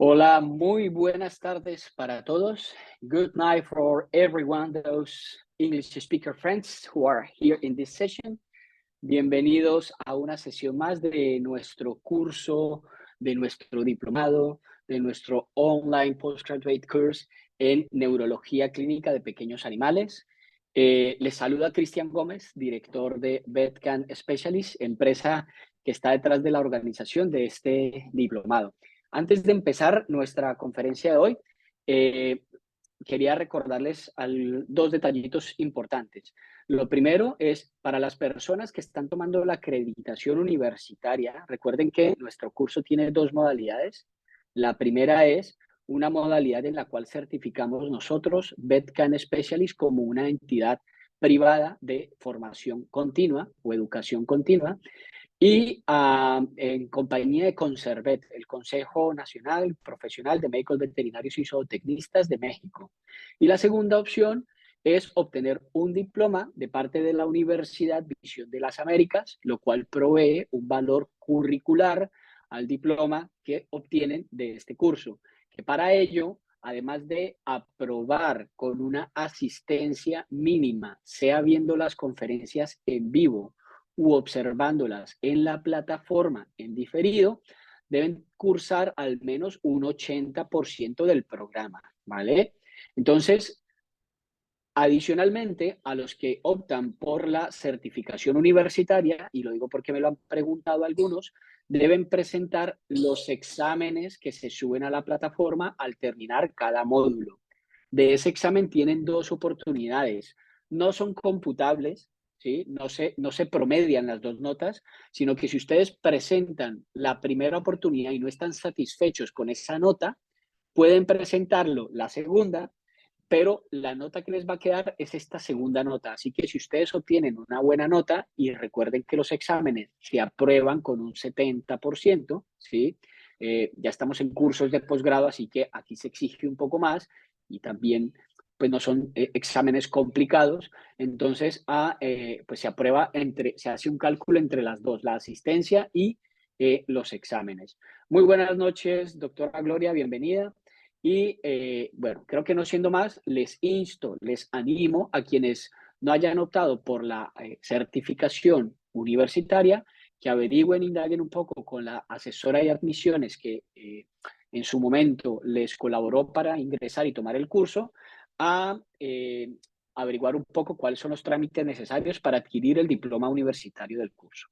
Hola, muy buenas tardes para todos. Good night for everyone, those English speaker friends who are here in this session. Bienvenidos a una sesión más de nuestro curso, de nuestro diplomado, de nuestro online postgraduate course en neurología clínica de pequeños animales. Les saluda Cristian Gómez, director de VetCan Specialist, empresa que está detrás de la organización de este diplomado. Antes de empezar nuestra conferencia de hoy, eh, quería recordarles dos detallitos importantes. Lo primero es para las personas que están tomando la acreditación universitaria. Recuerden que nuestro curso tiene dos modalidades. La primera es una modalidad en la cual certificamos nosotros, VetCan Specialist, como una entidad privada de formación continua o educación continua y en compañía de Conservet, el Consejo Nacional Profesional de Médicos Veterinarios y Zootecnistas de México. Y la segunda opción es obtener un diploma de parte de la Universidad Visión de las Américas, lo cual provee un valor curricular al diploma que obtienen de este curso, que para ello, además de aprobar con una asistencia mínima, sea viendo las conferencias en vivo u observándolas en la plataforma en diferido, deben cursar al menos un 80% del programa, ¿vale? Entonces, adicionalmente, a los que optan por la certificación universitaria, y lo digo porque me lo han preguntado algunos, deben presentar los exámenes que se suben a la plataforma al terminar cada módulo. De ese examen tienen dos oportunidades. No son computables, ¿sí? No se promedian las dos notas, sino que si ustedes presentan la primera oportunidad y no están satisfechos con esa nota, pueden presentarlo la segunda, pero la nota que les va a quedar es esta segunda nota. Así que si ustedes obtienen una buena nota, y recuerden que los exámenes se aprueban con un 70%, ¿sí? Ya estamos en cursos de posgrado, así que aquí se exige un poco más y también pues no son exámenes complicados, entonces pues se aprueba se hace un cálculo entre las dos, la asistencia y los exámenes. Muy buenas noches, doctora Gloria, bienvenida. Y bueno, creo que no siendo más, les insto, les animo a quienes no hayan optado por la certificación universitaria, que averigüen, indaguen un poco con la asesora de admisiones que en su momento les colaboró para ingresar y tomar el curso, a averiguar un poco cuáles son los trámites necesarios para adquirir el diploma universitario del curso.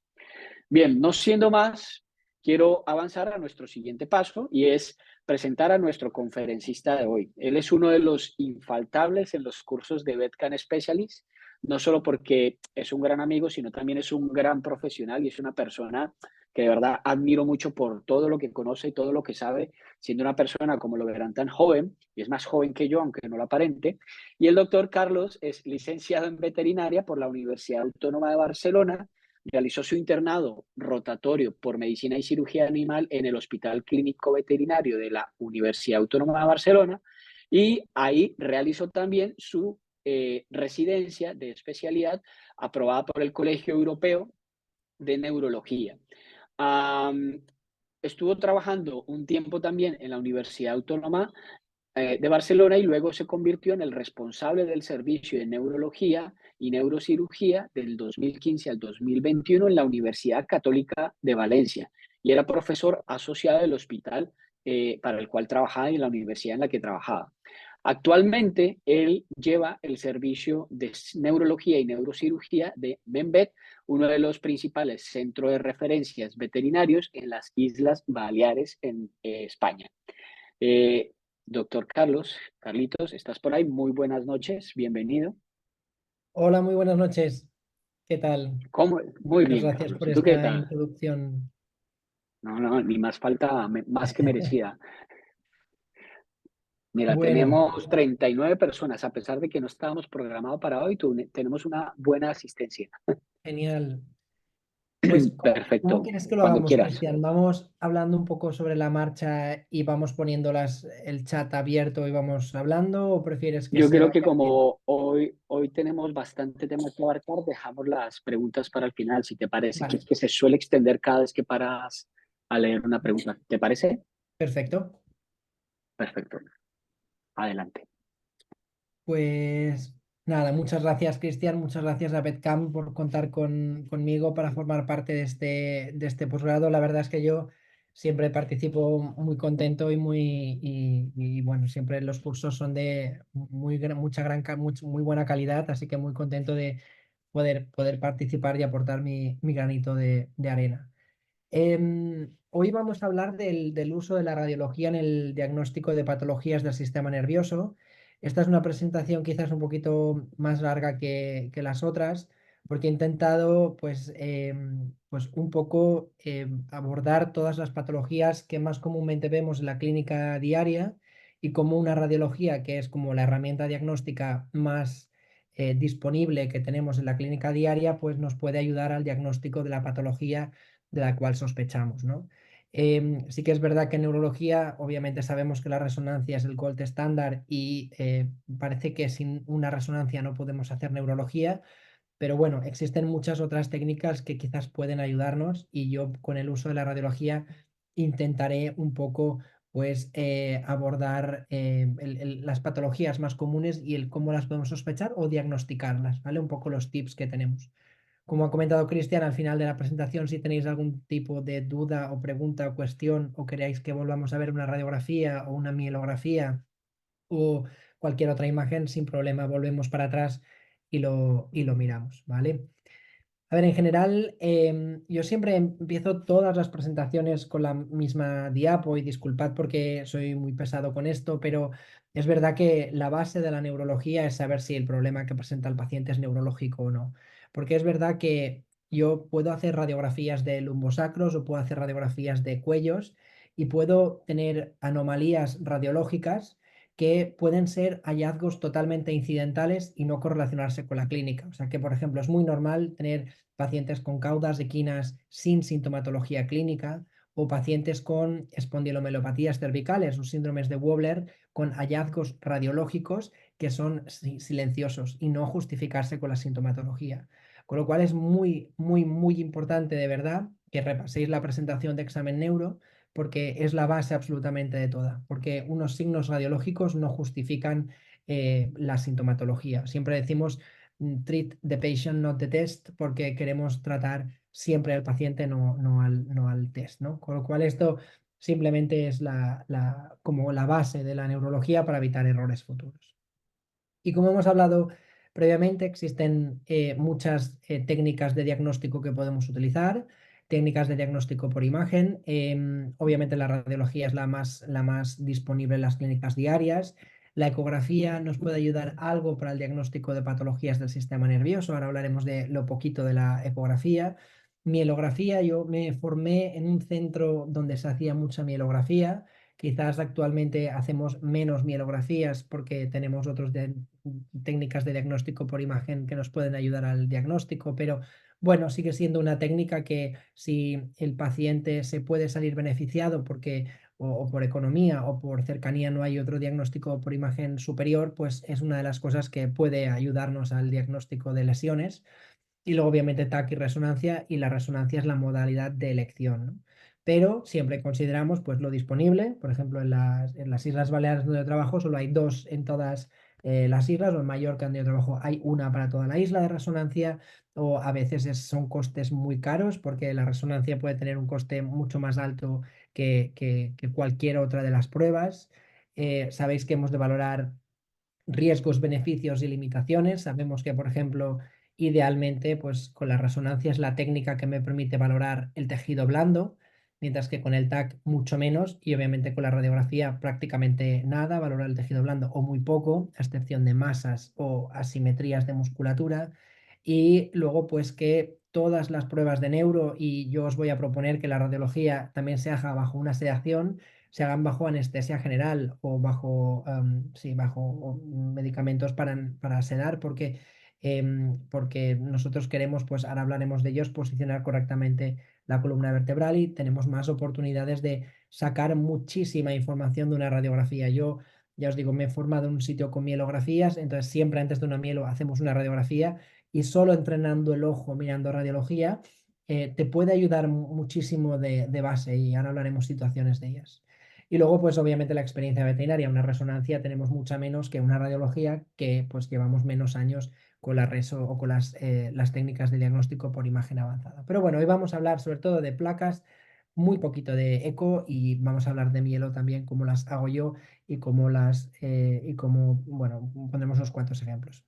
Bien, no siendo más, quiero avanzar a nuestro siguiente paso y es presentar a nuestro conferencista de hoy. Él es uno de los infaltables en los cursos de VetCan Specialist, no solo porque es un gran amigo, sino también es un gran profesional y es una persona que de verdad admiro mucho por todo lo que conoce y todo lo que sabe, siendo una persona, como lo verán, tan joven, y es más joven que yo, aunque no lo aparente. Y el doctor Carlos es licenciado en veterinaria por la Universidad Autónoma de Barcelona. Realizó su internado rotatorio por medicina y cirugía animal en el Hospital Clínico Veterinario de la Universidad Autónoma de Barcelona y ahí realizó también su residencia de especialidad aprobada por el Colegio Europeo de Neurología. Um, Estuvo trabajando un tiempo también en la Universidad Autónoma de Barcelona y luego se convirtió en el responsable del servicio de neurología y neurocirugía del 2015 al 2021 en la Universidad Católica de Valencia y era profesor asociado del hospital para el cual trabajaba y en la universidad en la que trabajaba. Actualmente, él lleva el servicio de neurología y neurocirugía de Benvet, uno de los principales centros de referencias veterinarios en las Islas Baleares en España. Eh, Doctor Carlos, Carlitos, ¿estás por ahí? Muy buenas noches, bienvenido. Hola, muy buenas noches. ¿Qué tal? ¿Cómo? Muy Muchas bien, gracias Carlos. por ¿Y tú qué esta tal? introducción. No, no, ni más falta, más que merecida. Mira, Bueno, tenemos 39 personas, a pesar de que no estábamos programados para hoy, tenemos una buena asistencia. genial. Pues, ¿cómo Perfecto, quieres que lo cuando hagamos, quieras. Cristian? ¿Vamos hablando un poco sobre la marcha y vamos poniendo el chat abierto y vamos hablando? ¿O prefieres que Yo se creo que vaya abriendo? como hoy tenemos bastante tema que abarcar, dejamos las preguntas para el final, si te parece, que Vale, es que se suele extender cada vez que paras a leer una pregunta. ¿Te parece? perfecto. Perfecto. Adelante. Pues nada, muchas gracias, Cristian, muchas gracias a Betcam por contar conmigo para formar parte de este posgrado. La verdad es que yo siempre participo muy contento y bueno, siempre los cursos son de muy buena calidad, así que muy contento de poder participar y aportar mi granito de arena. Hoy vamos a hablar del uso de la radiología en el diagnóstico de patologías del sistema nervioso. Esta es una presentación quizás un poquito más larga que las otras, porque he intentado pues un poco abordar todas las patologías que más comúnmente vemos en la clínica diaria y como una radiología, que es como la herramienta diagnóstica más disponible que tenemos en la clínica diaria, pues nos puede ayudar al diagnóstico de la patología de la cual sospechamos, ¿no? Sí que es verdad que en neurología, obviamente sabemos que la resonancia es el gold estándar y parece que sin una resonancia no podemos hacer neurología, pero bueno, existen muchas otras técnicas que quizás pueden ayudarnos y yo con el uso de la radiología intentaré un poco pues abordar las patologías más comunes y el cómo las podemos sospechar o diagnosticarlas, ¿vale? Un poco los tips que tenemos. Como ha comentado Cristian, al final de la presentación, si tenéis algún tipo de duda o pregunta o cuestión o queréis que volvamos a ver una radiografía o una mielografía o cualquier otra imagen, sin problema, volvemos para atrás y lo miramos, ¿vale? A ver, en general, yo siempre empiezo todas las presentaciones con la misma diapo y disculpad porque soy muy pesado con esto, pero es verdad que la base de la neurología es saber si el problema que presenta el paciente es neurológico o no. Porque es verdad que yo puedo hacer radiografías de lumbosacros o puedo hacer radiografías de cuellos y puedo tener anomalías radiológicas que pueden ser hallazgos totalmente incidentales y no correlacionarse con la clínica. O sea que, por ejemplo, es muy normal tener pacientes con caudas equinas sin sintomatología clínica o pacientes con espondilomelopatías cervicales o síndromes de Wobler con hallazgos radiológicos que son silenciosos y no justificarse con la sintomatología. Con lo cual es muy, muy, muy importante de verdad que repaséis la presentación de examen neuro porque es la base absolutamente de toda, porque unos signos radiológicos no justifican la sintomatología. Siempre decimos treat the patient, not the test, porque queremos tratar siempre al paciente, no al test, ¿no? Con lo cual esto simplemente es como la base de la neurología para evitar errores futuros. Y como hemos hablado previamente, existen muchas técnicas de diagnóstico que podemos utilizar, técnicas de diagnóstico por imagen. Obviamente la radiología es la más disponible en las clínicas diarias. La ecografía nos puede ayudar algo para el diagnóstico de patologías del sistema nervioso. Ahora hablaremos de lo poquito de la ecografía. Mielografía, yo me formé en un centro donde se hacía mucha mielografía. Quizás actualmente hacemos menos mielografías porque tenemos otras técnicas de diagnóstico por imagen que nos pueden ayudar al diagnóstico, pero bueno, sigue siendo una técnica que si el paciente se puede salir beneficiado porque o por economía o por cercanía no hay otro diagnóstico por imagen superior, pues es una de las cosas que puede ayudarnos al diagnóstico de lesiones. Y luego, obviamente, TAC y resonancia, y la resonancia es la modalidad de elección, ¿no? Pero siempre consideramos pues, lo disponible. Por ejemplo, en las Islas Baleares donde yo trabajo solo hay dos en todas las islas, o en Mallorca donde yo trabajo hay una para toda la isla de resonancia, o a veces son costes muy caros porque la resonancia puede tener un coste mucho más alto que cualquier otra de las pruebas. Sabéis que hemos de valorar riesgos, beneficios y limitaciones. Sabemos que, por ejemplo, idealmente, pues con la resonancia es la técnica que me permite valorar el tejido blando, mientras que con el TAC mucho menos y obviamente con la radiografía prácticamente nada, valorar el tejido blando o muy poco, a excepción de masas o asimetrías de musculatura. Y luego, pues que todas las pruebas de neuro, y yo os voy a proponer que la radiología también se haga bajo una sedación, se hagan bajo anestesia general o bajo medicamentos para sedar, porque nosotros queremos, pues ahora hablaremos de ellos, posicionar correctamente la columna vertebral y tenemos más oportunidades de sacar muchísima información de una radiografía. Yo, ya os digo, me he formado en un sitio con mielografías, entonces siempre antes de una mielo hacemos una radiografía y solo entrenando el ojo mirando radiología te puede ayudar muchísimo de base y ahora hablaremos situaciones de ellas. Y luego, pues obviamente la experiencia veterinaria, una resonancia tenemos mucha menos que una radiología que pues llevamos menos años con la reso o con las técnicas de diagnóstico por imagen avanzada. Pero bueno, hoy vamos a hablar sobre todo de placas, muy poquito de eco y vamos a hablar de mielo también, cómo las hago yo y cómo, bueno, pondremos unos cuantos ejemplos.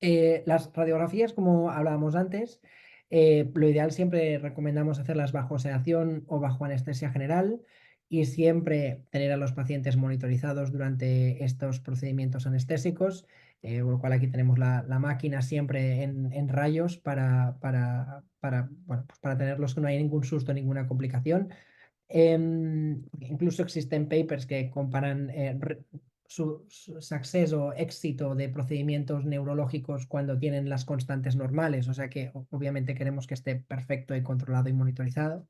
Las radiografías, como hablábamos antes, lo ideal siempre recomendamos hacerlas bajo sedación o bajo anestesia general y siempre tener a los pacientes monitorizados durante estos procedimientos anestésicos, con lo cual aquí tenemos la máquina siempre en rayos bueno, pues para tenerlos que no haya ningún susto, ninguna complicación. Incluso existen papers que comparan su success o éxito de procedimientos neurológicos cuando tienen las constantes normales, o sea que obviamente queremos que esté perfecto y controlado y monitorizado.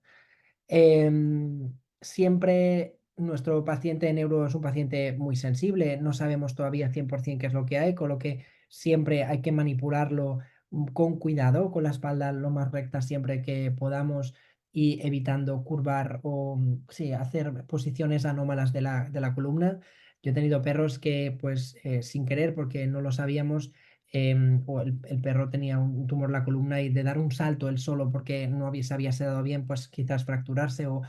Siempre nuestro paciente neuro es un paciente muy sensible, no sabemos todavía 100% qué es lo que hay, con lo que siempre hay que manipularlo con cuidado, con la espalda lo más recta siempre que podamos y evitando curvar o sí, hacer posiciones anómalas de la columna. Yo he tenido perros que, pues, sin querer, porque no lo sabíamos, o el perro tenía un tumor en la columna y de dar un salto él solo porque no se había sedado bien, pues quizás fracturarse o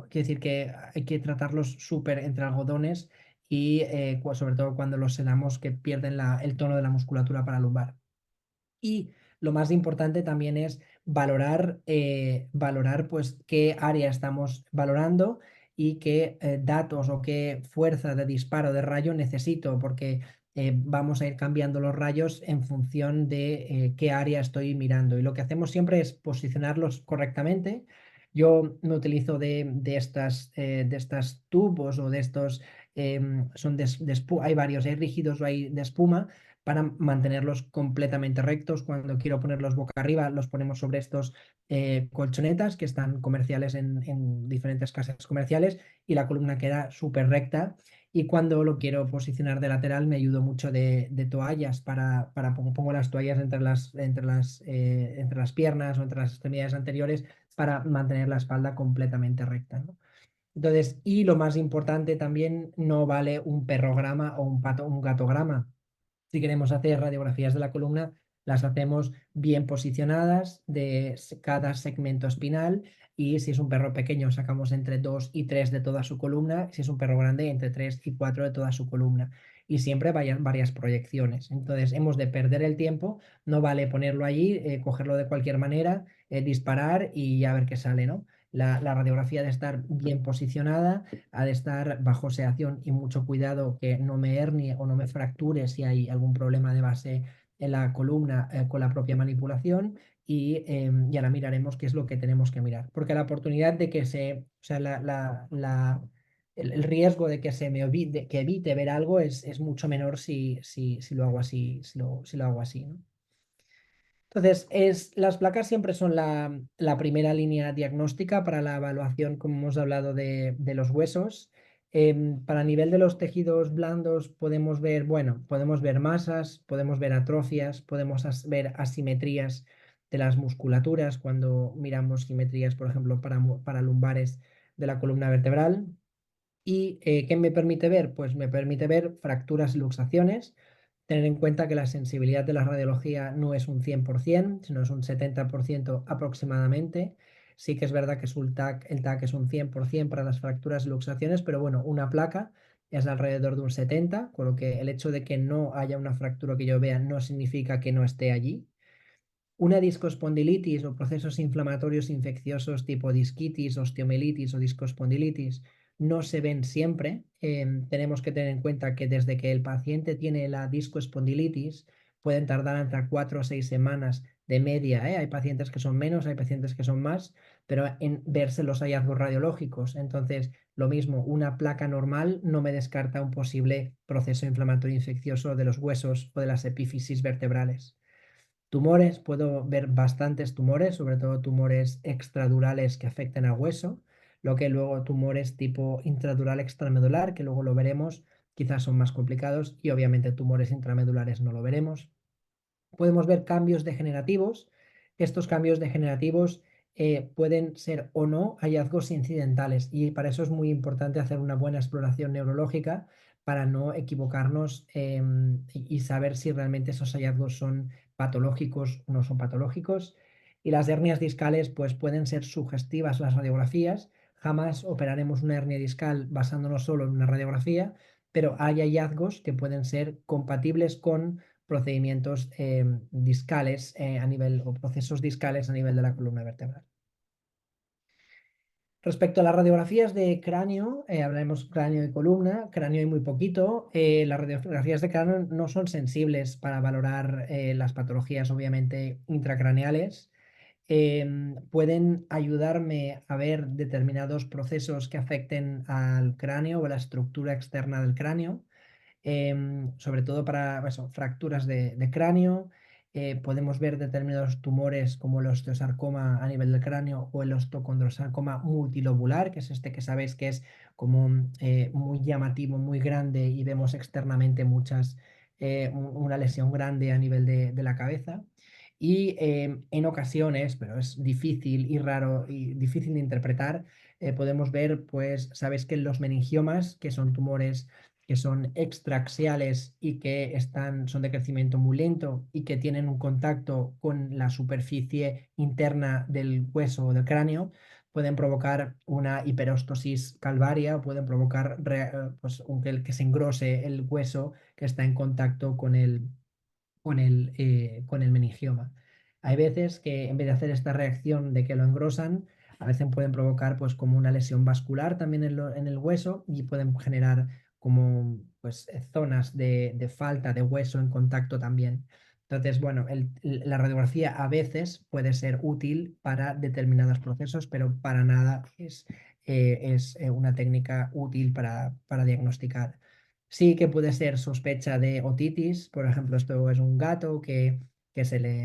quiere decir que hay que tratarlos súper entre algodones y sobre todo cuando los sedamos que pierden el tono de la musculatura para lumbar. Y lo más importante también es valorar pues qué área estamos valorando y qué datos o qué fuerza de disparo de rayo necesito, porque vamos a ir cambiando los rayos en función de qué área estoy mirando. Y lo que hacemos siempre es posicionarlos correctamente. Yo me utilizo de estas tubos o de estos, hay varios, hay rígidos o hay de espuma para mantenerlos completamente rectos. Cuando quiero ponerlos boca arriba, los ponemos sobre estos colchonetas que están comerciales en diferentes casas comerciales y la columna queda súper recta. Y cuando lo quiero posicionar de lateral, me ayudo mucho de toallas pongo las toallas entre las piernas o entre las extremidades anteriores para mantener la espalda completamente recta, ¿no? Entonces, y lo más importante también, no vale un perrograma o un gatograma. Si queremos hacer radiografías de la columna, las hacemos bien posicionadas de cada segmento espinal y si es un perro pequeño sacamos entre 2 y 3 de toda su columna, si es un perro grande entre 3 y 4 de toda su columna y siempre vayan varias proyecciones. Entonces hemos de perder el tiempo, no vale ponerlo allí, cogerlo de cualquier manera, disparar y a ver qué sale, ¿no? La radiografía de estar bien posicionada, ha de estar bajo sedación y mucho cuidado que no me hernie o no me fracture si hay algún problema de base en la columna con la propia manipulación y ahora miraremos qué es lo que tenemos que mirar. Porque la oportunidad de que o sea, el riesgo de que se me que evite ver algo es mucho menor si lo hago así, si lo hago así, ¿no? Entonces, las placas siempre son la primera línea diagnóstica para la evaluación, como hemos hablado, de los huesos. Para nivel de los tejidos blandos podemos ver, bueno, podemos ver masas, podemos ver atrofias, podemos ver asimetrías de las musculaturas cuando miramos simetrías, por ejemplo, para lumbares de la columna vertebral. ¿Y qué me permite ver? Pues me permite ver fracturas y luxaciones. Tener en cuenta que la sensibilidad de la radiología no es un 100%, sino es un 70% aproximadamente. Sí que es verdad que el TAC es un 100% para las fracturas y luxaciones, pero bueno, una placa es alrededor de un 70%, con lo que el hecho de que no haya una fractura que yo vea no significa que no esté allí. Una discospondilitis o procesos inflamatorios infecciosos tipo disquitis, osteomielitis o discospondilitis no se ven siempre. Tenemos que tener en cuenta que desde que el paciente tiene la discospondilitis pueden tardar entre 4 o 6 semanas de media, ¿eh? Hay pacientes que son menos, hay pacientes que son más, pero en verse los hallazgos radiológicos. Entonces, lo mismo, una placa normal no me descarta un posible proceso inflamatorio infeccioso de los huesos o de las epífisis vertebrales. Tumores, puedo ver bastantes tumores, sobre todo tumores extradurales que afecten a hueso, lo que luego tumores tipo intradural extramedular, que luego lo veremos, quizás son más complicados, y obviamente tumores intramedulares no lo veremos. Podemos ver cambios degenerativos. Estos cambios degenerativos pueden ser o no hallazgos incidentales, y para eso es muy importante hacer una buena exploración neurológica para no equivocarnos y saber si realmente esos hallazgos son patológicos o no son patológicos. Y las hernias discales pues pueden ser sugestivas las radiografías. Jamás operaremos una hernia discal basándonos solo en una radiografía, pero hay hallazgos que pueden ser compatibles con procedimientos discales a nivel o procesos discales a nivel de la columna vertebral. Respecto a las radiografías de cráneo, hablaremos cráneo y columna. Cráneo hay muy poquito. Las radiografías de cráneo no son sensibles para valorar las patologías, obviamente, intracraneales. Pueden ayudarme a ver determinados procesos que afecten al cráneo o a la estructura externa del cráneo, sobre todo para eso, fracturas de cráneo. Podemos ver determinados tumores como el osteosarcoma a nivel del cráneo o el osteocondrosarcoma multilobular, que es este que sabéis que es como muy llamativo, muy grande, y vemos externamente una lesión grande a nivel de la cabeza. Y en ocasiones, pero es difícil y raro y difícil de interpretar, podemos ver, pues, sabéis que los meningiomas, que son tumores que son extraaxiales y que son de crecimiento muy lento y que tienen un contacto con la superficie interna del hueso o del cráneo, pueden provocar una hiperóstosis calvaria, pueden provocar pues, que se engrose el hueso que está en contacto con el meningioma. Hay veces que en vez de hacer esta reacción de que lo engrosan, a veces pueden provocar pues como una lesión vascular también en el hueso, y pueden generar como pues zonas de falta de hueso en contacto también. Entonces, bueno, la radiografía a veces puede ser útil para determinados procesos, pero para nada es una técnica útil para diagnosticar. Sí que puede ser sospecha de otitis. Por ejemplo, esto es un gato que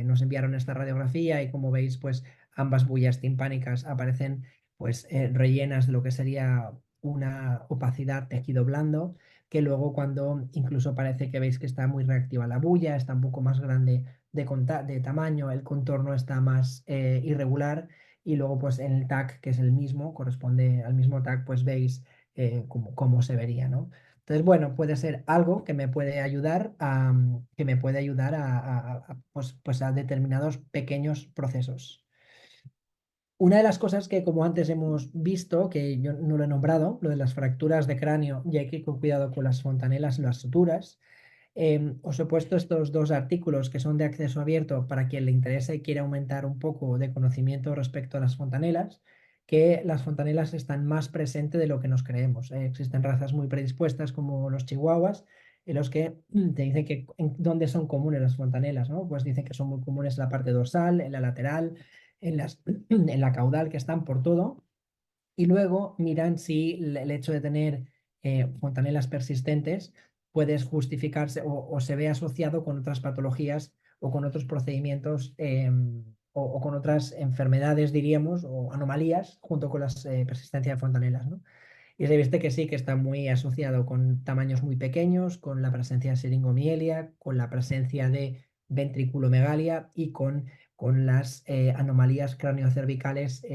nos enviaron esta radiografía, y como veis, pues ambas bullas timpánicas aparecen pues rellenas de lo que sería una opacidad tejido blando, que luego cuando incluso parece que veis que está muy reactiva la bulla, está un poco más grande de tamaño, el contorno está más irregular, y luego pues en el TAC, que es el mismo, corresponde al mismo TAC, pues veis cómo se vería, ¿no? Entonces, bueno, puede ser algo que me puede ayudar pues a determinados pequeños procesos. Una de las cosas que, como antes hemos visto, que yo no lo he nombrado, lo de las fracturas de cráneo, y hay que ir con cuidado con las fontanelas y las suturas. Os he puesto estos dos artículos que son de acceso abierto para quien le interese y quiera aumentar un poco de conocimiento respecto a las fontanelas, que las fontanelas están más presentes de lo que nos creemos. Existen razas muy predispuestas como los chihuahuas, en los que te dicen que dónde son comunes las fontanelas, ¿no? Pues dicen que son muy comunes en la parte dorsal, en la lateral, en la caudal, que están por todo. Y luego miran si el hecho de tener fontanelas persistentes puede justificarse o se ve asociado con otras patologías o con otros procedimientos o con otras enfermedades, diríamos, o anomalías, junto con la persistencia de fontanelas, ¿no? Y se viste que sí, que está muy asociado con tamaños muy pequeños, con la presencia de siringomielia, con la presencia de ventriculomegalia y con las anomalías craneocervicales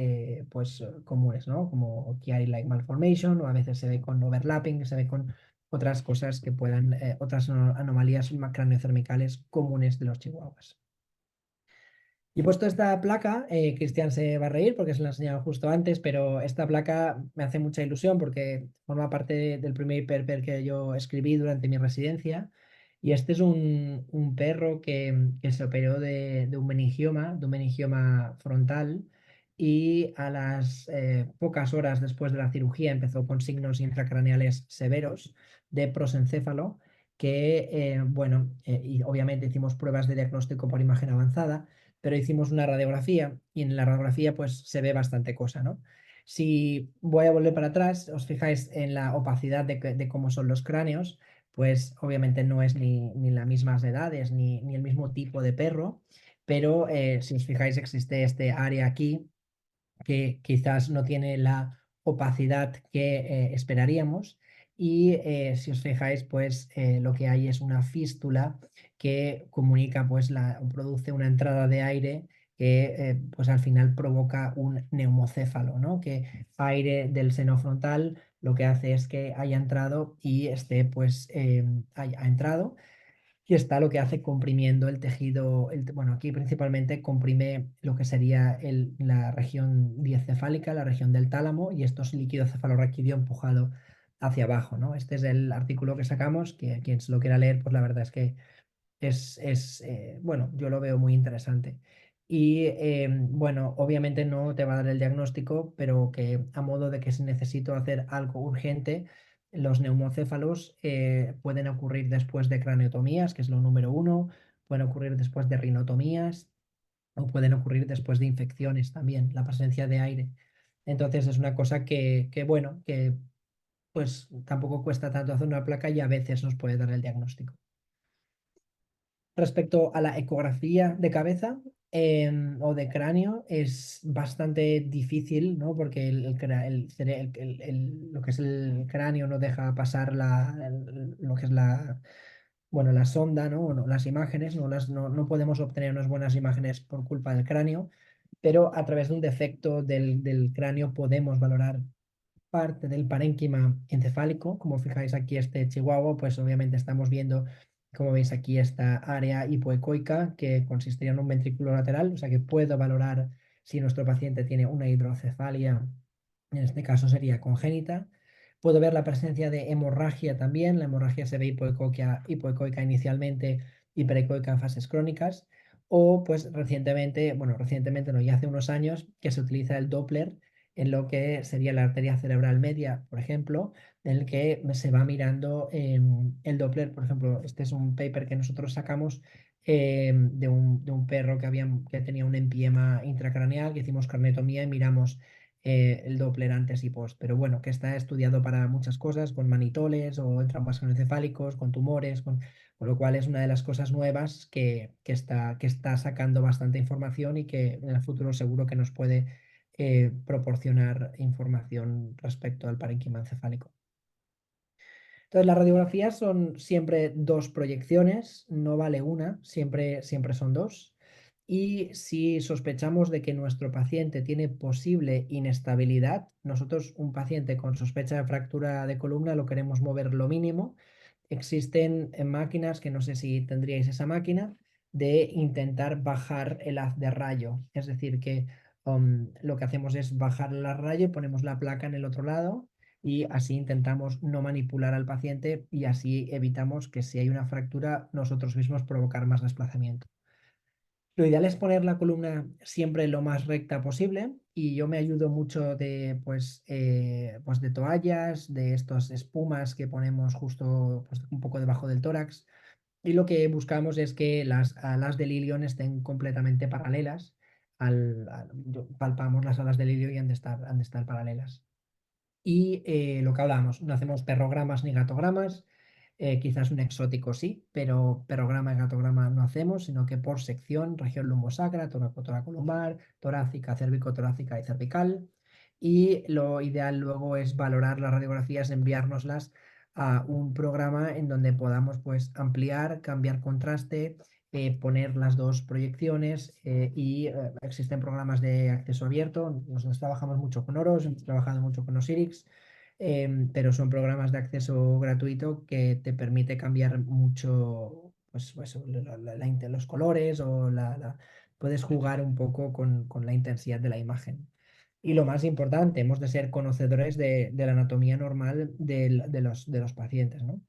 pues comunes, ¿no? Como Chiari-like malformation, o a veces se ve con overlapping, se ve con otras cosas que puedan, otras anomalías craneocervicales comunes de los chihuahuas. Y he puesto esta placa, Cristian se va a reír porque se la he enseñado justo antes, pero esta placa me hace mucha ilusión porque forma parte del primer paper que yo escribí durante mi residencia. Y este es un perro que se operó de un meningioma frontal, y a las pocas horas después de la cirugía empezó con signos intracraneales severos de prosencéfalo, que, bueno, y obviamente hicimos pruebas de diagnóstico por imagen avanzada, pero hicimos una radiografía, y en la radiografía pues se ve bastante cosa, ¿no? Si voy a volver para atrás, os fijáis en la opacidad de cómo son los cráneos, pues obviamente no es ni las mismas edades ni el mismo tipo de perro, pero si os fijáis existe este área aquí que quizás no tiene la opacidad que esperaríamos. Y si os fijáis, pues lo que hay es una fístula que comunica, pues produce una entrada de aire que pues al final provoca un neumocéfalo, ¿no? Que aire del seno frontal lo que hace es que haya entrado y esté pues ha entrado y está lo que hace comprimiendo el tejido, bueno, aquí principalmente comprime lo que sería la región diencefálica, la región del tálamo, y esto es líquido cefalorraquídeo empujado hacia abajo, ¿no? Este es el artículo que sacamos, que quien se lo quiera leer, pues la verdad es que bueno, yo lo veo muy interesante. Y bueno, obviamente no te va a dar el diagnóstico, pero que a modo de que si necesito hacer algo urgente, los neumocéfalos pueden ocurrir después de craneotomías, que es lo número uno, pueden ocurrir después de rinotomías o pueden ocurrir después de infecciones también, la presencia de aire. Entonces es una cosa bueno, que pues tampoco cuesta tanto hacer una placa y a veces nos puede dar el diagnóstico. Respecto a la ecografía de cabeza o de cráneo, es bastante difícil, ¿no? Porque lo que es el cráneo no deja pasar lo que es bueno, la sonda, ¿no? No, las imágenes, no podemos obtener unas buenas imágenes por culpa del cráneo, pero a través de un defecto del cráneo podemos valorar parte del parénquima encefálico. Como fijáis aquí este chihuahua, pues obviamente estamos viendo, como veis aquí, esta área hipoecoica que consistiría en un ventrículo lateral, o sea que puedo valorar si nuestro paciente tiene una hidrocefalia, en este caso sería congénita. Puedo ver la presencia de hemorragia también. La hemorragia se ve hipoecoica inicialmente y precoica en fases crónicas. O pues recientemente, bueno, recientemente no, ya hace unos años que se utiliza el Doppler en lo que sería la arteria cerebral media, por ejemplo, en el que se va mirando el Doppler. Por ejemplo, este es un paper que nosotros sacamos de un perro que tenía un empiema intracraneal, que hicimos carnetomía y miramos el Doppler antes y post. Pero bueno, que está estudiado para muchas cosas, con manitoles o traumas encefálicos, con tumores, con lo cual es una de las cosas nuevas que está sacando bastante información y que en el futuro seguro que nos puede proporcionar información respecto al parénquima encefálico. Entonces, las radiografías son siempre dos proyecciones, no vale una, siempre son dos. Y si sospechamos de que nuestro paciente tiene posible inestabilidad, nosotros un paciente con sospecha de fractura de columna lo queremos mover lo mínimo. Existen máquinas, que no sé si tendríais esa máquina, de intentar bajar el haz de rayo. Es decir, que lo que hacemos es bajar el haz de rayo, ponemos la placa en el otro lado y así intentamos no manipular al paciente y así evitamos que si hay una fractura nosotros mismos provocar más desplazamiento. Lo ideal es poner la columna siempre lo más recta posible y yo me ayudo mucho pues de toallas, de estas espumas que ponemos justo pues, un poco debajo del tórax, y lo que buscamos es que las alas del ilion estén completamente paralelas. Palpamos las alas del ilion y han de estar paralelas. Y lo que hablábamos, no hacemos perrogramas ni gatogramas, quizás un exótico sí, pero perrograma y gatograma no hacemos, sino que por sección, región lumbosacra, toracolumbar, torácica, cervicotorácica y cervical. Y lo ideal luego es valorar las radiografías, enviárnoslas a un programa en donde podamos pues ampliar, cambiar contraste, poner las dos proyecciones y existen programas de acceso abierto. Nosotros trabajamos mucho con Oros, hemos trabajado mucho con Osirix, pero son programas de acceso gratuito que te permite cambiar mucho pues, los colores o puedes jugar un poco con la intensidad de la imagen. Y lo más importante, hemos de ser conocedores de la anatomía normal de los pacientes, ¿no?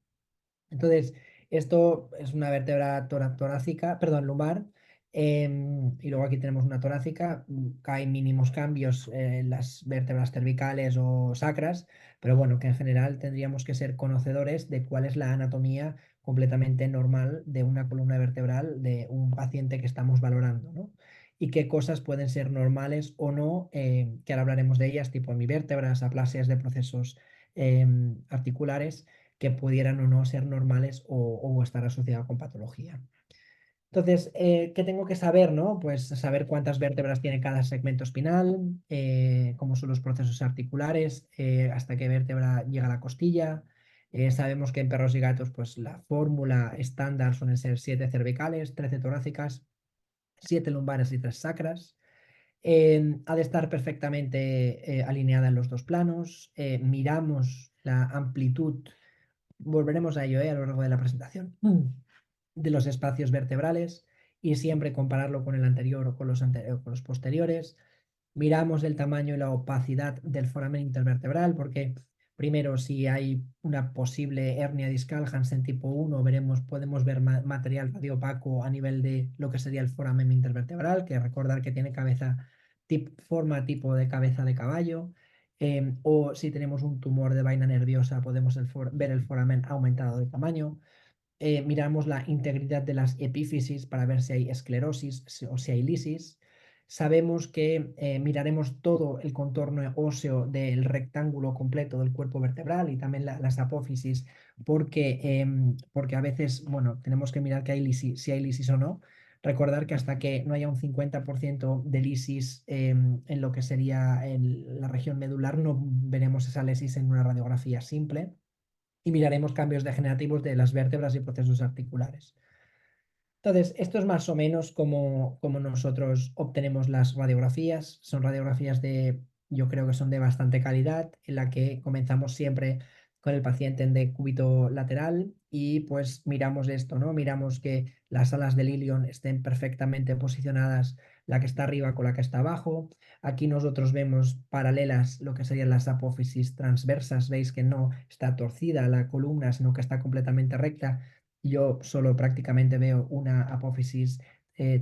Entonces, esto es una vértebra torácica, perdón, lumbar, y luego aquí tenemos una torácica. Hay mínimos cambios en las vértebras cervicales o sacras, pero bueno, que en general tendríamos que ser conocedores de cuál es la anatomía completamente normal de una columna vertebral de un paciente que estamos valorando, ¿no? Y qué cosas pueden ser normales o no, que ahora hablaremos de ellas, tipo hemivértebras, aplasias de procesos articulares que pudieran o no ser normales o estar asociadas con patología. Entonces, ¿qué tengo que saber, no? Pues saber cuántas vértebras tiene cada segmento espinal, cómo son los procesos articulares, hasta qué vértebra llega la costilla. Sabemos que en perros y gatos, pues la fórmula estándar suelen ser 7 cervicales, 13 torácicas. 7 lumbares y 3 sacras. Ha de estar perfectamente alineada en los dos planos. Miramos la amplitud, volveremos a ello a lo largo de la presentación, de los espacios vertebrales y siempre compararlo con el anterior o con los posteriores. Miramos el tamaño y la opacidad del foramen intervertebral, porque primero, si hay una posible hernia discal Hansen tipo 1, podemos ver material radiopaco a nivel de lo que sería el foramen intervertebral, que recordar que tiene forma tipo de cabeza de caballo. O si tenemos un tumor de vaina nerviosa, podemos ver el foramen aumentado de tamaño. Miramos la integridad de las epífisis para ver si hay esclerosis o si hay lisis. Sabemos que miraremos todo el contorno óseo del rectángulo completo del cuerpo vertebral y también las apófisis, porque a veces, bueno, tenemos que mirar que hay lisis, si hay lisis o no. Recordar que hasta que no haya un 50% de lisis en lo que sería la región medular, no veremos esa lisis en una radiografía simple y miraremos cambios degenerativos de las vértebras y procesos articulares. Entonces, esto es más o menos como nosotros obtenemos las radiografías. Son radiografías yo creo que son de bastante calidad, en la que comenzamos siempre con el paciente en decúbito lateral y pues miramos esto, ¿no? Miramos que las alas del ilion estén perfectamente posicionadas, la que está arriba con la que está abajo. Aquí nosotros vemos paralelas lo que serían las apófisis transversas. Veis que no está torcida la columna, sino que está completamente recta. Yo solo prácticamente veo una apófisis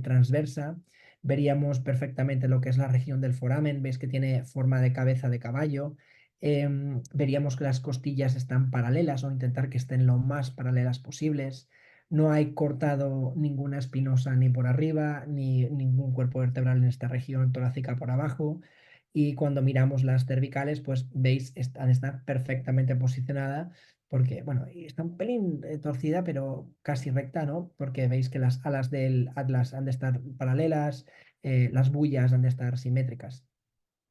transversa. Veríamos perfectamente lo que es la región del foramen. Veis que tiene forma de cabeza de caballo. Veríamos que las costillas están paralelas o intentar que estén lo más paralelas posibles. No hay cortado ninguna espinosa ni por arriba, ni ningún cuerpo vertebral en esta región torácica por abajo. Y cuando miramos las cervicales, pues veis, están perfectamente posicionadas porque, bueno, y está un pelín torcida, pero casi recta, ¿no? Porque veis que las alas del atlas han de estar paralelas, las bullas han de estar simétricas.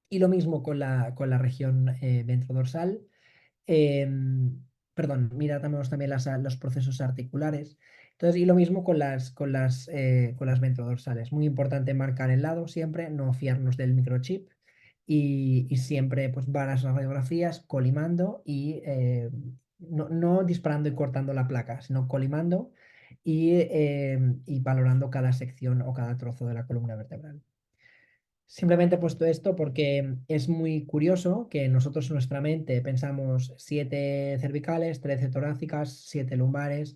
Y lo mismo con la región ventrodorsal. Em, Perdón, mira también los procesos articulares. Entonces, y lo mismo con las ventrodorsales. Muy importante marcar el lado siempre, no fiarnos del microchip y siempre pues varas las radiografías, colimando y no disparando y cortando la placa, sino colimando y valorando cada sección o cada trozo de la columna vertebral. Simplemente he puesto esto porque es muy curioso que nosotros en nuestra mente pensamos 7 cervicales, 13 torácicas, 7 lumbares.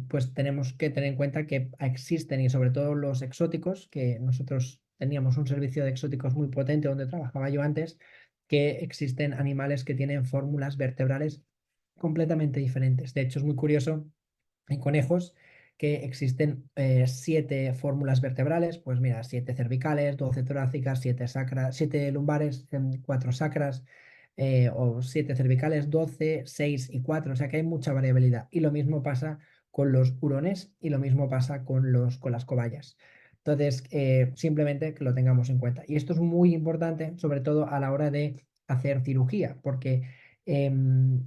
Pues tenemos que tener en cuenta que existen, y sobre todo los exóticos, que nosotros teníamos un servicio de exóticos muy potente donde trabajaba yo antes, que existen animales que tienen fórmulas vertebrales completamente diferentes. De hecho, es muy curioso en conejos que existen 7 fórmulas vertebrales, pues mira, 7 cervicales, 12 torácicas, 7 lumbares, 4 sacras, o 7 cervicales, 12, 6 y 4, o sea que hay mucha variabilidad. Y lo mismo pasa con los hurones y lo mismo pasa con las cobayas. Entonces, simplemente que lo tengamos en cuenta. Y esto es muy importante, sobre todo a la hora de hacer cirugía, porque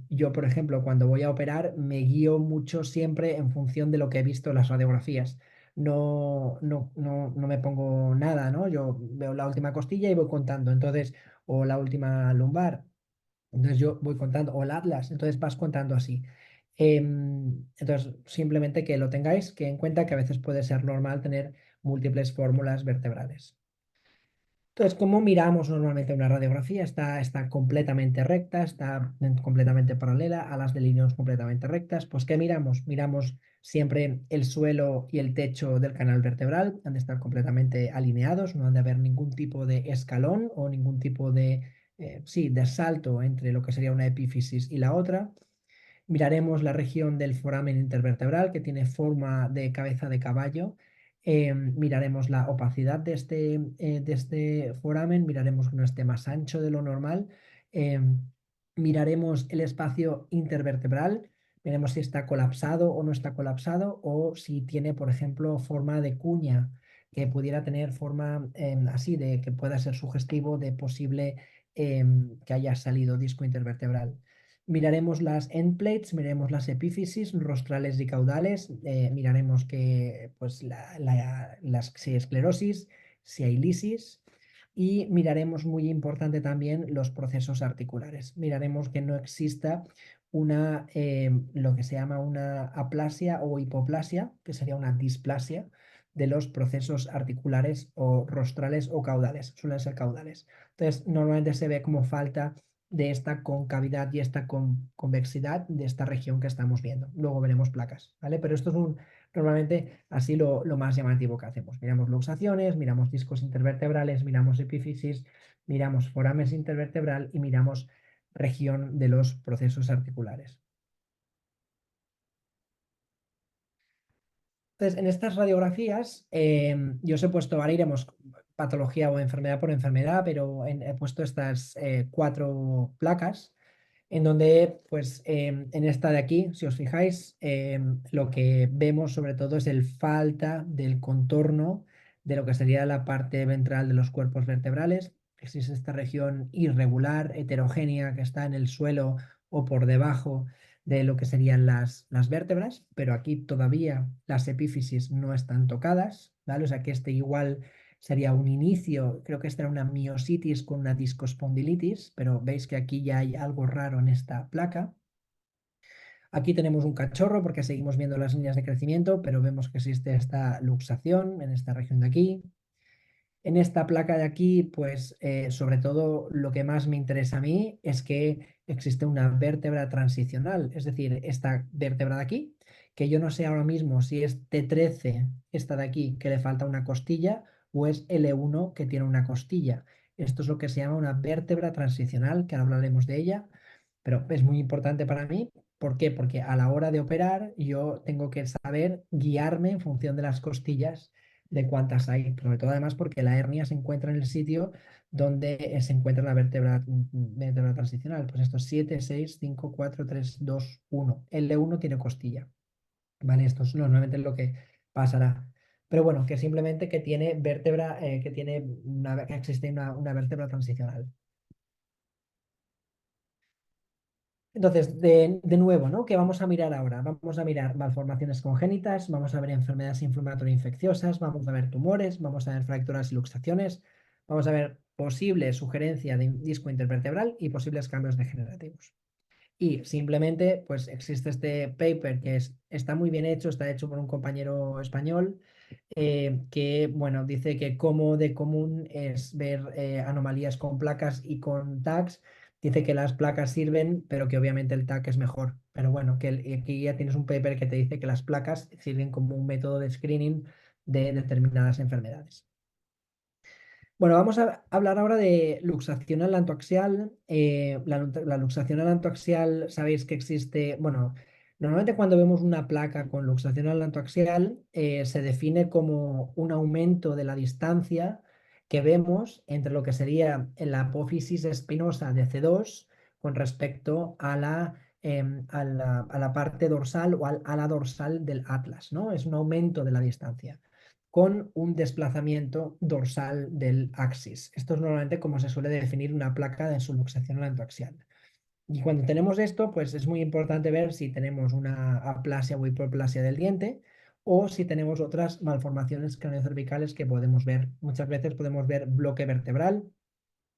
yo, por ejemplo, cuando voy a operar, me guío mucho siempre en función de lo que he visto en las radiografías. No me pongo nada, ¿no? Yo veo la última costilla y voy contando, entonces, o la última lumbar, entonces yo voy contando, o el atlas, entonces vas contando así. Entonces, simplemente que lo tengáis que en cuenta que a veces puede ser normal tener múltiples fórmulas vertebrales. Entonces, ¿cómo miramos normalmente una radiografía? Está completamente recta, está completamente paralela, a las de líneas completamente rectas. Pues, ¿qué miramos? Miramos siempre el suelo y el techo del canal vertebral, han de estar completamente alineados, no han de haber ningún tipo de escalón o ningún tipo de salto entre lo que sería una epífisis y la otra. Miraremos la región del foramen intervertebral, que tiene forma de cabeza de caballo. Miraremos la opacidad de este foramen, miraremos que no esté más ancho de lo normal. Miraremos el espacio intervertebral, veremos si está colapsado o no está colapsado, o si tiene, por ejemplo, forma de cuña, que pudiera tener forma así, de que pueda ser sugestivo de posible que haya salido disco intervertebral. Miraremos las endplates, miraremos las epífisis, rostrales y caudales, miraremos que, pues, si hay esclerosis, si hay lisis, y miraremos, muy importante también, los procesos articulares. Miraremos que no exista lo que se llama una aplasia o hipoplasia, que sería una displasia de los procesos articulares o rostrales o caudales, suelen ser caudales. Entonces, normalmente se ve como falta de esta concavidad y esta convexidad de esta región que estamos viendo. Luego veremos placas, ¿vale? Pero esto es normalmente así lo más llamativo que hacemos. Miramos luxaciones, miramos discos intervertebrales, miramos epífisis, miramos foramen intervertebral y miramos región de los procesos articulares. Entonces, en estas radiografías, yo os he puesto, ahora iremos patología o enfermedad por enfermedad, pero he puesto estas 4 placas, en donde, pues, en esta de aquí, si os fijáis, lo que vemos sobre todo es el falta del contorno de lo que sería la parte ventral de los cuerpos vertebrales. Existe esta región irregular, heterogénea, que está en el suelo o por debajo de lo que serían las vértebras, pero aquí todavía las epífisis no están tocadas, ¿vale? O sea que este igual sería un inicio, creo que esta era una miositis con una discospondilitis, pero veis que aquí ya hay algo raro en esta placa. Aquí tenemos un cachorro porque seguimos viendo las líneas de crecimiento, pero vemos que existe esta luxación en esta región de aquí. En esta placa de aquí, pues sobre todo lo que más me interesa a mí es que existe una vértebra transicional, es decir, esta vértebra de aquí, que yo no sé ahora mismo si es T13, esta de aquí, que le falta una costilla, o es L1 que tiene una costilla. Esto es lo que se llama una vértebra transicional, que ahora hablaremos de ella, pero es muy importante para mí. ¿Por qué? Porque a la hora de operar yo tengo que saber guiarme en función de las costillas de cuántas hay, sobre todo además porque la hernia se encuentra en el sitio donde se encuentra la vértebra transicional. Pues esto es 7, 6, 5, 4, 3, 2, 1. El L1 tiene costilla, ¿vale? Esto es normalmente lo que pasará. Pero bueno, que simplemente que tiene vértebra, que existe una vértebra transicional. Entonces, de nuevo, ¿no? ¿Qué vamos a mirar ahora? Vamos a mirar malformaciones congénitas, vamos a ver enfermedades inflamatorias infecciosas, vamos a ver tumores, vamos a ver fracturas y luxaciones, vamos a ver posible sugerencia de disco intervertebral y posibles cambios degenerativos. Y simplemente, pues existe este paper que está muy bien hecho, está hecho por un compañero español, que, bueno, dice que como de común es ver anomalías con placas y con tags. Dice que las placas sirven, pero que obviamente el tag es mejor. Pero bueno, que aquí ya tienes un paper que te dice que las placas sirven como un método de screening de determinadas enfermedades. Bueno, vamos a hablar ahora de luxación alantoaxial. La luxación alantoaxial, sabéis que existe, bueno, normalmente cuando vemos una placa con luxación alantoaxial, se define como un aumento de la distancia que vemos entre lo que sería la apófisis espinosa de C2 con respecto a la parte dorsal o al ala dorsal del atlas, ¿no? Es un aumento de la distancia con un desplazamiento dorsal del axis. Esto es normalmente como se suele definir una placa de subluxación alantoaxial. Y cuando tenemos esto, pues es muy importante ver si tenemos una aplasia o hipoplasia del diente o si tenemos otras malformaciones craneocervicales que podemos ver. Muchas veces podemos ver bloque vertebral,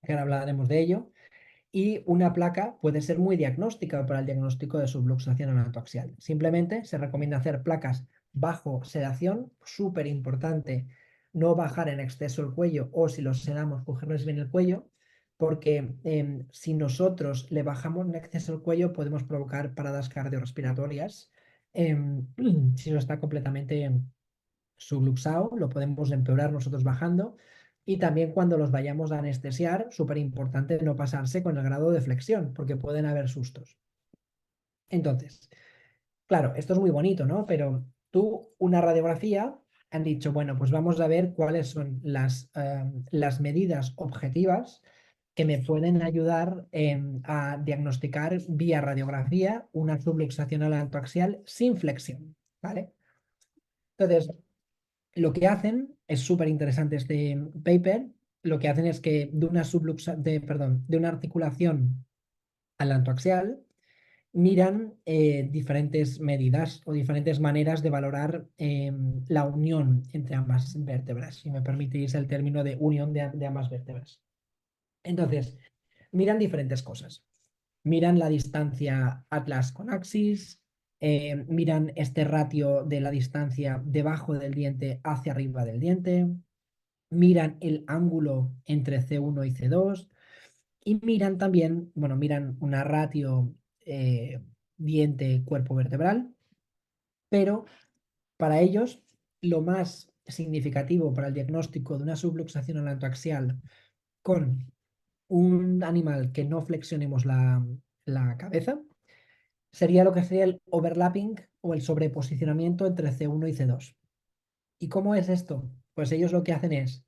que ahora hablaremos de ello, y una placa puede ser muy diagnóstica para el diagnóstico de subluxación alantoaxial. Simplemente se recomienda hacer placas bajo sedación, súper importante no bajar en exceso el cuello o si los sedamos, cogerles bien el cuello, porque si nosotros le bajamos en exceso el cuello podemos provocar paradas cardiorrespiratorias. Si no está completamente subluxado, lo podemos empeorar nosotros bajando. Y también cuando los vayamos a anestesiar, súper importante no pasarse con el grado de flexión, porque pueden haber sustos. Entonces, claro, esto es muy bonito, ¿no? Pero tú, una radiografía, han dicho, bueno, pues vamos a ver cuáles son las medidas objetivas que me pueden ayudar a diagnosticar vía radiografía una subluxación alantoaxial sin flexión, ¿vale? Entonces, lo que hacen, es súper interesante este paper, lo que hacen es que de una articulación alantoaxial, miran diferentes medidas o diferentes maneras de valorar la unión entre ambas vértebras, si me permitís el término de unión de ambas vértebras. Entonces, miran diferentes cosas. Miran la distancia atlas con axis, miran este ratio de la distancia debajo del diente hacia arriba del diente, miran el ángulo entre C1 y C2 y miran también, bueno, miran una ratio diente-cuerpo vertebral, pero para ellos lo más significativo para el diagnóstico de una subluxación alantoaxial con un animal que no flexionemos la cabeza sería lo que sería el overlapping o el sobreposicionamiento entre C1 y C2. ¿Y cómo es esto? Pues ellos lo que hacen es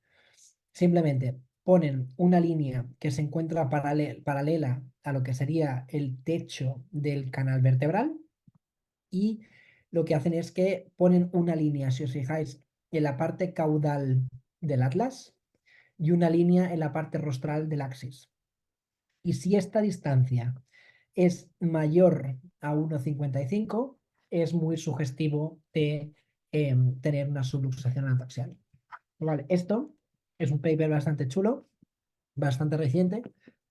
simplemente ponen una línea que se encuentra paralela a lo que sería el techo del canal vertebral y lo que hacen es que ponen una línea, si os fijáis, en la parte caudal del atlas y una línea en la parte rostral del axis. Y si esta distancia es mayor a 1,55, es muy sugestivo de tener una subluxación anatoxial. Vale, esto es un paper bastante chulo, bastante reciente,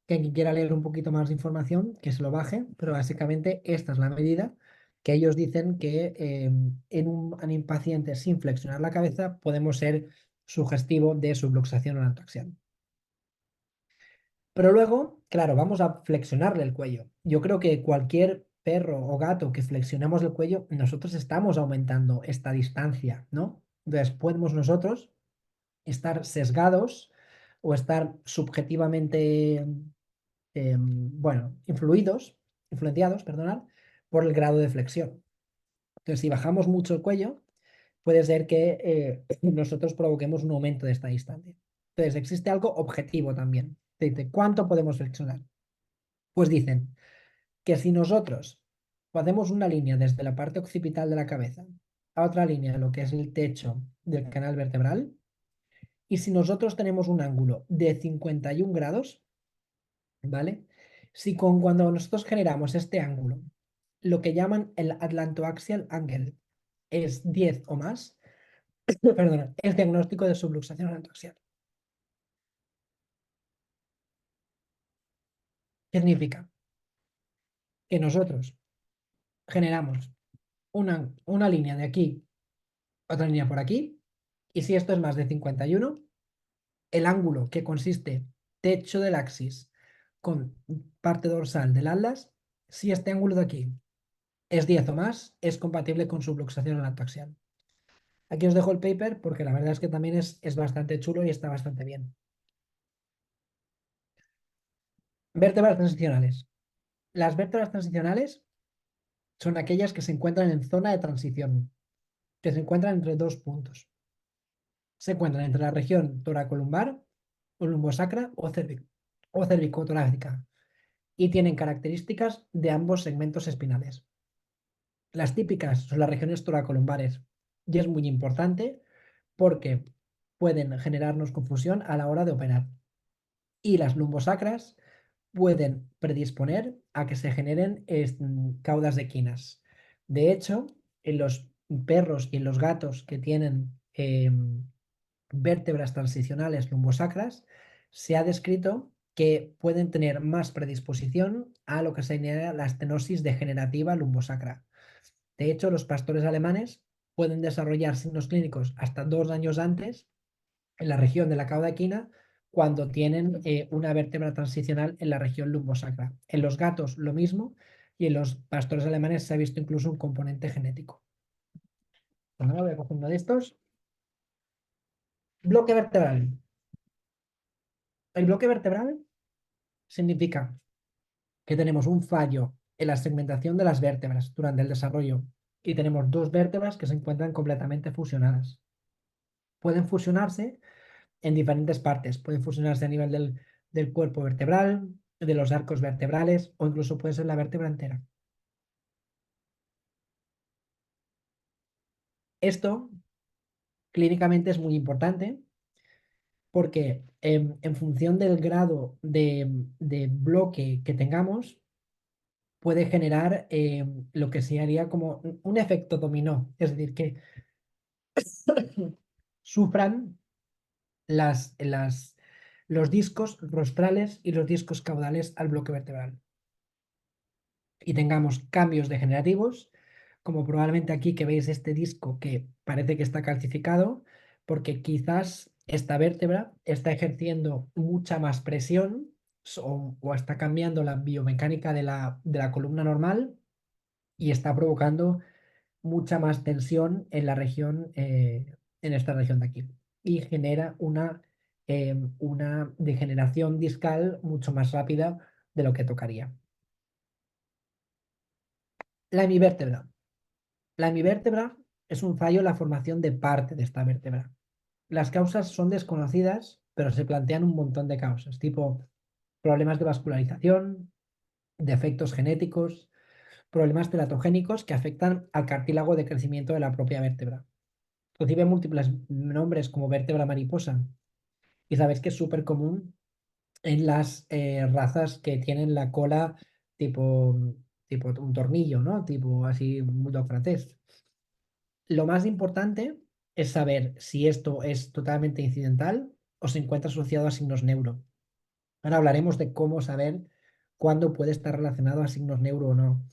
que quien quiera leer un poquito más de información, que se lo baje, pero básicamente esta es la medida que ellos dicen que en un paciente sin flexionar la cabeza podemos ser sugestivo de subluxación anatoxial. Pero luego, claro, vamos a flexionarle el cuello. Yo creo que cualquier perro o gato que flexionemos el cuello, nosotros estamos aumentando esta distancia, ¿no? Entonces, podemos nosotros estar sesgados o estar subjetivamente, bueno, influenciados, perdonad, por el grado de flexión. Entonces, si bajamos mucho el cuello, puede ser que nosotros provoquemos un aumento de esta distancia. Entonces, existe algo objetivo también. Dice, ¿cuánto podemos flexionar? Pues dicen que si nosotros hacemos una línea desde la parte occipital de la cabeza a otra línea, lo que es el techo del canal vertebral, y si nosotros tenemos un ángulo de 51 grados, ¿vale? Si cuando nosotros generamos este ángulo, lo que llaman el atlantoaxial angle es 10 o más, perdona, es diagnóstico de subluxación atlantoaxial. ¿Qué significa? Que nosotros generamos una línea de aquí, otra línea por aquí, y si esto es más de 51, el ángulo que consiste techo del axis con parte dorsal del atlas, si este ángulo de aquí es 10 o más, es compatible con subluxación alantoaxial. Aquí os dejo el paper porque la verdad es que también es bastante chulo y está bastante bien. Vértebras transicionales. Las vértebras transicionales son aquellas que se encuentran en zona de transición, que se encuentran entre dos puntos. Se encuentran entre la región toracolumbar, o lumbosacra o cervicotorácica y tienen características de ambos segmentos espinales. Las típicas son las regiones toracolumbares y es muy importante porque pueden generarnos confusión a la hora de operar. Y las lumbosacras pueden predisponer a que se generen caudas de quinas. De hecho, en los perros y en los gatos que tienen vértebras transicionales lumbosacras, se ha descrito que pueden tener más predisposición a lo que se señala la estenosis degenerativa lumbosacra. De hecho, los pastores alemanes pueden desarrollar signos clínicos hasta 2 años antes en la región de la cauda equina cuando tienen una vértebra transicional en la región lumbosacra. En los gatos lo mismo y en los pastores alemanes se ha visto incluso un componente genético. Bueno, ahora voy a coger uno de estos. Bloque vertebral. El bloque vertebral significa que tenemos un fallo en la segmentación de las vértebras durante el desarrollo y tenemos dos vértebras que se encuentran completamente fusionadas. Pueden fusionarse en diferentes partes, pueden fusionarse a nivel del cuerpo vertebral, de los arcos vertebrales o incluso puede ser la vértebra entera. Esto clínicamente es muy importante porque en función del grado de bloque que tengamos, puede generar lo que se haría como un efecto dominó, es decir, que sufran los discos rostrales y los discos caudales al bloque vertebral y tengamos cambios degenerativos, como probablemente aquí que veis este disco que parece que está calcificado, porque quizás esta vértebra está ejerciendo mucha más presión o está cambiando la biomecánica de la columna normal y está provocando mucha más tensión en la región, en esta región de aquí. Y genera una degeneración discal mucho más rápida de lo que tocaría. La hemivértebra. La hemivértebra es un fallo en la formación de parte de esta vértebra. Las causas son desconocidas, pero se plantean un montón de causas, tipo problemas de vascularización, defectos genéticos, problemas teratogénicos que afectan al cartílago de crecimiento de la propia vértebra. Recibe múltiples nombres como vértebra mariposa y sabéis que es súper común en las razas que tienen la cola tipo, tipo un tornillo, ¿no? Tipo así un bulldog francés. Lo más importante es saber si esto es totalmente incidental o se encuentra asociado a signos neuro. Ahora hablaremos de cómo saber cuándo puede estar relacionado a signos neuro o no.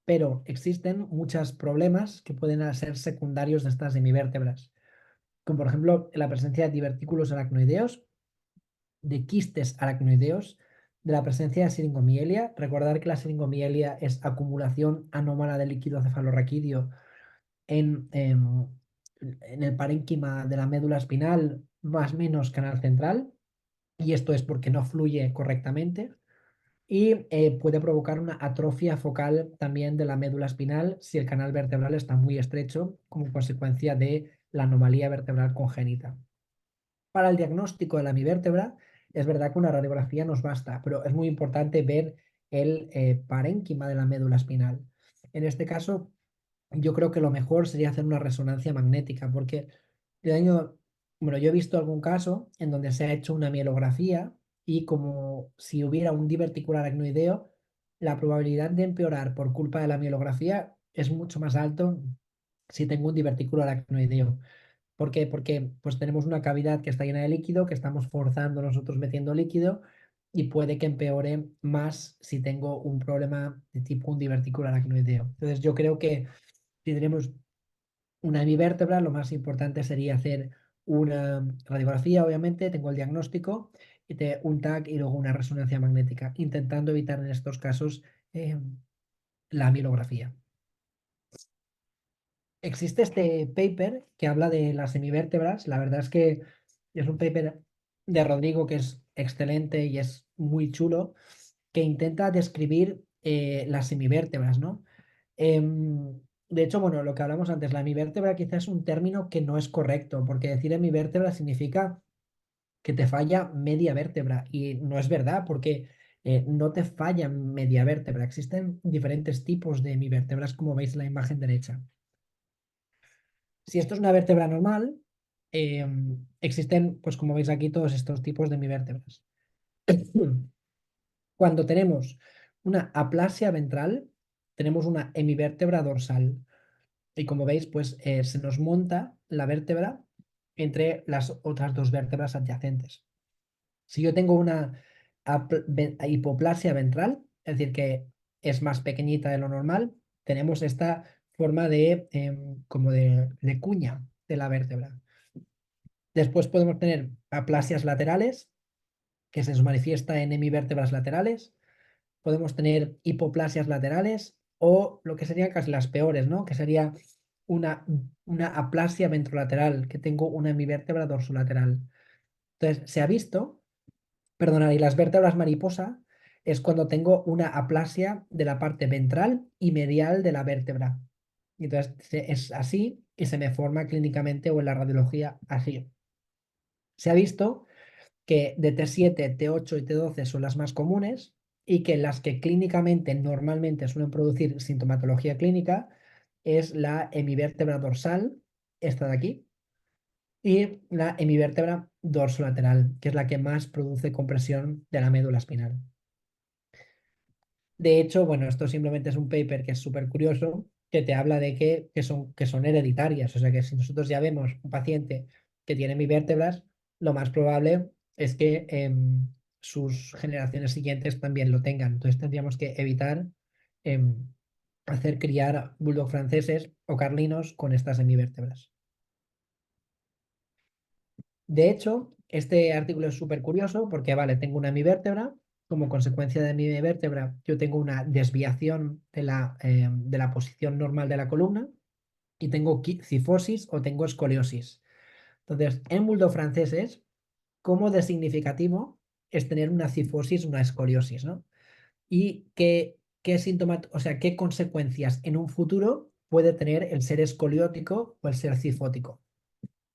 Pero existen muchos problemas que pueden ser secundarios de estas hemivértebras, como por ejemplo la presencia de divertículos aracnoideos, de quistes aracnoideos, de la presencia de siringomielia. Recordar que la siringomielia es acumulación anómala de líquido cefalorraquídeo en el parénquima de la médula espinal, más o menos canal central, y esto es porque no fluye correctamente. Y puede provocar una atrofia focal también de la médula espinal si el canal vertebral está muy estrecho como consecuencia de la anomalía vertebral congénita. Para el diagnóstico de la hemivértebra, es verdad que una radiografía nos basta, pero es muy importante ver el parénquima de la médula espinal. En este caso, yo creo que lo mejor sería hacer una resonancia magnética, porque bueno, yo he visto algún caso en donde se ha hecho una mielografía y como si hubiera un diverticular aracnoideo, la probabilidad de empeorar por culpa de la mielografía es mucho más alto si tengo un diverticular aracnoideo. ¿Por qué? Porque pues tenemos una cavidad que está llena de líquido, que estamos forzando nosotros metiendo líquido y puede que empeore más si tengo un problema de tipo un diverticular aracnoideo. Entonces yo creo que si tenemos una hemivértebra, lo más importante sería hacer una radiografía, obviamente, tengo el diagnóstico, un TAC y luego una resonancia magnética, intentando evitar en estos casos eh, la mielografía. Existe este paper que habla de las semivértebras. La verdad es que es un paper de Rodrigo que es excelente y es muy chulo, que intenta describir las semivértebras, ¿no? De hecho, bueno, lo que hablamos antes, la hemivértebra quizás es un término que no es correcto, porque decir hemivértebra significa que te falla media vértebra y no es verdad, porque no te falla media vértebra. Existen diferentes tipos de hemivértebras, como veis en la imagen derecha. Si esto es una vértebra normal, existen, pues como veis aquí, todos estos tipos de hemivértebras. Cuando tenemos una aplasia ventral, tenemos una hemivértebra dorsal. Y como veis, pues se nos monta la vértebra entre las otras dos vértebras adyacentes. Si yo tengo una hipoplasia ventral, es decir, que es más pequeñita de lo normal, tenemos esta forma de como de cuña de la vértebra. Después podemos tener aplasias laterales, que se nos manifiesta en hemivértebras laterales. Podemos tener hipoplasias laterales o lo que serían casi las peores, ¿no? Que sería una, una aplasia ventrolateral, que tengo una hemivértebra dorsolateral. Entonces, se ha visto, perdonad, y las vértebras mariposa es cuando tengo una aplasia de la parte ventral y medial de la vértebra. Y entonces es así y se me forma clínicamente o en la radiología así. Se ha visto que de T7, T8 y T12 son las más comunes y que las que clínicamente normalmente suelen producir sintomatología clínica es la hemivértebra dorsal, esta de aquí, y la hemivértebra dorsolateral, que es la que más produce compresión de la médula espinal. De hecho, bueno, esto simplemente es un paper que es súper curioso, que te habla de que son hereditarias. O sea que si nosotros ya vemos un paciente que tiene mi vértebras, lo más probable es que sus generaciones siguientes también lo tengan. Entonces tendríamos que evitar em, hacer criar bulldog franceses o carlinos con estas semivértebras. De hecho, este artículo es súper curioso porque, vale, tengo una hemivértebra. Como consecuencia de mi hemivértebra, yo tengo una desviación de la posición normal de la columna y tengo cifosis o tengo escoliosis. Entonces, en bulldog franceses, ¿cómo de significativo es tener una cifosis, una escoliosis, ¿no? Y qué síntomas, o sea, qué consecuencias en un futuro puede tener el ser escoliótico o el ser cifótico.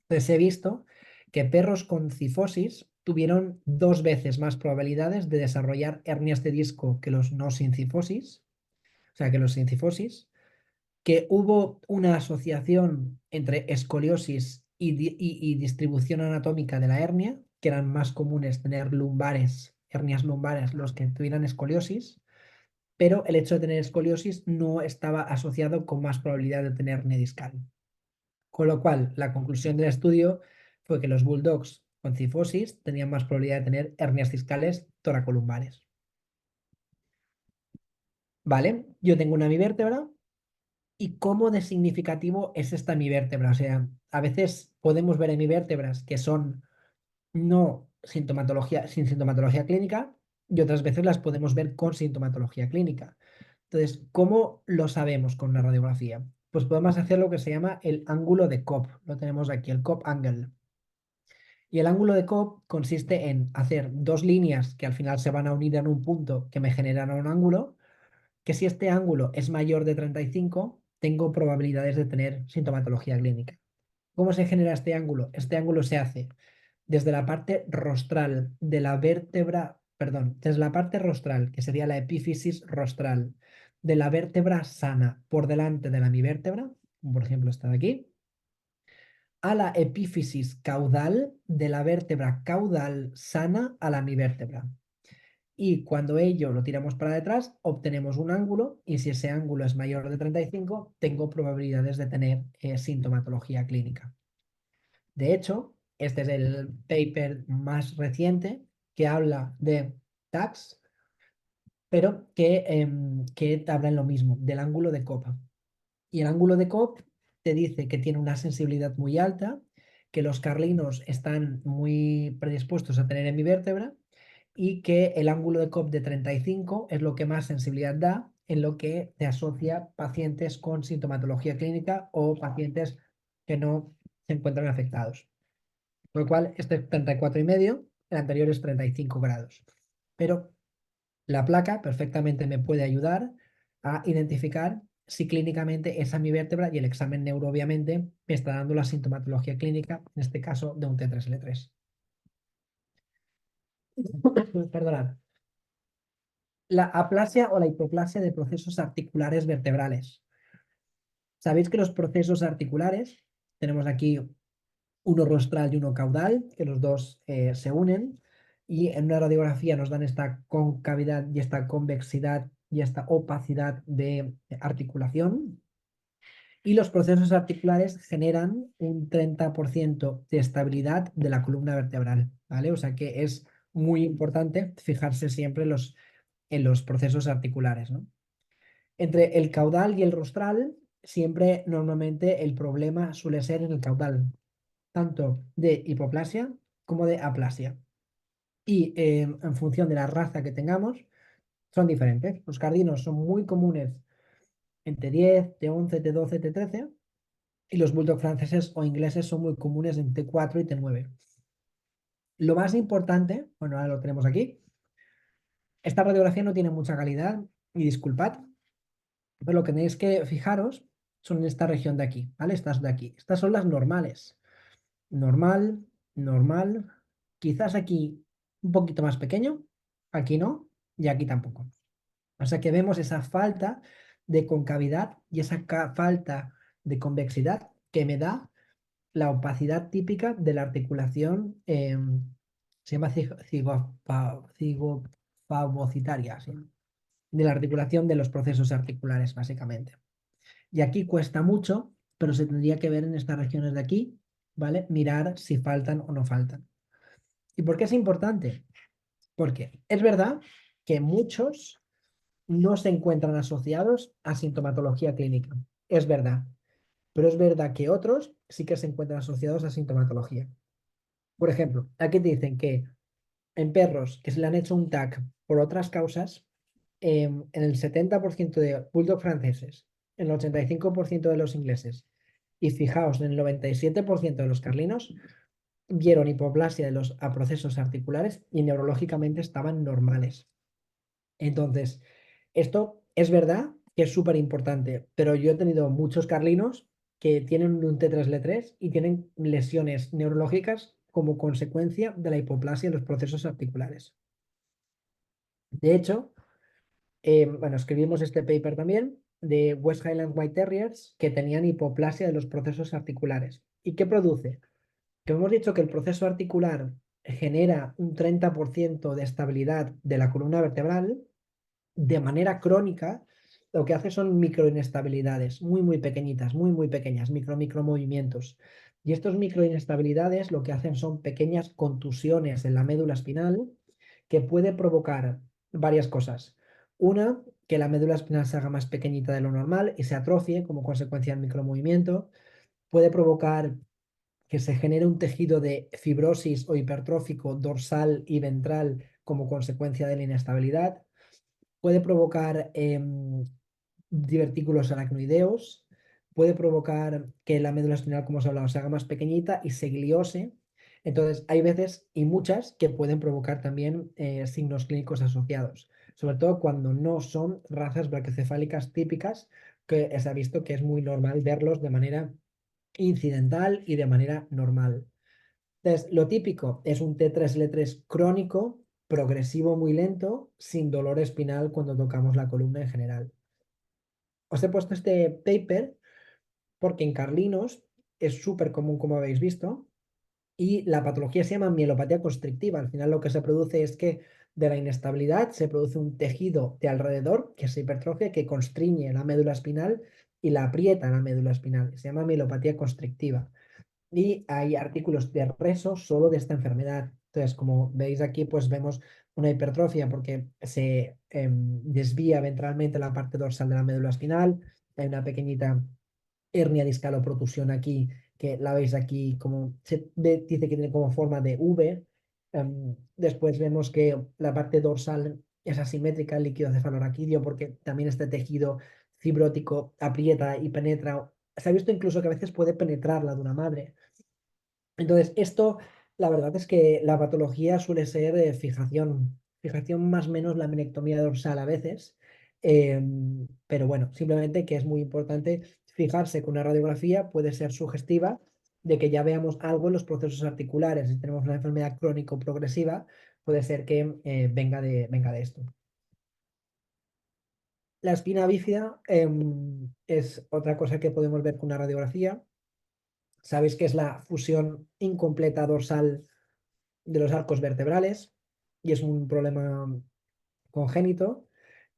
Entonces he visto que perros con cifosis tuvieron 2 veces más probabilidades de desarrollar hernias de disco que los no sin cifosis, o sea, que los sin cifosis, que hubo una asociación entre escoliosis y distribución anatómica de la hernia, que eran más comunes tener lumbares, hernias lumbares, los que tuvieran escoliosis, pero el hecho de tener escoliosis no estaba asociado con más probabilidad de tener hernia discal. Con lo cual, la conclusión del estudio fue que los bulldogs con cifosis tenían más probabilidad de tener hernias discales toracolumbares. ¿Vale? Yo tengo una hemivértebra y cómo de significativo es esta hemivértebra. O sea, a veces podemos ver hemivértebras que son no sintomatología, sin sintomatología clínica y otras veces las podemos ver con sintomatología clínica. Entonces, ¿cómo lo sabemos con una radiografía? Pues podemos hacer lo que se llama el ángulo de Cobb. Lo tenemos aquí, el Cobb angle. Y el ángulo de Cobb consiste en hacer dos líneas que al final se van a unir en un punto que me generan un ángulo, que si este ángulo es mayor de 35, tengo probabilidades de tener sintomatología clínica. ¿Cómo se genera este ángulo? Este ángulo se hace desde la parte rostral de la vértebra, perdón, desde la parte rostral, que sería la epífisis rostral, de la vértebra sana por delante de la mi vértebra, como por ejemplo esta de aquí, a la epífisis caudal de la vértebra caudal sana a la mi vértebra. Y cuando ello lo tiramos para detrás, obtenemos un ángulo y si ese ángulo es mayor de 35, tengo probabilidades de tener sintomatología clínica. De hecho, este es el paper más reciente que habla de tags, pero que habla en lo mismo, del ángulo de Cobb. Y el ángulo de Cobb te dice que tiene una sensibilidad muy alta, que los carlinos están muy predispuestos a tener en mi vértebra y que el ángulo de Cobb de 35 es lo que más sensibilidad da en lo que te asocia pacientes con sintomatología clínica o pacientes que no se encuentran afectados. Con lo cual, este es 34,5, el anterior es 35 grados. Pero la placa perfectamente me puede ayudar a identificar si clínicamente esa mi vértebra y el examen neuro, obviamente, me está dando la sintomatología clínica, en este caso de un T3L3. Perdonad. La aplasia o la hipoplasia de procesos articulares vertebrales. Sabéis que los procesos articulares, tenemos aquí uno rostral y uno caudal, que los dos se unen, y en una radiografía nos dan esta concavidad y esta convexidad y esta opacidad de articulación. Y los procesos articulares generan un 30% de estabilidad de la columna vertebral, ¿vale? O sea que es muy importante fijarse siempre en los procesos articulares, ¿no? Entre el caudal y el rostral, siempre normalmente el problema suele ser en el caudal, tanto de hipoplasia como de aplasia. Y en función de la raza que tengamos, son diferentes. Los cardinos son muy comunes en T10, T11, T12, T13, y los bulldog franceses o ingleses son muy comunes en T4 y T9. Lo más importante, bueno, ahora lo tenemos aquí, esta radiografía no tiene mucha calidad, y disculpad, pero lo que tenéis que fijaros son en esta región de aquí, ¿vale? Estas de aquí. Estas son las normales. Normal, normal. Quizás aquí un poquito más pequeño, aquí no, y aquí tampoco. O sea que vemos esa falta de concavidad y esa falta de convexidad que me da la opacidad típica de la articulación, se llama cigofagocitaria, ¿sí? de la articulación de los procesos articulares, básicamente. Y aquí cuesta mucho, pero se tendría que ver en estas regiones de aquí, ¿vale? Mirar si faltan o no faltan. ¿Y por qué es importante? Porque es verdad que muchos no se encuentran asociados a sintomatología clínica. Es verdad. Pero es verdad que otros sí que se encuentran asociados a sintomatología. Por ejemplo, aquí te dicen que en perros que se le han hecho un TAC por otras causas, en el 70% de bulldog franceses, en el 85% de los ingleses y fijaos, en el 97% de los carlinos, vieron hipoplasia de los a procesos articulares y neurológicamente estaban normales. Entonces, esto es verdad que es súper importante, pero yo he tenido muchos carlinos que tienen un T3L3 y tienen lesiones neurológicas como consecuencia de la hipoplasia en los procesos articulares. De hecho, bueno, escribimos este paper también de West Highland White Terriers que tenían hipoplasia de los procesos articulares. ¿Y qué produce? Que hemos dicho que el proceso articular genera un 30% de estabilidad de la columna vertebral. De manera crónica, lo que hace son microinestabilidades, muy pequeñitas, muy pequeñas, micromovimientos. Y estos microinestabilidades lo que hacen son pequeñas contusiones en la médula espinal que puede provocar varias cosas. Una, que la médula espinal se haga más pequeñita de lo normal y se atrofie como consecuencia del micromovimiento. Puede provocar que se genere un tejido de fibrosis o hipertrófico dorsal y ventral como consecuencia de la inestabilidad. Puede provocar divertículos aracnoideos, puede provocar que la médula espinal, como os he hablado, se haga más pequeñita y se gliose. Entonces, hay veces y muchas que pueden provocar también signos clínicos asociados, sobre todo cuando no son razas brachiocefálicas típicas, que se ha visto que es muy normal verlos de manera incidental y de manera normal. Entonces, lo típico es un T3L3 crónico, progresivo muy lento, sin dolor espinal cuando tocamos la columna en general. Os he puesto este paper porque en carlinos es súper común, como habéis visto, y la patología se llama mielopatía constrictiva. Al final lo que se produce es que de la inestabilidad se produce un tejido de alrededor que se hipertrofia, que constriñe la médula espinal y la aprieta la médula espinal. Se llama mielopatía constrictiva. Y hay artículos de reso solo de esta enfermedad. Entonces, como veis aquí, pues vemos una hipertrofia porque se desvía ventralmente la parte dorsal de la médula espinal. Hay una pequeñita hernia discal o protusión aquí, que la veis aquí, como dice que tiene como forma de V. Después vemos que la parte dorsal es asimétrica, el líquido cefalorraquídeo, porque también este tejido fibrótico aprieta y penetra. Se ha visto incluso que a veces puede penetrar la dura madre. Entonces, esto, la verdad es que la patología suele ser fijación más o menos la menectomía dorsal a veces, pero bueno, simplemente que es muy importante fijarse que una radiografía puede ser sugestiva de que ya veamos algo en los procesos articulares. Si tenemos una enfermedad crónico-progresiva, puede ser que venga de esto. La espina bífida es otra cosa que podemos ver con una radiografía. Sabéis que es la fusión incompleta dorsal de los arcos vertebrales y es un problema congénito.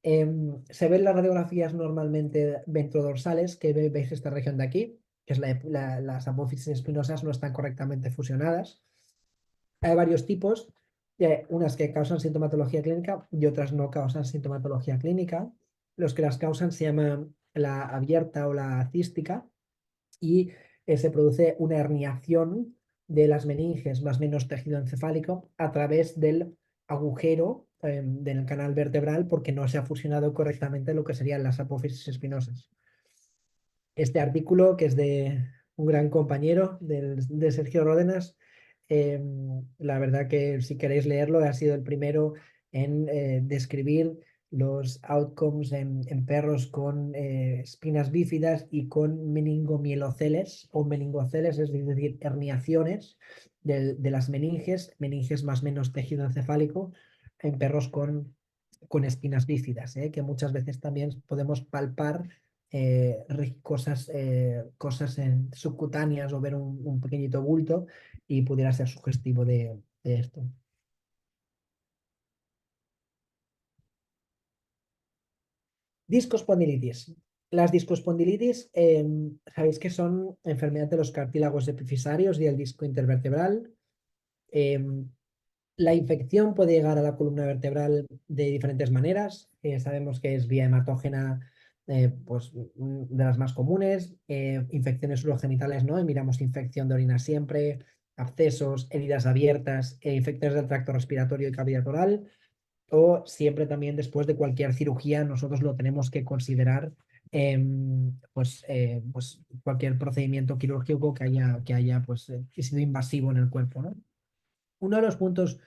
Se ven las radiografías normalmente ventrodorsales, que veis esta región de aquí, que es las apófisis espinosas no están correctamente fusionadas. Hay varios tipos, unas que causan sintomatología clínica y otras no causan sintomatología clínica. Los que las causan se llaman la abierta o la cística y se produce una herniación de las meninges más o menos tejido encefálico a través del agujero del canal vertebral porque no se ha fusionado correctamente lo que serían las apófisis espinosas. Este artículo, que es de un gran compañero de Sergio Ródenas, la verdad que si queréis leerlo, ha sido el primero en describir los outcomes en perros con espinas bífidas y con meningomieloceles o meningoceles, es decir, herniaciones de las meninges más o menos tejido encefálico en perros con espinas bífidas, que muchas veces también podemos palpar cosas subcutáneas o ver un pequeñito bulto y pudiera ser sugestivo de esto. Discospondilitis. Las discospondilitis, sabéis que son enfermedades de los cartílagos epifisarios y el disco intervertebral. Em, la infección puede llegar a la columna vertebral de diferentes maneras. Sabemos que es vía hematógena, pues de las más comunes. Infecciones urogenitales, ¿no? Y miramos infección de orina siempre, abscesos, heridas abiertas, infecciones del tracto respiratorio y cavidad oral. O siempre también después de cualquier cirugía, nosotros lo tenemos que considerar, pues cualquier procedimiento quirúrgico que haya pues, sido invasivo en el cuerpo, ¿no? Uno de los puntos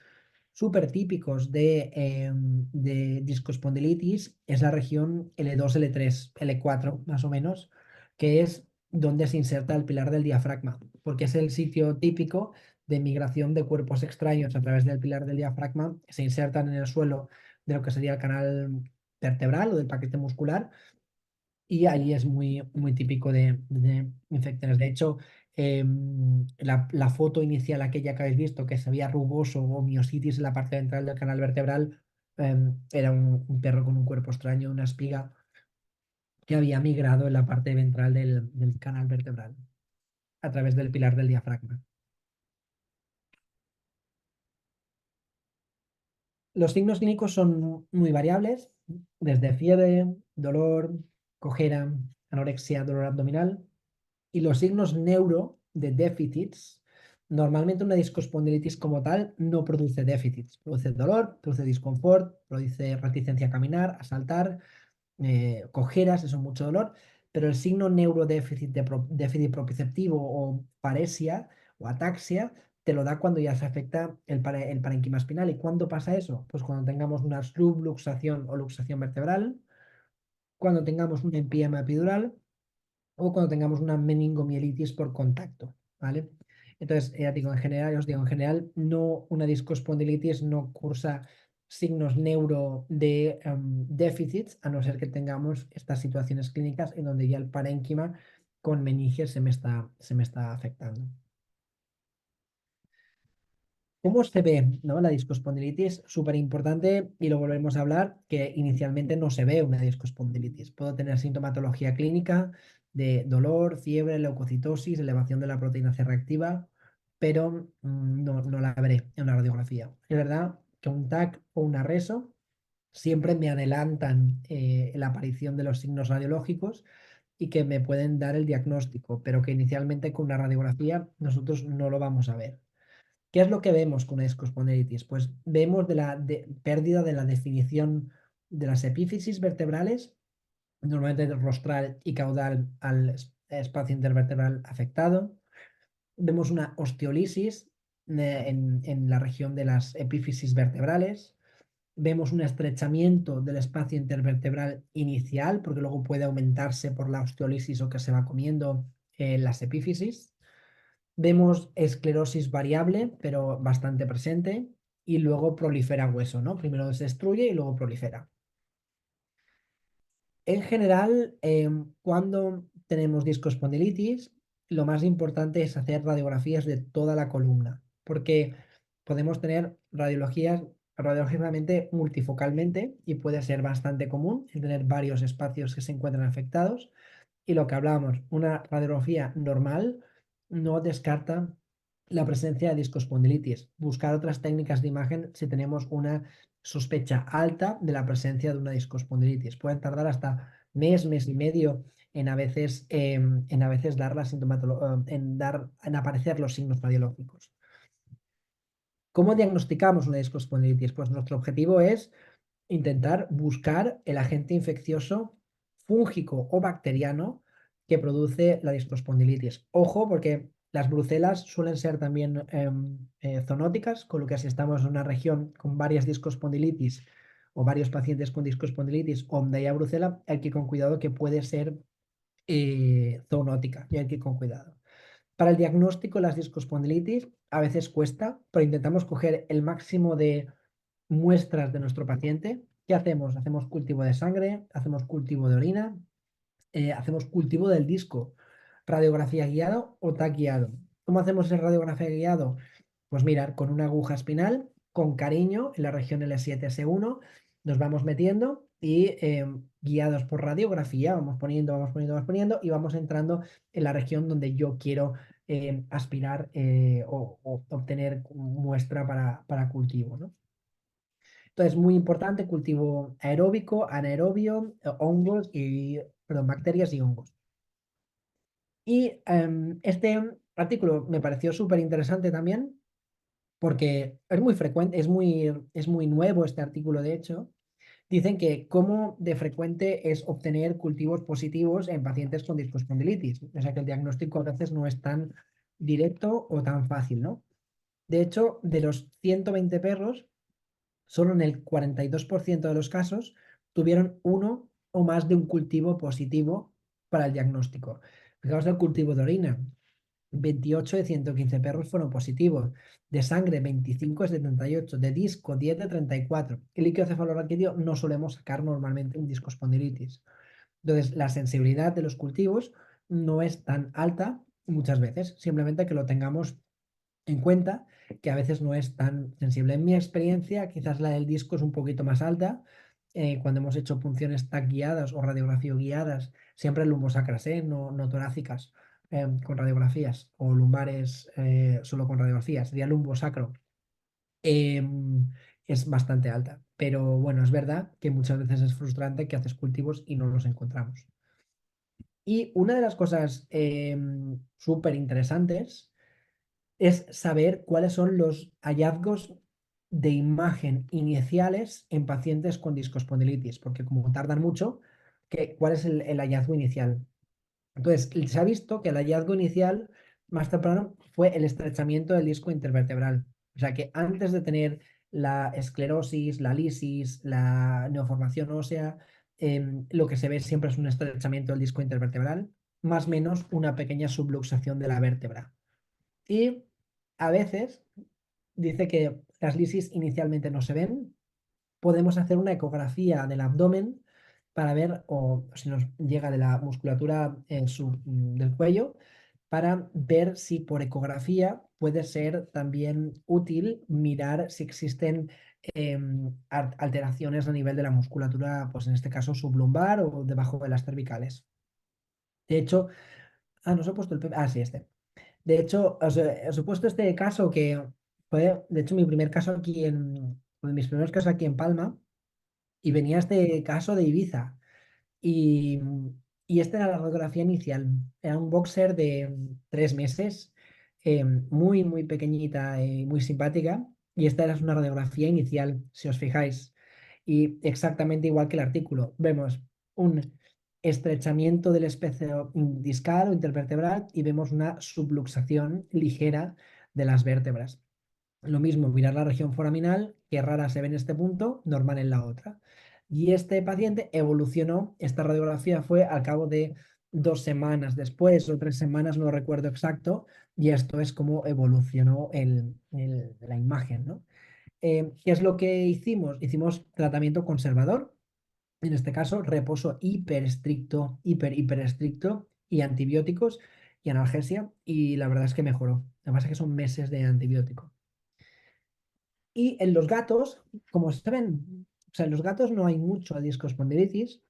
súper típicos de discospondilitis es la región L2, L3, L4 más o menos, que es donde se inserta el pilar del diafragma, porque es el sitio típico de migración de cuerpos extraños a través del pilar del diafragma, se insertan en el suelo de lo que sería el canal vertebral o del paquete muscular, y allí es muy, muy típico de infecciones. De hecho, la foto inicial, aquella que habéis visto, que se veía rugoso o miositis en la parte ventral del canal vertebral, era un perro con un cuerpo extraño, una espiga que había migrado en la parte ventral del canal vertebral a través del pilar del diafragma. Los signos clínicos son muy variables, desde fiebre, dolor, cojera, anorexia, dolor abdominal. Y los signos neuro de déficits, normalmente una discospondilitis como tal no produce déficits, produce dolor, produce disconfort, produce reticencia a caminar, a saltar, cojeras, eso mucho dolor, pero el signo neurodéficit déficit proprioceptivo o paresia o ataxia te lo da cuando ya se afecta el parénquima espinal. ¿Y cuándo pasa eso? Pues cuando tengamos una subluxación o luxación vertebral, cuando tengamos un empiema epidural o cuando tengamos una meningomielitis por contacto, ¿vale? Entonces, ya digo, en general, os digo, en general, no, una discospondilitis no cursa signos neuro de déficits, a no ser que tengamos estas situaciones clínicas en donde ya el parénquima con meninges se me está afectando. ¿Cómo se ve, no, la discospondilitis? Súper importante y lo volvemos a hablar, que inicialmente no se ve una discospondilitis. Puedo tener sintomatología clínica de dolor, fiebre, leucocitosis, elevación de la proteína C reactiva, pero no la veré en una radiografía. Es verdad que un TAC o una RESO siempre me adelantan la aparición de los signos radiológicos y que me pueden dar el diagnóstico, pero que inicialmente con una radiografía nosotros no lo vamos a ver. ¿Qué es lo que vemos con escospondilitis? Pues vemos de la pérdida de la definición de las epífisis vertebrales, normalmente rostral y caudal al espacio intervertebral afectado. Vemos una osteolisis en la región de las epífisis vertebrales. Vemos un estrechamiento del espacio intervertebral inicial, porque luego puede aumentarse por la osteolisis o que se va comiendo las epífisis. Vemos esclerosis variable, pero bastante presente, y luego prolifera hueso, ¿no? Primero se destruye y luego prolifera. En general, cuando tenemos discospondilitis, lo más importante es hacer radiografías de toda la columna, porque podemos tener radiologías radiológicamente multifocalmente y puede ser bastante común el tener varios espacios que se encuentran afectados. Y lo que hablábamos, una radiografía normal no descarta la presencia de discospondilitis. Buscar otras técnicas de imagen si tenemos una sospecha alta de la presencia de una discospondilitis. Pueden tardar hasta mes y medio en a veces dar la en aparecer los signos radiológicos. ¿Cómo diagnosticamos una discospondilitis? Pues nuestro objetivo es intentar buscar el agente infeccioso fúngico o bacteriano que produce la discospondilitis. Ojo, porque las brucelas suelen ser también zoonóticas, con lo que si estamos en una región con varias discospondilitis o varios pacientes con discospondilitis donde haya brucela, hay que ir con cuidado que puede ser zoonótica y hay que ir con cuidado. Para el diagnóstico de las discospondilitis a veces cuesta, pero intentamos coger el máximo de muestras de nuestro paciente. ¿Qué hacemos? Hacemos cultivo de sangre, hacemos cultivo de orina, hacemos cultivo del disco, radiografía guiado o TAC guiado. ¿Cómo hacemos el radiografía guiado? Pues mirar con una aguja espinal, con cariño, en la región L7-S1, nos vamos metiendo y guiados por radiografía vamos poniendo, vamos poniendo, vamos poniendo y vamos entrando en la región donde yo quiero aspirar o obtener muestra para cultivo, ¿no? Entonces, muy importante, cultivo aeróbico, anaerobio, hongos y, perdón, bacterias y hongos. Y este artículo me pareció súper interesante también porque es muy frecuente, es muy nuevo este artículo, de hecho. Dicen que cómo de frecuente es obtener cultivos positivos en pacientes con discospondilitis. O sea que el diagnóstico a veces no es tan directo o tan fácil, ¿no? De hecho, de los 120 perros, solo en el 42% de los casos tuvieron uno o más de un cultivo positivo para el diagnóstico. Fijaos el cultivo de orina. 28 de 115 perros fueron positivos. De sangre, 25 de 78. De disco, 10 de 34. El líquido cefalorraquídeo no solemos sacar normalmente en discospondilitis. Entonces, la sensibilidad de los cultivos no es tan alta muchas veces. Simplemente que lo tengamos en cuenta, que a veces no es tan sensible. En mi experiencia, quizás la del disco es un poquito más alta. Cuando hemos hecho punciones TAC guiadas o radiografía guiadas, siempre lumbosacras, no torácicas, con radiografías, o lumbares solo con radiografías, sería lumbosacro, es bastante alta. Pero bueno, es verdad que muchas veces es frustrante que haces cultivos y no los encontramos. Y una de las cosas súper interesantes es saber cuáles son los hallazgos de imagen iniciales en pacientes con discospondilitis, porque como tardan mucho, ¿cuál es el hallazgo inicial? Entonces, se ha visto que el hallazgo inicial más temprano fue el estrechamiento del disco intervertebral. O sea que antes de tener la esclerosis, la lisis, la neoformación ósea, lo que se ve siempre es un estrechamiento del disco intervertebral, más o menos una pequeña subluxación de la vértebra. Y a veces dice que las lisis inicialmente no se ven. Podemos hacer una ecografía del abdomen para ver, o si nos llega de la musculatura del cuello, para ver si por ecografía puede ser también útil mirar si existen alteraciones a nivel de la musculatura, pues en este caso sublumbar o debajo de las cervicales. De hecho, no se ha puesto sí, este. De hecho, os he puesto este caso que fue, de hecho, mi primer caso aquí uno de mis primeros casos aquí en Palma, y venía este caso de Ibiza. Y, y esta era la radiografía inicial. Era un boxer de 3 meses, muy, muy pequeñita y muy simpática. Y esta era una radiografía inicial, si os fijáis. Y exactamente igual que el artículo. Vemos un estrechamiento del especio discal o intervertebral y vemos una subluxación ligera de las vértebras. Lo mismo, mirar la región foraminal, que rara se ve en este punto, normal en la otra. Y este paciente evolucionó, esta radiografía fue al cabo de 2 semanas después o 3 semanas, no recuerdo exacto, y esto es como evolucionó la imagen, ¿no? ¿Qué es lo que hicimos? Hicimos tratamiento conservador, en este caso reposo hiper estricto, hiper estricto, y antibióticos y analgesia, y la verdad es que mejoró. Lo que pasa es que son meses de antibiótico. Y en los gatos, como se ven, o sea, en los gatos no hay mucho discospondilitis,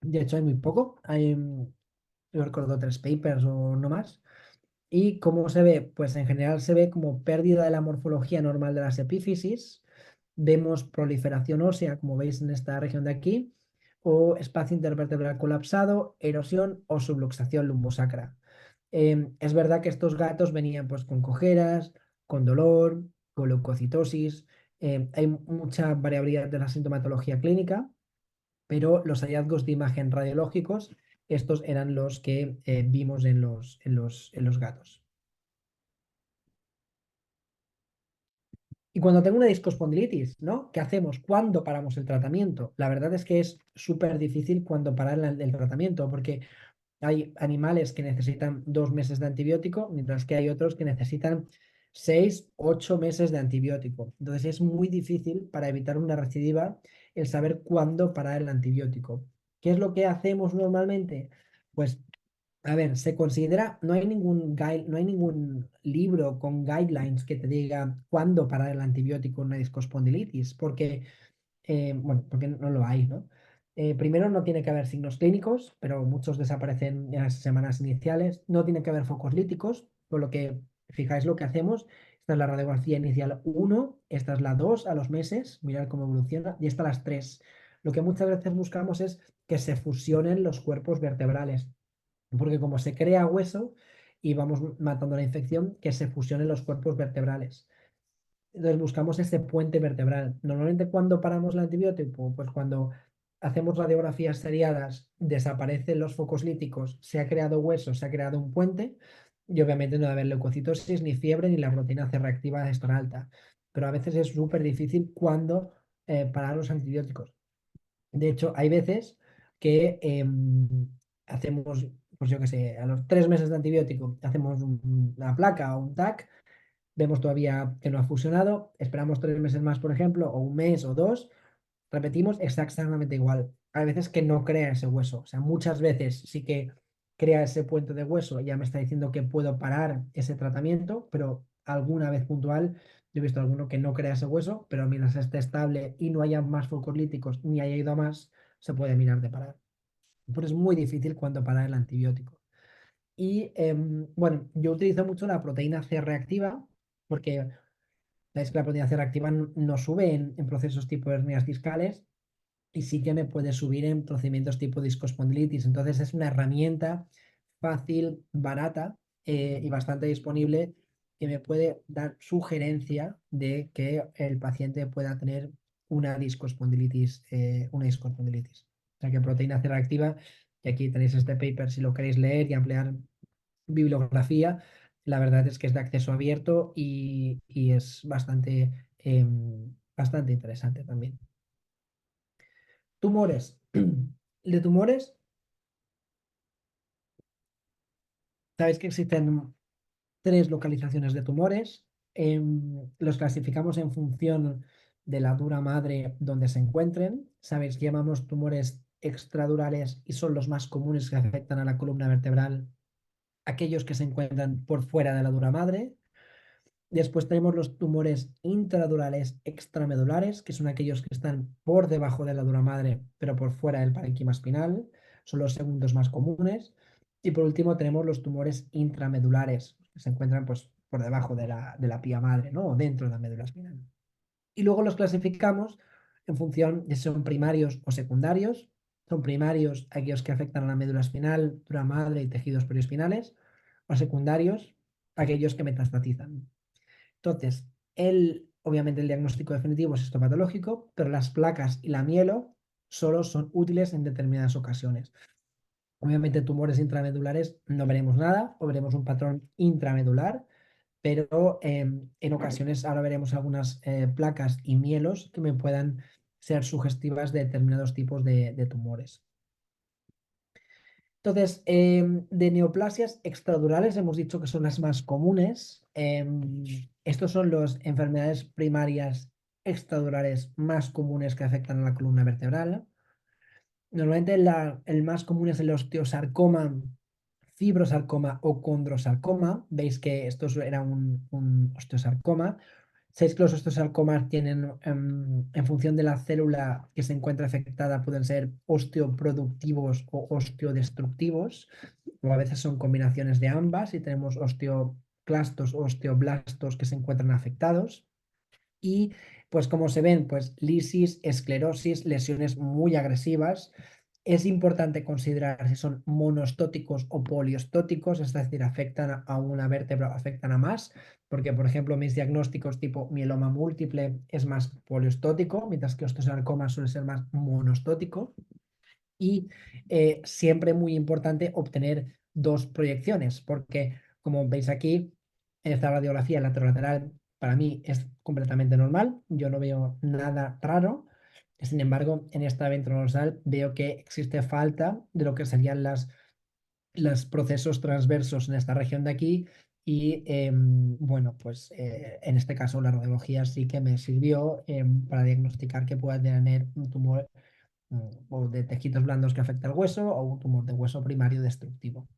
de hecho hay muy poco, yo recuerdo 3 papers o no más. ¿Y cómo se ve? Pues en general se ve como pérdida de la morfología normal de las epífisis, vemos proliferación ósea, como veis en esta región de aquí, o espacio intervertebral colapsado, erosión o subluxación lumbosacra. Es verdad que estos gatos venían pues con cojeras, con dolor, con leucocitosis, hay mucha variabilidad de la sintomatología clínica, pero los hallazgos de imagen radiológicos, estos eran los que vimos en los gatos. Y cuando tengo una discospondilitis, ¿no? ¿Qué hacemos? ¿Cuándo paramos el tratamiento? La verdad es que es súper difícil cuando parar el tratamiento, porque hay animales que necesitan 2 meses de antibiótico, mientras que hay otros que necesitan 6, 8 meses de antibiótico. Entonces es muy difícil para evitar una recidiva el saber cuándo parar el antibiótico. ¿Qué es lo que hacemos normalmente? Pues, a ver, se considera, no hay ningún libro con guidelines que te diga cuándo parar el antibiótico en una discospondilitis, porque bueno, porque no lo hay, ¿no? Primero, no tiene que haber signos clínicos, pero muchos desaparecen en las semanas iniciales. No tiene que haber focos líticos, por lo que, fijáis lo que hacemos. Esta es la radiografía inicial 1, esta es la 2 a los meses, mirad cómo evoluciona, y esta las 3. Lo que muchas veces buscamos es que se fusionen los cuerpos vertebrales, porque como se crea hueso y vamos matando la infección, que se fusionen los cuerpos vertebrales. Entonces buscamos ese puente vertebral. Normalmente cuando paramos el antibiótico, pues cuando hacemos radiografías seriadas, desaparecen los focos líticos, se ha creado hueso, se ha creado un puente y obviamente no debe haber leucocitosis, ni fiebre, ni la proteína C reactiva estar alta. Pero a veces es súper difícil cuando parar los antibióticos. De hecho, hay veces que hacemos, pues yo qué sé, a los 3 meses de antibiótico, hacemos una placa o un TAC, vemos todavía que no ha fusionado, esperamos 3 meses más, por ejemplo, o un mes o dos, repetimos exactamente igual. Hay veces que no crea ese hueso, o sea, muchas veces sí que crea ese puente de hueso, ya me está diciendo que puedo parar ese tratamiento, pero alguna vez puntual, yo he visto alguno que no crea ese hueso, pero mientras esté estable y no haya más focos líticos ni haya ido a más, se puede mirar de parar. Pero es muy difícil cuando parar el antibiótico. Y bueno, yo utilizo mucho la proteína C reactiva porque sabéis que la proteína C reactiva no sube en procesos tipo hernias discales y sí que me puede subir en procedimientos tipo discospondilitis. Entonces es una herramienta fácil, barata y bastante disponible que me puede dar sugerencia de que el paciente pueda tener una discospondilitis. O sea que proteína C reactiva, y aquí tenéis este paper si lo queréis leer y ampliar bibliografía, la verdad es que es de acceso abierto y es bastante interesante también. Tumores. De tumores, sabéis que existen 3 localizaciones de tumores. Los clasificamos en función de la dura madre donde se encuentren. Sabéis que llamamos tumores extradurales y son los más comunes que afectan a la columna vertebral, aquellos que se encuentran por fuera de la dura madre. Después tenemos los tumores intradurales extramedulares, que son aquellos que están por debajo de la dura madre, pero por fuera del parénquima espinal. Son los segundos más comunes. Y por último tenemos los tumores intramedulares, que se encuentran pues, por debajo de la pía madre, ¿no? O dentro de la médula espinal. Y luego los clasificamos en función de si son primarios o secundarios. Son primarios aquellos que afectan a la médula espinal, dura madre y tejidos perioespinales, o secundarios aquellos que metastatizan. Entonces, obviamente el diagnóstico definitivo es histopatológico, pero las placas y la mielo solo son útiles en determinadas ocasiones. Obviamente tumores intramedulares no veremos nada o veremos un patrón intramedular, pero en ocasiones ahora veremos algunas placas y mielos que me puedan ser sugestivas de determinados tipos de tumores. Entonces, de neoplasias extradurales hemos dicho que son las más comunes. Estos son las enfermedades primarias extradurales más comunes que afectan a la columna vertebral. Normalmente el más común es el osteosarcoma, fibrosarcoma o condrosarcoma. Veis que esto era un osteosarcoma. Sabéis que los osteosarcomas tienen, en función de la célula que se encuentra afectada, pueden ser osteoproductivos o osteodestructivos, o a veces son combinaciones de ambas y tenemos osteoclastos o osteoblastos que se encuentran afectados. Y pues como se ven, pues lisis, esclerosis, lesiones muy agresivas. Es importante considerar si son monostóticos o poliostóticos, es decir, afectan a una vértebra o afectan a más, porque por ejemplo mis diagnósticos tipo mieloma múltiple es más poliostótico, mientras que osteosarcoma suele ser más monostótico. Y siempre muy importante obtener 2 proyecciones, porque como veis aquí, esta radiografía lateral para mí es completamente normal, yo no veo nada raro. Sin embargo, en esta ventrodorsal veo que existe falta de lo que serían los procesos transversos en esta región de aquí y bueno, pues en este caso la radiología sí que me sirvió para diagnosticar que pueda tener un tumor o de tejidos blandos que afecta al hueso o un tumor de hueso primario destructivo.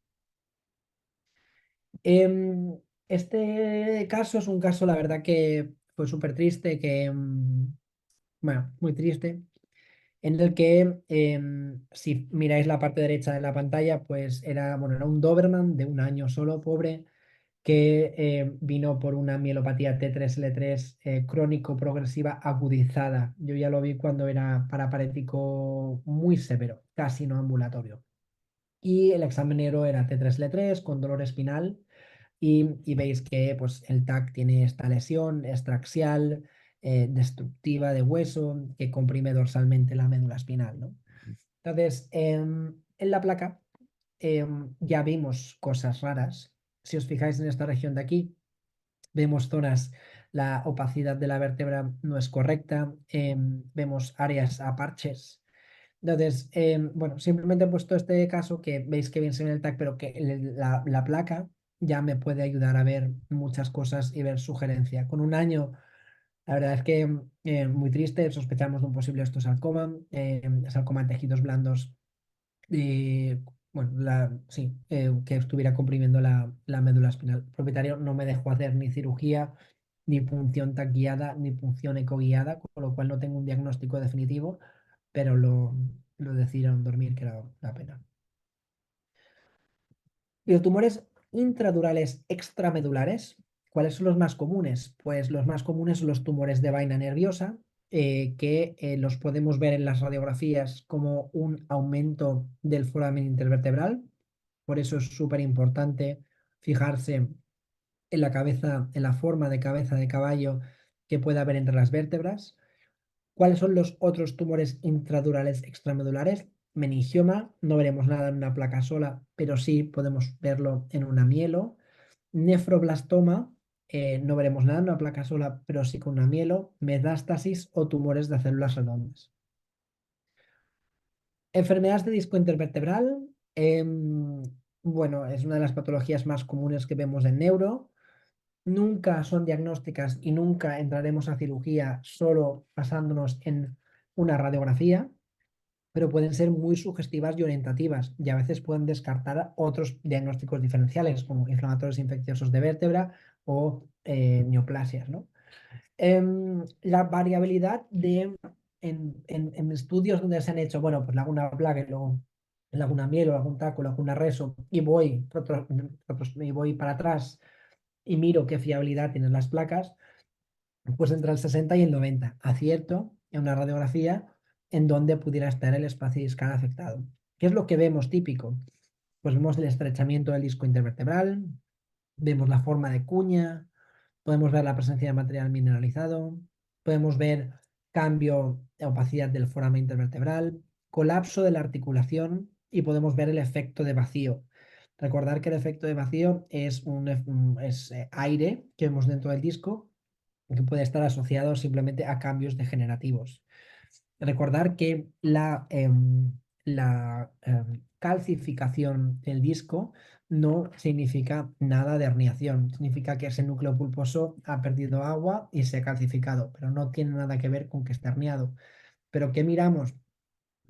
Este caso es un caso, la verdad, que fue súper triste, que bueno, muy triste, en el que si miráis la parte derecha de la pantalla, pues era, bueno, era un Doberman de 1 año solo, pobre, que vino por una mielopatía T3L3 crónico progresiva agudizada. Yo ya lo vi cuando era paraparético muy severo, casi no ambulatorio. Y el examen negro era T3L3 con dolor espinal y veis que pues, el TAC tiene esta lesión extraxial, destructiva de hueso, que comprime dorsalmente la médula espinal, ¿no? Entonces, en la placa ya vimos cosas raras. Si os fijáis en esta región de aquí, vemos zonas, la opacidad de la vértebra no es correcta, vemos áreas a parches. Entonces, bueno, simplemente he puesto este caso que veis que bien se ve en el TAC, pero que la placa ya me puede ayudar a ver muchas cosas y ver sugerencia. Con 1 año, la verdad es que muy triste, sospechamos de un posible osteosarcoma, sarcoma en tejidos blandos, y, bueno, sí, que estuviera comprimiendo la médula espinal. El propietario no me dejó hacer ni cirugía, ni punción TAC guiada, ni punción ecoguiada, con lo cual no tengo un diagnóstico definitivo, pero lo decidieron dormir, que era la pena. Y los tumores intradurales extramedulares, ¿cuáles son los más comunes? Pues los más comunes son los tumores de vaina nerviosa, que los podemos ver en las radiografías como un aumento del foramen intervertebral. Por eso es súper importante fijarse en la cabeza, en la forma de cabeza de caballo que pueda haber entre las vértebras. ¿Cuáles son los otros tumores intradurales extramedulares? Meningioma, no veremos nada en una placa sola, pero sí podemos verlo en una mielo. Nefroblastoma, no veremos nada en una placa sola, pero sí con una mielo. Metástasis o tumores de células redondas. Enfermedades de disco intervertebral, bueno, es una de las patologías más comunes que vemos en neuro. Nunca son diagnósticas y nunca entraremos a cirugía solo basándonos en una radiografía, pero pueden ser muy sugestivas y orientativas y a veces pueden descartar otros diagnósticos diferenciales como inflamatorios infecciosos de vértebra o neoplasias, ¿no? La variabilidad en estudios donde se han hecho, bueno, pues laguna placa y luego laguna mielo, laguna taco, laguna reso y voy para atrás y miro qué fiabilidad tienen las placas, pues entre el 60 y el 90, acierto en una radiografía en donde pudiera estar el espacio discal afectado. ¿Qué es lo que vemos típico? Pues vemos el estrechamiento del disco intervertebral, vemos la forma de cuña, podemos ver la presencia de material mineralizado, podemos ver cambio de opacidad del foramen intervertebral, colapso de la articulación y podemos ver el efecto de vacío. Recordar que el efecto de vacío es aire que vemos dentro del disco que puede estar asociado simplemente a cambios degenerativos. Recordar que la calcificación del disco no significa nada de herniación, significa que ese núcleo pulposo ha perdido agua y se ha calcificado, pero no tiene nada que ver con que esté herniado. ¿Pero qué miramos?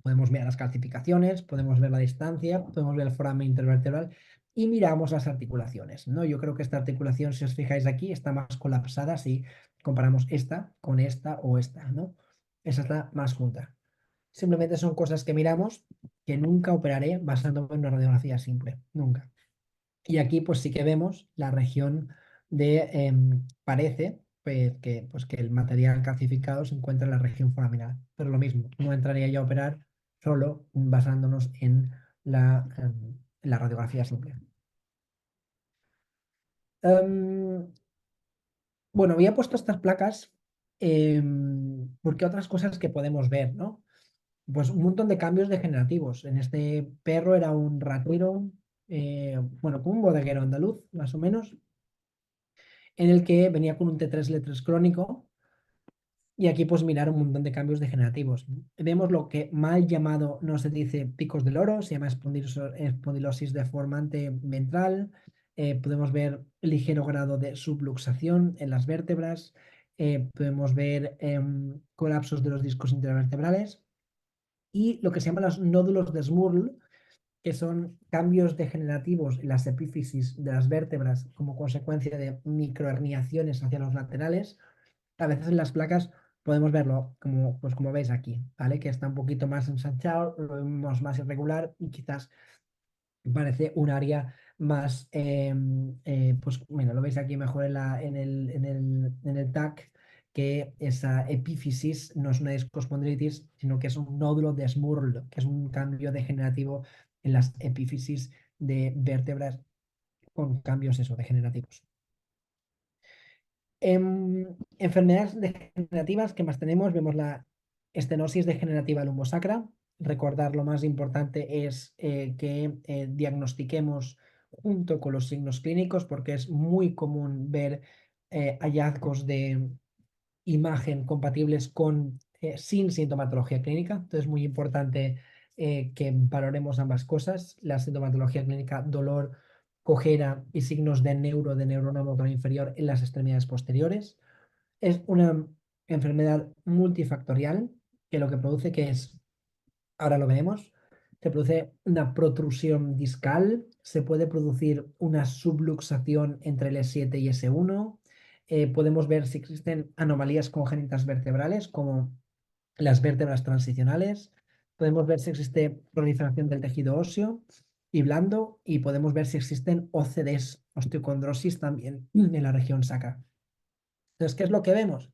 Podemos ver las calcificaciones, podemos ver la distancia, podemos ver el foramen intervertebral y miramos las articulaciones, ¿no? Yo creo que esta articulación, si os fijáis aquí, está más colapsada si comparamos esta con esta o esta, ¿no? Esa está más junta. Simplemente son cosas que miramos que nunca operaré basándome en una radiografía simple, nunca. Y aquí pues sí que vemos la región de, parece pues que el material calcificado se encuentra en la región foraminal, pero lo mismo, no entraría yo a operar solo basándonos en la radiografía simple. Bueno, había puesto estas placas porque otras cosas que podemos ver, ¿no? Pues un montón de cambios degenerativos. En este perro era un ratero, bueno, como un bodeguero andaluz, más o menos, en el que venía con un T3L3 crónico y aquí pues mirar un montón de cambios degenerativos. Vemos lo que mal llamado no se dice picos del oro, se llama espondilosis deformante ventral. Podemos ver ligero grado de subluxación en las vértebras. Podemos ver colapsos de los discos intervertebrales y lo que se llama los nódulos de Smurl, que son cambios degenerativos en las epífisis de las vértebras como consecuencia de microherniaciones hacia los laterales. A veces en las placas podemos verlo como, pues como veis aquí, ¿vale? Que está un poquito más ensanchado, lo vemos más irregular y quizás parece un área más, pues bueno, lo veis aquí mejor en el TAC, que esa epífisis no es una discospondilitis, sino que es un nódulo de Smurl, que es un cambio degenerativo en las epífisis de vértebras con cambios eso, degenerativos. Enfermedades degenerativas que más tenemos, vemos la estenosis degenerativa lumbosacra. Recordar lo más importante es que diagnostiquemos junto con los signos clínicos, porque es muy común ver hallazgos de imagen compatibles con sin sintomatología clínica. Entonces es muy importante que valoremos ambas cosas, la sintomatología clínica, dolor, cojera y signos de neurona motora inferior en las extremidades posteriores. Es una enfermedad multifactorial que lo que produce que es, ahora lo veremos, se produce una protrusión discal, se puede producir una subluxación entre el S7 y S1. Podemos ver si existen anomalías congénitas vertebrales como las vértebras transicionales. Podemos ver si existe proliferación del tejido óseo y blando y podemos ver si existen OCDs, osteocondrosis también en la región sacra. Entonces, ¿qué es lo que vemos?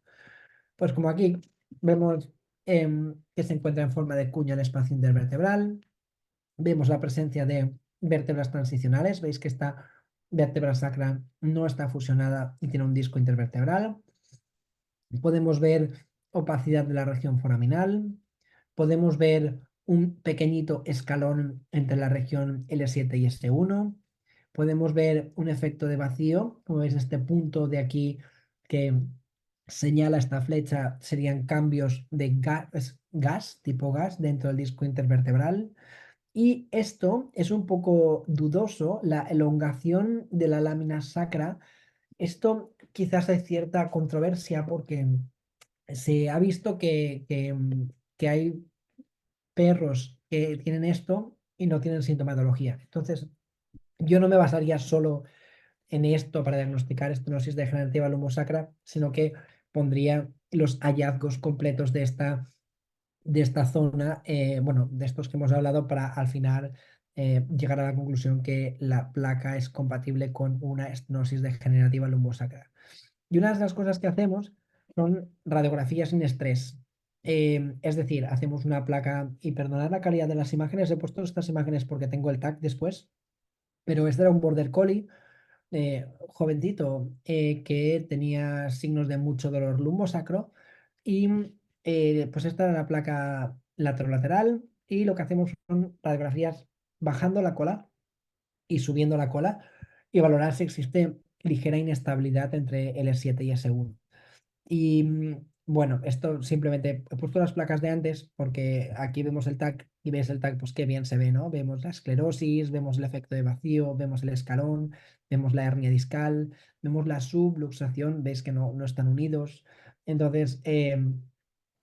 Pues como aquí vemos que se encuentra en forma de cuña el espacio intervertebral, vemos la presencia de vértebras transicionales, veis que esta vértebra sacra no está fusionada y tiene un disco intervertebral. Podemos ver opacidad de la región foraminal, podemos ver un pequeñito escalón entre la región L7 y S1, podemos ver un efecto de vacío, como veis este punto de aquí que señala esta flecha, serían cambios de gas, tipo gas, dentro del disco intervertebral. Y esto es un poco dudoso, la elongación de la lámina sacra. Esto quizás hay cierta controversia porque se ha visto que hay perros que tienen esto y no tienen sintomatología. Entonces, yo no me basaría solo en esto para diagnosticar estenosis degenerativa lumbosacra, sino que pondría los hallazgos completos de esta zona, bueno, de estos que hemos hablado, para al final llegar a la conclusión que la placa es compatible con una estenosis degenerativa lumbosacra. Y una de las cosas que hacemos son radiografías sin estrés. Es decir, hacemos una placa, y perdonad la calidad de las imágenes, he puesto estas imágenes porque tengo el tag después, pero este era un border collie jovencito que tenía signos de mucho dolor lumbosacro y pues esta era la placa lateral y lo que hacemos son radiografías bajando la cola y subiendo la cola y valorar si existe ligera inestabilidad entre L7 y S1. Y bueno, esto simplemente he puesto las placas de antes porque aquí vemos el tag y ves el tag, pues qué bien se ve, ¿no? Vemos la esclerosis, vemos el efecto de vacío, vemos el escalón, vemos la hernia discal, vemos la subluxación, veis que no están unidos. Entonces,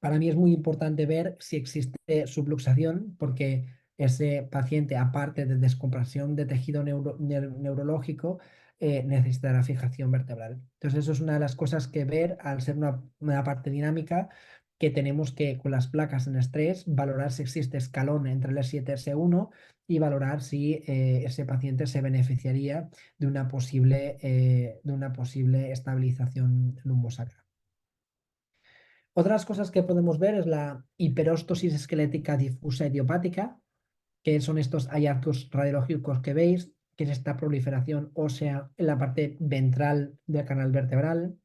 para mí es muy importante ver si existe subluxación porque ese paciente, aparte de descompresión de tejido neurológico, necesitará fijación vertebral. Entonces, eso es una de las cosas que ver al ser una parte dinámica que tenemos que, con las placas en estrés, valorar si existe escalón entre el S7 y S1 y valorar si ese paciente se beneficiaría de una posible estabilización lumbosacra. Otras cosas que podemos ver es la hiperóstosis esquelética difusa idiopática, que son estos hallazgos radiológicos que veis, que es esta proliferación ósea en la parte ventral del canal vertebral.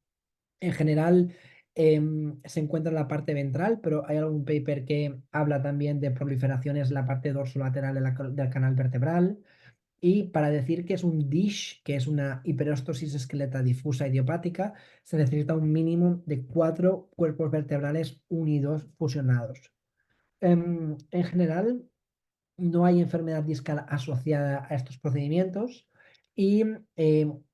En general, se encuentra en la parte ventral, pero hay algún paper que habla también de proliferaciones en la parte dorsolateral del canal vertebral. Y para decir que es un DISH, que es una hiperóstosis esqueleta difusa idiopática, se necesita un mínimo de 4 cuerpos vertebrales unidos, fusionados. En general, no hay enfermedad discal asociada a estos procedimientos y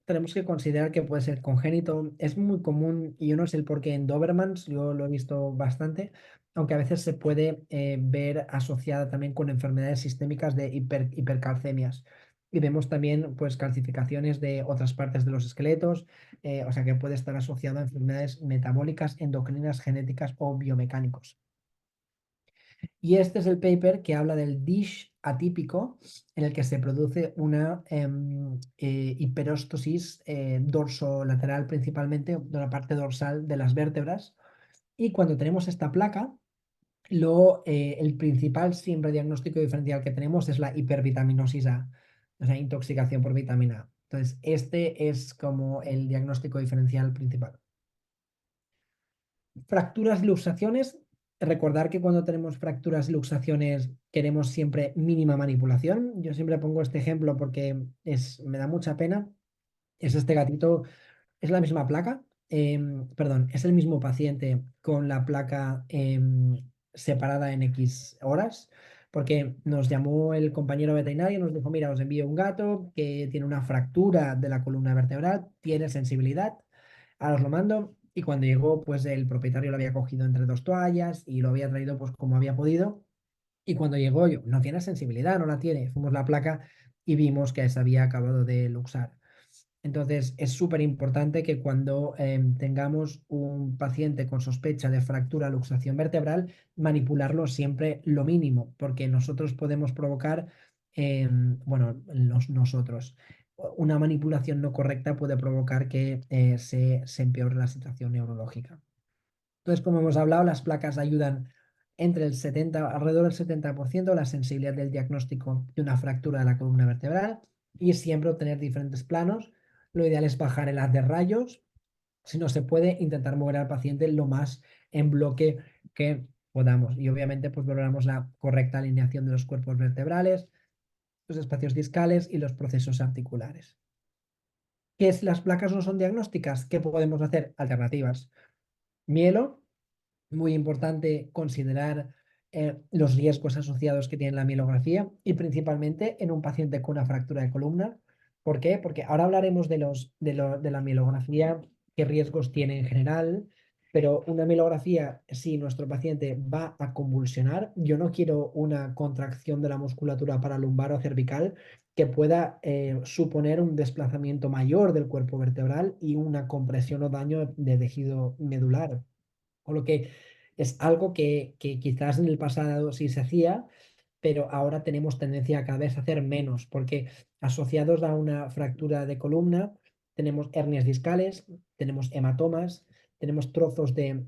tenemos que considerar que puede ser congénito. Es muy común, y yo no sé el por qué en Dobermans, yo lo he visto bastante, aunque a veces se puede ver asociada también con enfermedades sistémicas de hipercalcemias. y vemos también pues calcificaciones de otras partes de los esqueletos, o sea que puede estar asociado a enfermedades metabólicas, endocrinas, genéticas o biomecánicos. Y este es el paper que habla del DISH atípico, en el que se produce una hiperóstosis dorsolateral principalmente, de la parte dorsal de las vértebras. Y cuando tenemos esta placa, el principal siempre diagnóstico diferencial que tenemos es la hipervitaminosis A, o sea, intoxicación por vitamina A. Entonces, este es como el diagnóstico diferencial principal. Fracturas, luxaciones. Recordar que cuando tenemos fracturas y luxaciones queremos siempre mínima manipulación. Yo siempre pongo este ejemplo porque me da mucha pena. Es este gatito, es la misma placa, perdón, es el mismo paciente con la placa separada en X horas, porque nos llamó el compañero veterinario y nos dijo, mira, os envío un gato que tiene una fractura de la columna vertebral, tiene sensibilidad, ahora os lo mando. Y cuando llegó, pues el propietario lo había cogido entre dos toallas y lo había traído pues como había podido. Y cuando llegó yo, no tiene sensibilidad, no la tiene. Fuimos la placa y vimos que se había acabado de luxar. Entonces, es súper importante que cuando tengamos un paciente con sospecha de fractura o luxación vertebral, manipularlo siempre lo mínimo, porque nosotros podemos provocar, bueno, nosotros, una manipulación no correcta puede provocar que se empeore la situación neurológica. Entonces, como hemos hablado, las placas ayudan entre el 70, alrededor del 70% la sensibilidad del diagnóstico de una fractura de la columna vertebral y siempre obtener diferentes planos. Lo ideal es bajar el haz de rayos. Si no se puede, intentar mover al paciente lo más en bloque que podamos. Y obviamente, pues valoramos la correcta alineación de los cuerpos vertebrales, los espacios discales y los procesos articulares. ¿Qué si las placas no son diagnósticas? ¿Qué podemos hacer? Alternativas. Mielo, muy importante considerar los riesgos asociados que tiene la mielografía y principalmente en un paciente con una fractura de columna. ¿Por qué? Porque ahora hablaremos de la mielografía, qué riesgos tiene en general, pero una mielografía, si nuestro paciente va a convulsionar, yo no quiero una contracción de la musculatura paralumbar o cervical que pueda suponer un desplazamiento mayor del cuerpo vertebral y una compresión o daño de tejido medular. Con lo que es algo que quizás en el pasado sí se hacía, pero ahora tenemos tendencia a cada vez a hacer menos, porque asociados a una fractura de columna tenemos hernias discales, tenemos hematomas, tenemos trozos de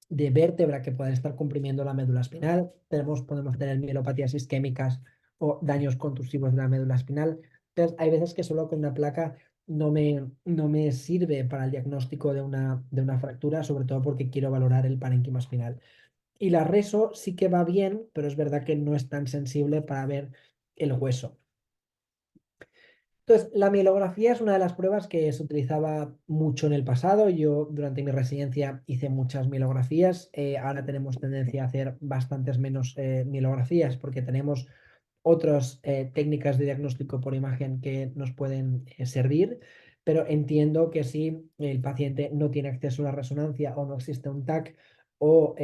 vértebra que pueden estar comprimiendo la médula espinal, podemos tener mielopatías isquémicas o daños contusivos de la médula espinal. Entonces, hay veces que solo con una placa no me sirve para el diagnóstico de una fractura, sobre todo porque quiero valorar el parénquima espinal. Y la reso sí que va bien, pero es verdad que no es tan sensible para ver el hueso. Entonces, la mielografía es una de las pruebas que se utilizaba mucho en el pasado. Yo durante mi residencia hice muchas mielografías. Ahora tenemos tendencia a hacer bastantes menos mielografías porque tenemos otras técnicas de diagnóstico por imagen que nos pueden servir, pero entiendo que si el paciente no tiene acceso a la resonancia o no existe un TAC o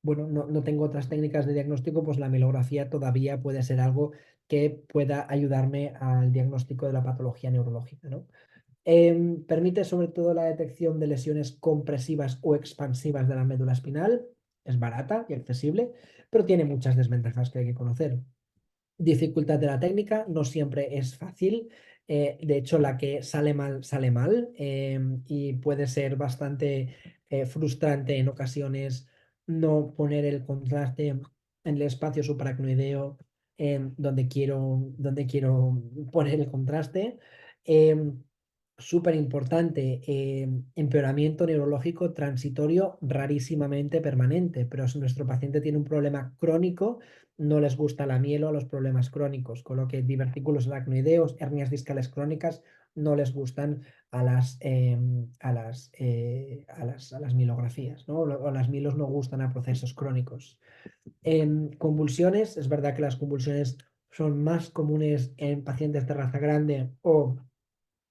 bueno, no tengo otras técnicas de diagnóstico, pues la mielografía todavía puede ser algo que pueda ayudarme al diagnóstico de la patología neurológica, ¿no? Permite sobre todo la detección de lesiones compresivas o expansivas de la médula espinal. Es barata y accesible, pero tiene muchas desventajas que hay que conocer. Dificultad de la técnica, no siempre es fácil. De hecho, la que sale mal y puede ser bastante frustrante en ocasiones no poner el contraste en el espacio supracnoideo donde quiero poner el contraste. Em, Súper importante, empeoramiento neurológico transitorio rarísimamente permanente, pero si nuestro paciente tiene un problema crónico, no les gusta la mielo a los problemas crónicos, con lo que divertículos aracnoideos, hernias discales crónicas no les gustan a las mielografías, ¿no? O las mielos no gustan a procesos crónicos. En convulsiones, es verdad que las convulsiones son más comunes en pacientes de raza grande o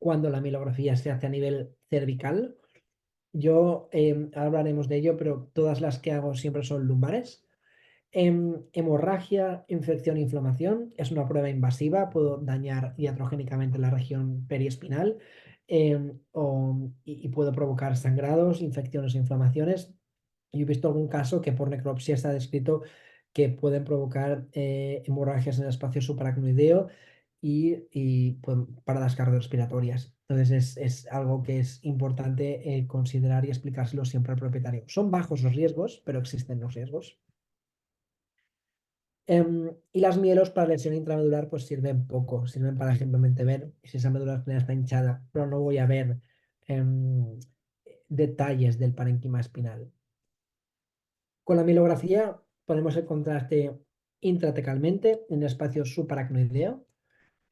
cuando la mielografía se hace a nivel cervical. Yo, ahora hablaremos de ello, pero todas las que hago siempre son lumbares. Hemorragia, infección e inflamación. Es una prueba invasiva, puedo dañar iatrogénicamente la región periespinal y puedo provocar sangrados, infecciones e inflamaciones. Yo he visto algún caso que por necropsia está descrito que pueden provocar hemorragias en el espacio supraracnoideo y paradas cardiorrespiratorias. Entonces es algo que es importante considerar y explicárselo siempre al propietario. Son bajos los riesgos, pero existen los riesgos. Y las mielos para lesión intramedular pues sirven poco, sirven para simplemente ver si esa médula espinal está hinchada, pero no voy a ver detalles del parénquima espinal. Con la mielografía ponemos el contraste intratecalmente en el espacio subaracnoideo.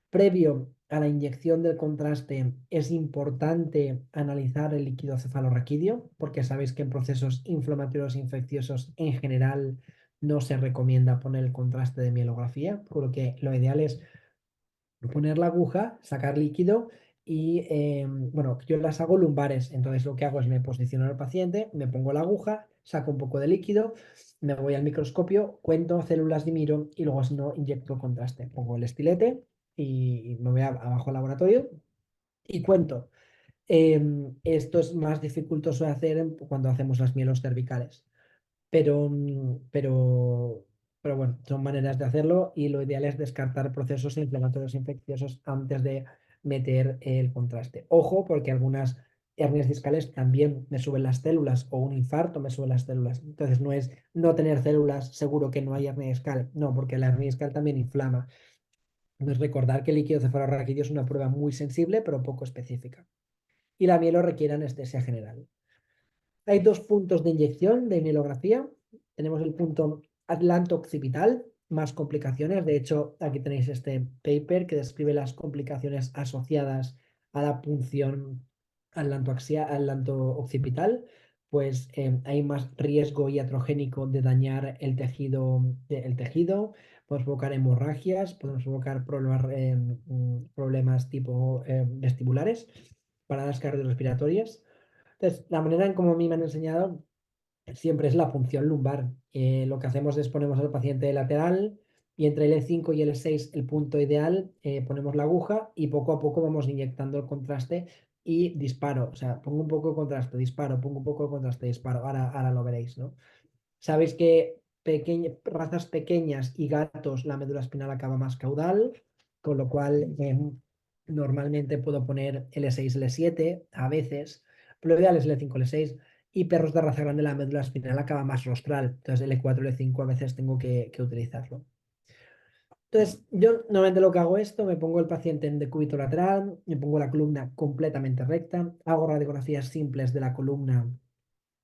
Previo a la inyección del contraste es importante analizar el líquido cefalorraquídeo porque sabéis que en procesos inflamatorios e infecciosos en general no se recomienda poner el contraste de mielografía, por lo que lo ideal es poner la aguja, sacar líquido y, bueno, yo las hago lumbares, entonces lo que hago es me posiciono al paciente, me pongo la aguja, saco un poco de líquido, me voy al microscopio, cuento células de Miro y luego si no inyecto el contraste. Pongo el estilete y me voy abajo al laboratorio y cuento. Esto es más dificultoso de hacer cuando hacemos las mielos cervicales. Pero, pero bueno, son maneras de hacerlo y lo ideal es descartar procesos inflamatorios infecciosos antes de meter el contraste. Ojo, porque algunas hernias discales también me suben las células o un infarto me sube las células. Entonces no es no tener células seguro que no hay hernia discal, no, porque la hernia discal también inflama. Entonces recordar que el líquido cefalorraquídeo es una prueba muy sensible pero poco específica. Y la mielo requiere anestesia general. Hay dos puntos de inyección de mielografía. Tenemos el punto atlanto-occipital, más complicaciones. De hecho, aquí tenéis este paper que describe las complicaciones asociadas a la punción atlanto-occipital. Pues hay más riesgo iatrogénico de dañar el tejido. Podemos provocar hemorragias, podemos provocar problemas tipo vestibulares, paradas cardiorrespiratorias. Entonces, la manera en como a mí me han enseñado siempre es la punción lumbar. Lo que hacemos es ponemos al paciente lateral y entre el E5 y el E6, el punto ideal, ponemos la aguja y poco a poco vamos inyectando el contraste y disparo. O sea, pongo un poco de contraste, disparo, pongo un poco de contraste, disparo. Ahora lo veréis, ¿no? Sabéis que razas pequeñas y gatos, la médula espinal acaba más caudal, con lo cual normalmente puedo poner L6, L7 a veces, pero lo ideal es L5, L6. Y perros de raza grande, la médula espinal acaba más rostral, entonces L4, L5 a veces tengo que utilizarlo. Entonces, yo normalmente lo que hago esto, me pongo el paciente en decúbito lateral, me pongo la columna completamente recta, hago radiografías simples de la columna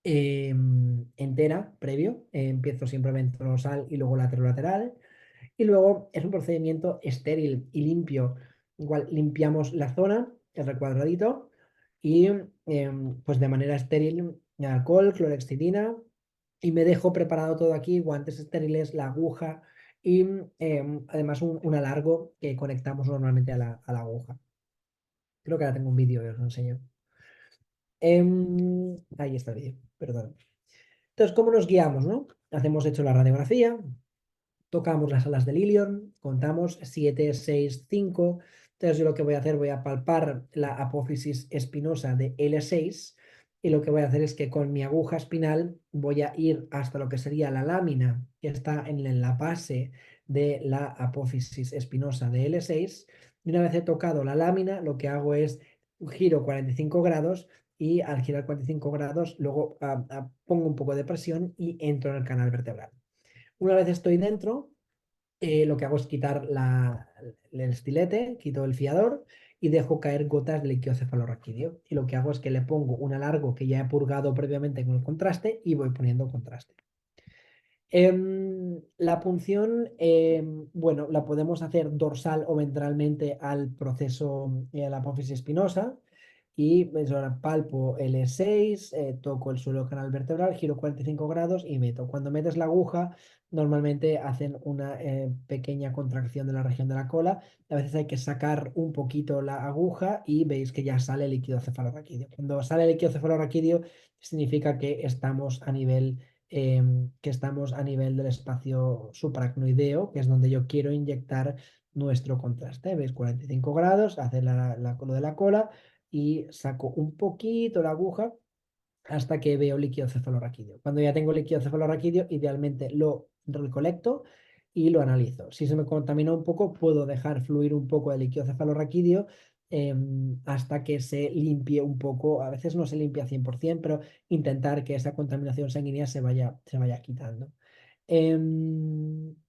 entera, previo. Empiezo siempre ventrosal y luego lateral. Y luego es un procedimiento estéril y limpio. Igual limpiamos la zona, el recuadradito, y pues de manera estéril, alcohol, clorexidina, y me dejo preparado todo aquí, guantes estériles, la aguja y además un alargo que conectamos normalmente a la aguja. Creo que ahora tengo un vídeo que os lo enseño. Ahí está el vídeo, perdón. Entonces, ¿cómo nos guiamos, no? Hacemos hecho la radiografía, tocamos las alas del ilion, contamos 7, 6, 5. Entonces, yo lo que voy a hacer, voy a palpar la apófisis espinosa de L6 y lo que voy a hacer es que con mi aguja espinal voy a ir hasta lo que sería la lámina que está en la base de la apófisis espinosa de L6. Y una vez he tocado la lámina, lo que hago es giro 45 grados y al girar 45 grados luego pongo un poco de presión y entro en el canal vertebral. Una vez estoy dentro, lo que hago es quitar el estilete, quito el fiador y dejo caer gotas de líquido cefalorraquídeo. Y lo que hago es que le pongo un alargo que ya he purgado previamente con el contraste y voy poniendo contraste. La punción, bueno, la podemos hacer dorsal o ventralmente al proceso, de la apófisis espinosa. Y pues, ahora palpo L6, toco el suelo canal vertebral, giro 45 grados y meto. Cuando metes la aguja, normalmente hacen una pequeña contracción de la región de la cola. A veces hay que sacar un poquito la aguja y veis que ya sale el líquido cefalorraquídeo. Cuando sale el líquido cefalorraquídeo, significa que estamos a nivel que estamos a nivel del espacio supracnoideo, que es donde yo quiero inyectar nuestro contraste. ¿Veis? 45 grados, hace lo de la cola y saco un poquito la aguja hasta que veo líquido cefalorraquídeo. Cuando ya tengo líquido cefalorraquídeo, idealmente lo recolecto y lo analizo. Si se me contamina un poco, puedo dejar fluir un poco de líquido cefalorraquídeo hasta que se limpie un poco. A veces no se limpia 100%, pero intentar que esa contaminación sanguínea se vaya quitando.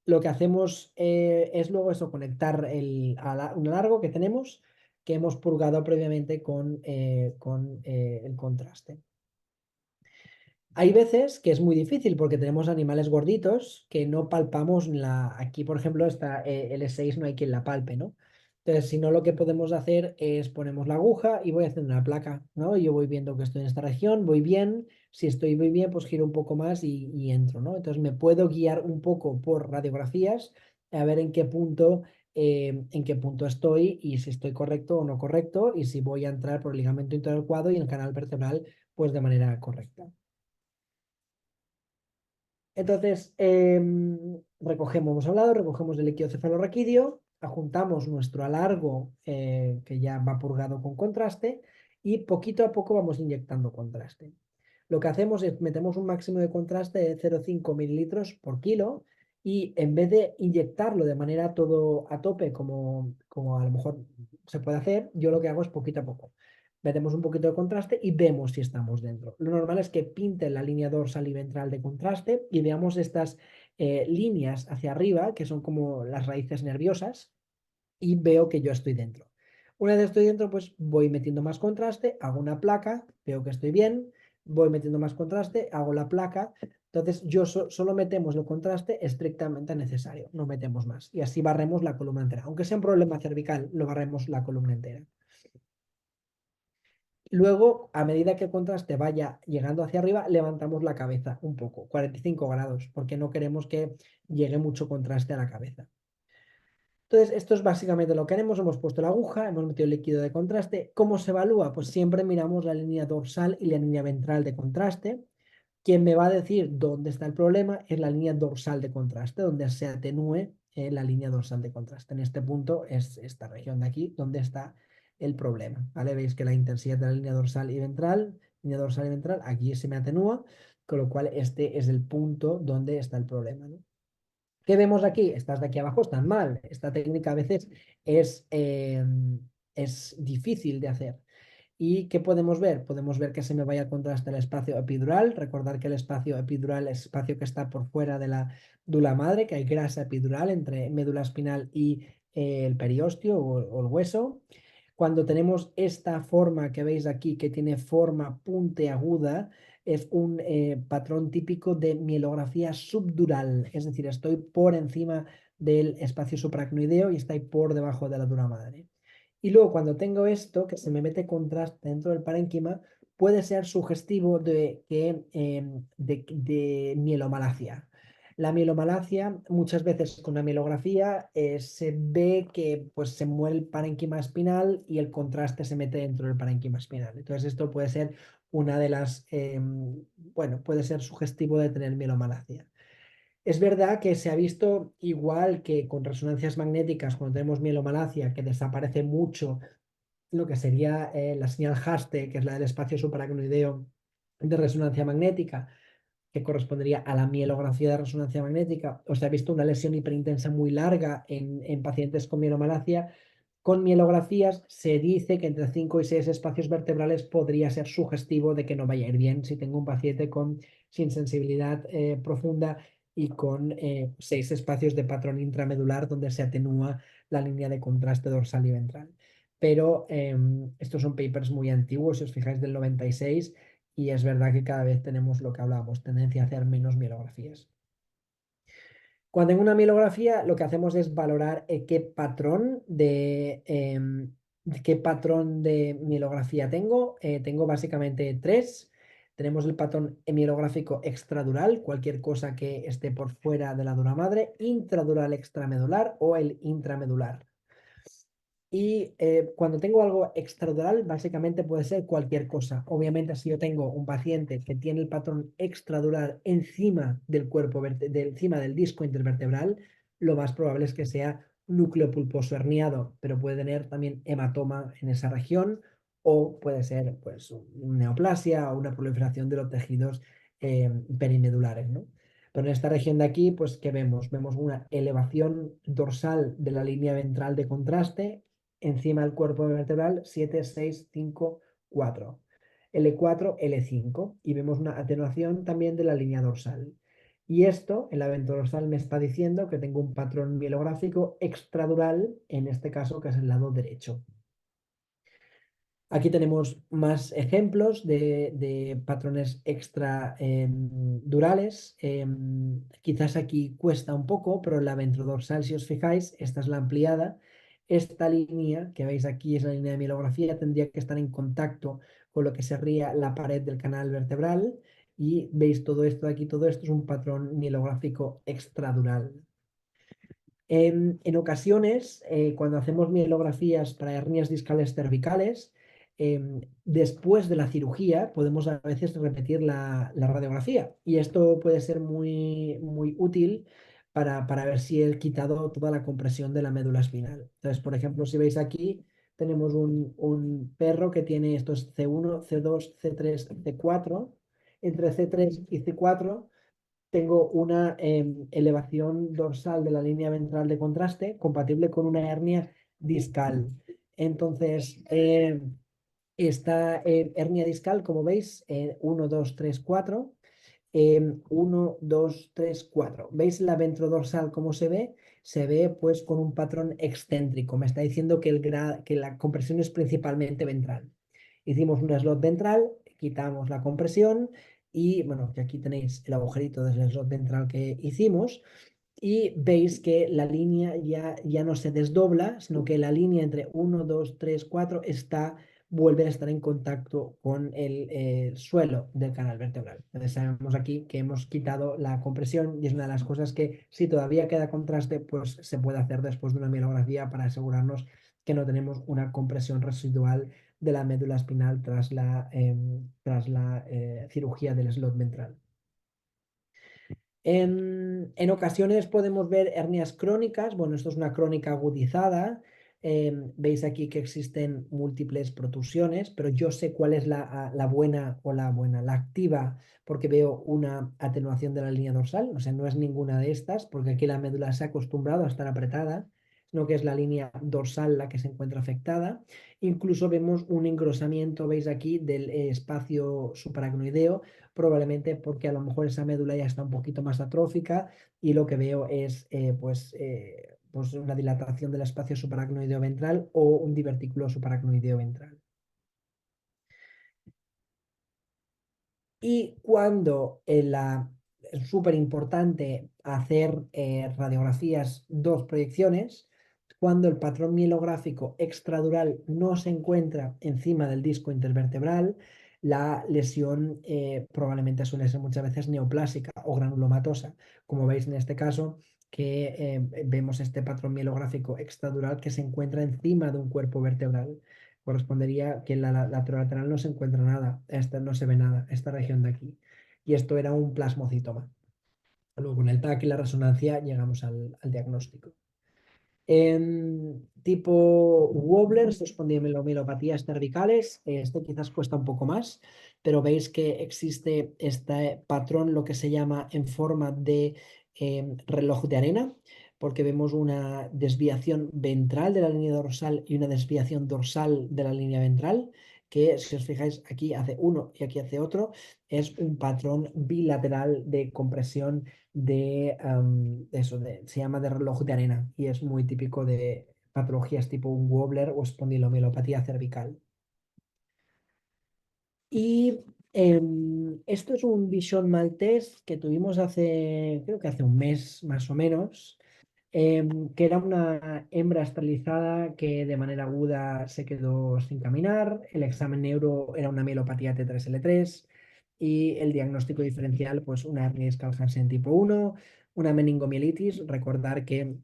Lo que hacemos es luego eso, conectar un alargo que tenemos que hemos purgado previamente con el contraste. Hay veces que es muy difícil porque tenemos animales gorditos que no palpamos aquí, por ejemplo, esta L6 no hay quien la palpe, ¿no? Entonces, si no, lo que podemos hacer es ponemos la aguja y voy haciendo una placa, ¿no? Yo voy viendo que estoy en esta región, voy bien. Si estoy muy bien, pues giro un poco más y entro, ¿no? Entonces me puedo guiar un poco por radiografías a ver en qué punto estoy y si estoy correcto o no correcto y si voy a entrar por el ligamento interarcuado y el canal vertebral, pues de manera correcta. Entonces, hemos hablado, recogemos el líquido cefalorraquídeo, adjuntamos nuestro alargo que ya va purgado con contraste y poquito a poco vamos inyectando contraste. Lo que hacemos es metemos un máximo de contraste de 0,5 mililitros por kilo y en vez de inyectarlo de manera todo a tope como a lo mejor se puede hacer, yo lo que hago es poquito a poco. Metemos un poquito de contraste y vemos si estamos dentro. Lo normal es que pinte la línea dorsal y ventral de contraste y veamos estas líneas hacia arriba, que son como las raíces nerviosas, y veo que yo estoy dentro. Una vez estoy dentro, pues voy metiendo más contraste, hago una placa, veo que estoy bien, voy metiendo más contraste, hago la placa. Entonces, solo metemos el contraste estrictamente necesario, no metemos más. Y así barremos la columna entera. Aunque sea un problema cervical, lo barremos la columna entera. Luego, a medida que el contraste vaya llegando hacia arriba, levantamos la cabeza un poco, 45 grados, porque no queremos que llegue mucho contraste a la cabeza. Entonces, esto es básicamente lo que haremos. Hemos puesto la aguja, hemos metido el líquido de contraste. ¿Cómo se evalúa? Pues siempre miramos la línea dorsal y la línea ventral de contraste. Quien me va a decir dónde está el problema es la línea dorsal de contraste, donde se atenúe la línea dorsal de contraste. En este punto es esta región de aquí donde está el problema, ¿vale? Veis que la intensidad de la línea dorsal y ventral, aquí se me atenúa, con lo cual este es el punto donde está el problema, ¿no? ¿Qué vemos aquí? Estas de aquí abajo están mal. Esta técnica a veces es difícil de hacer. ¿Y qué podemos ver? Podemos ver que se me vaya el contraste el espacio epidural. Recordar que el espacio epidural es el espacio que está por fuera de la dula madre, que hay grasa epidural entre médula espinal y el periósteo o el hueso. Cuando tenemos esta forma que veis aquí, que tiene forma puntiaguda, es un patrón típico de mielografía subdural, es decir, estoy por encima del espacio supracnoideo y estoy por debajo de la dura madre. Y luego cuando tengo esto, que se me mete contraste dentro del parénquima, puede ser sugestivo de mielomalacia. La mielomalacia, muchas veces con la mielografía, se ve que pues, se muere el parénquima espinal y el contraste se mete dentro del parénquima espinal. Entonces esto puede ser una de las, bueno, puede ser sugestivo de tener mielomalacia. Es verdad que se ha visto igual que con resonancias magnéticas, cuando tenemos mielomalacia, que desaparece mucho lo que sería la señal Haste, que es la del espacio supracnoideo de resonancia magnética, que correspondería a la mielografía de resonancia magnética, o se ha visto una lesión hiperintensa muy larga en pacientes con mielomalacia. Con mielografías se dice que entre 5 y 6 espacios vertebrales podría ser sugestivo de que no vaya a ir bien si tengo un paciente sin sensibilidad profunda y con 6 espacios de patrón intramedular donde se atenúa la línea de contraste dorsal y ventral. Pero estos son papers muy antiguos, si os fijáis, del 96, y es verdad que cada vez tenemos lo que hablábamos, tendencia a hacer menos mielografías. Cuando en una mielografía lo que hacemos es valorar qué patrón de mielografía tengo. Tengo básicamente tres. Tenemos el patrón mielográfico extradural, cualquier cosa que esté por fuera de la dura madre, intradural extramedular o el intramedular. Y cuando tengo algo extradural, básicamente puede ser cualquier cosa. Obviamente, si yo tengo un paciente que tiene el patrón extradural encima del encima del disco intervertebral, lo más probable es que sea núcleo pulposo herniado, pero puede tener también hematoma en esa región o puede ser pues, neoplasia o una proliferación de los tejidos perimedulares, ¿no? Pero en esta región de aquí, pues, ¿qué vemos? Vemos una elevación dorsal de la línea ventral de contraste encima del cuerpo vertebral 7, 6, 5, 4. L4, L5 y vemos una atenuación también de la línea dorsal. Y esto, el evento dorsal me está diciendo que tengo un patrón mielográfico extradural, en este caso que es el lado derecho. Aquí tenemos más ejemplos de patrones extradurales. Quizás aquí cuesta un poco, pero la ventrodorsal, si os fijáis, esta es la ampliada. Esta línea que veis aquí es la línea de mielografía, tendría que estar en contacto con lo que sería la pared del canal vertebral. Y veis todo esto aquí, todo esto es un patrón mielográfico extradural. En ocasiones, cuando hacemos mielografías para hernias discales cervicales, después de la cirugía podemos a veces repetir la radiografía y esto puede ser muy, muy útil para ver si he quitado toda la compresión de la médula espinal. Entonces, por ejemplo, si veis aquí, tenemos un perro que tiene estos C1, C2, C3, C4. Entre C3 y C4 tengo una elevación dorsal de la línea ventral de contraste compatible con una hernia discal. Entonces, esta hernia discal, como veis, 1, 2, 3, 4. 1, 2, 3, 4. ¿Veis la ventrodorsal cómo se ve? Se ve pues con un patrón excéntrico. Me está diciendo que la compresión es principalmente ventral. Hicimos un slot ventral, quitamos la compresión y bueno, que aquí tenéis el agujerito del slot ventral que hicimos y veis que la línea ya no se desdobla, sino que la línea entre 1, 2, 3, 4 vuelve a estar en contacto con el suelo del canal vertebral. Entonces sabemos aquí que hemos quitado la compresión y es una de las cosas que si todavía queda contraste, pues se puede hacer después de una mielografía para asegurarnos que no tenemos una compresión residual de la médula espinal tras la cirugía del slot ventral. En ocasiones podemos ver hernias crónicas. Bueno, esto es una crónica agudizada. Veis aquí que existen múltiples protusiones, pero yo sé cuál es la buena o la activa, porque veo una atenuación de la línea dorsal. O sea, no es ninguna de estas, porque aquí la médula se ha acostumbrado a estar apretada, sino que es la línea dorsal la que se encuentra afectada. Incluso vemos un engrosamiento, veis aquí, del espacio supracnoideo, probablemente porque a lo mejor esa médula ya está un poquito más atrófica y lo que veo es pues una dilatación del espacio supracnoideo ventral o un divertículo supracnoideo ventral. Y cuando es súper importante hacer radiografías, dos proyecciones, cuando el patrón mielográfico extradural no se encuentra encima del disco intervertebral, la lesión probablemente suele ser muchas veces neoplásica o granulomatosa, como veis en este caso, que vemos este patrón mielográfico extradural que se encuentra encima de un cuerpo vertebral. Correspondería que en la lateral no se encuentra nada, no se ve nada, esta región de aquí. Y esto era un plasmocitoma. Luego con el TAC y la resonancia llegamos al diagnóstico. En tipo Wobbler, espondilomilopatías cervicales, esto quizás cuesta un poco más, pero veis que existe este patrón, lo que se llama en forma de reloj de arena, porque vemos una desviación ventral de la línea dorsal y una desviación dorsal de la línea ventral, que si os fijáis aquí hace uno y aquí hace otro, es un patrón bilateral de compresión se llama de reloj de arena y es muy típico de patologías tipo un Wobbler o espondilomielopatía cervical. Y esto es un Bichon maltés que tuvimos creo que hace un mes más o menos, que era una hembra esterilizada que de manera aguda se quedó sin caminar. El examen neuro era una mielopatía T3L3 y el diagnóstico diferencial, pues una hernia discal Hansen tipo 1, una meningomielitis. Recordar que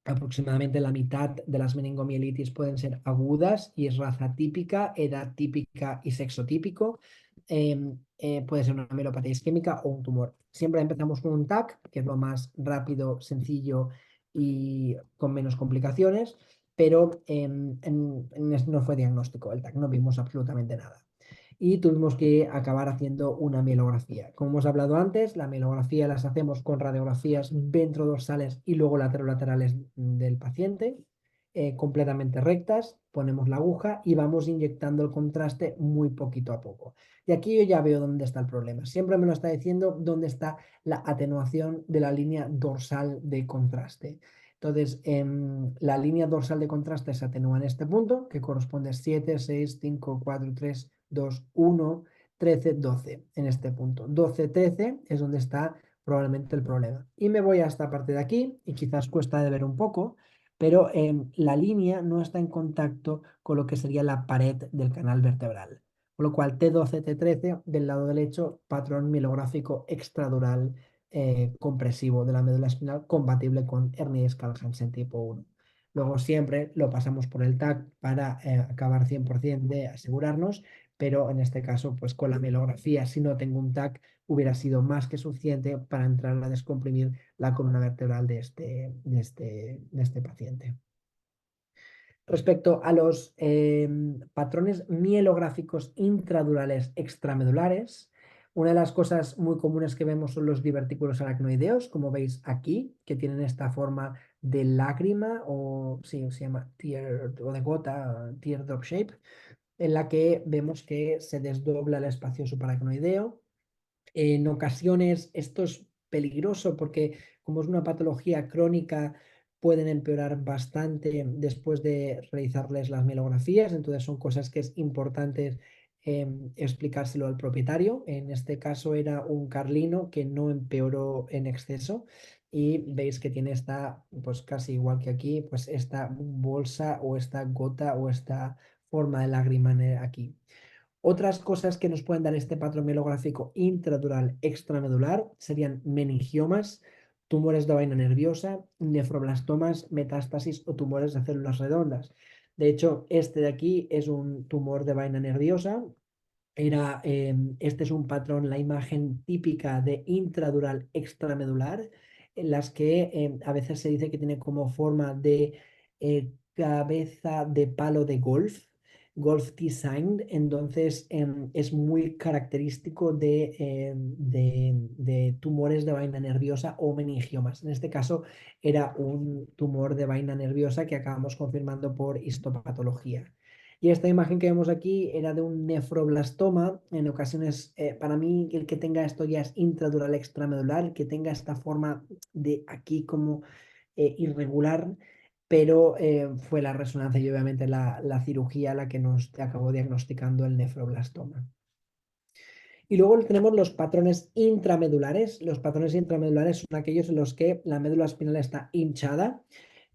Aproximadamente la mitad de las meningomielitis pueden ser agudas y es raza típica, edad típica y sexo típico. Puede ser una mielopatía isquémica o un tumor. Siempre empezamos con un TAC, que es lo más rápido, sencillo y con menos complicaciones, pero no fue diagnóstico el TAC, no vimos absolutamente nada y tuvimos que acabar haciendo una mielografía. Como hemos hablado antes, la mielografía las hacemos con radiografías ventrodorsales y luego laterolaterales del paciente, completamente rectas, ponemos la aguja y vamos inyectando el contraste muy poquito a poco. Y aquí yo ya veo dónde está el problema. Siempre me lo está diciendo dónde está la atenuación de la línea dorsal de contraste. Entonces, la línea dorsal de contraste se atenúa en este punto, que corresponde a 7, 6, 5, 4, 3, 2, 1, 13, 12, en este punto. 12, 13 es donde está probablemente el problema. Y me voy a esta parte de aquí, y quizás cuesta de ver un poco, pero la línea no está en contacto con lo que sería la pared del canal vertebral. Con lo cual, T12, T13, del lado derecho, patrón mielográfico extradural compresivo de la médula espinal compatible con hernia discal Hansen tipo 1. Luego siempre lo pasamos por el TAC para acabar 100% de asegurarnos, pero en este caso, pues con la mielografía, si no tengo un TAC, hubiera sido más que suficiente para entrar a descomprimir la columna vertebral de este paciente. Respecto a los patrones mielográficos intradurales extramedulares, una de las cosas muy comunes que vemos son los divertículos aracnoideos, como veis aquí, que tienen esta forma de lágrima o sí, se llama tear o de gota, teardrop shape, en la que vemos que se desdobla el espacio subaracnoideo. En ocasiones esto es peligroso porque como es una patología crónica pueden empeorar bastante después de realizarles las mielografías, entonces son cosas que es importante explicárselo al propietario. En este caso era un carlino que no empeoró en exceso y veis que tiene esta, pues casi igual que aquí, pues esta bolsa o esta gota o esta forma de lágrima aquí. Otras cosas que nos pueden dar este patrón mielográfico intradural extramedular serían meningiomas, tumores de vaina nerviosa, nefroblastomas, metástasis o tumores de células redondas. De hecho, este de aquí es un tumor de vaina nerviosa. Este es un patrón, la imagen típica de intradural extramedular, en las que a veces se dice que tiene como forma de cabeza de palo de golf design, entonces es muy característico de tumores de vaina nerviosa o meningiomas. En este caso era un tumor de vaina nerviosa que acabamos confirmando por histopatología. Y esta imagen que vemos aquí era de un nefroblastoma. En ocasiones, para mí, el que tenga esto ya es intradural extramedular, el que tenga esta forma de aquí como irregular, pero fue la resonancia y obviamente la cirugía la que nos acabó diagnosticando el nefroblastoma. Y luego tenemos los patrones intramedulares. Los patrones intramedulares son aquellos en los que la médula espinal está hinchada.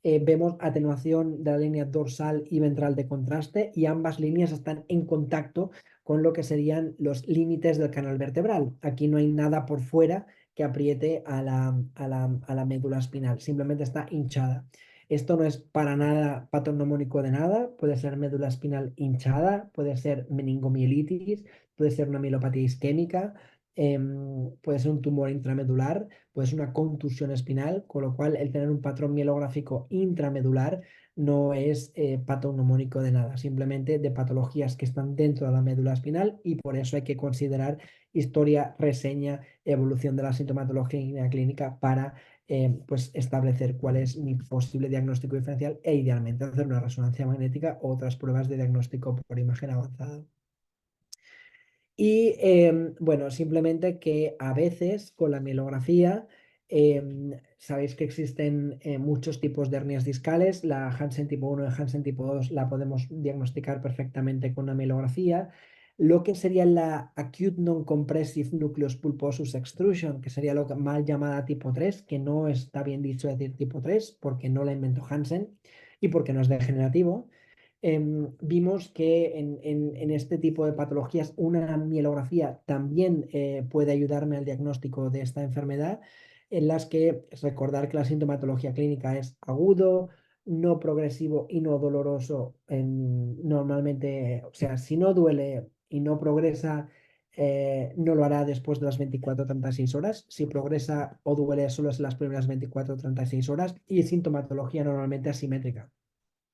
Vemos atenuación de la línea dorsal y ventral de contraste y ambas líneas están en contacto con lo que serían los límites del canal vertebral. Aquí no hay nada por fuera que apriete a la médula espinal, simplemente está hinchada. Esto no es para nada patognomónico de nada, puede ser médula espinal hinchada, puede ser meningomielitis, puede ser una mielopatía isquémica, puede ser un tumor intramedular, puede ser una contusión espinal, con lo cual el tener un patrón mielográfico intramedular no es patognomónico de nada, simplemente de patologías que están dentro de la médula espinal y por eso hay que considerar historia, reseña, evolución de la sintomatología clínica para pues establecer cuál es mi posible diagnóstico diferencial e idealmente hacer una resonancia magnética o otras pruebas de diagnóstico por imagen avanzada. Y bueno, simplemente que a veces con la mielografía, sabéis que existen muchos tipos de hernias discales. La Hansen tipo 1 y Hansen tipo 2 la podemos diagnosticar perfectamente con una mielografía. Lo que sería la Acute Non-Compressive Nucleus Pulposus Extrusion, que sería lo mal llamada tipo 3, que no está bien dicho decir tipo 3 porque no la inventó Hansen y porque no es degenerativo. Vimos que en este tipo de patologías una mielografía también puede ayudarme al diagnóstico de esta enfermedad. en las que recordar que la sintomatología clínica es agudo, no progresivo y no doloroso. Normalmente, o sea, si no duele y no progresa, no lo hará después de las 24 o 36 horas. Si progresa o duele, solo es en las primeras 24 o 36 horas. Y sintomatología normalmente asimétrica.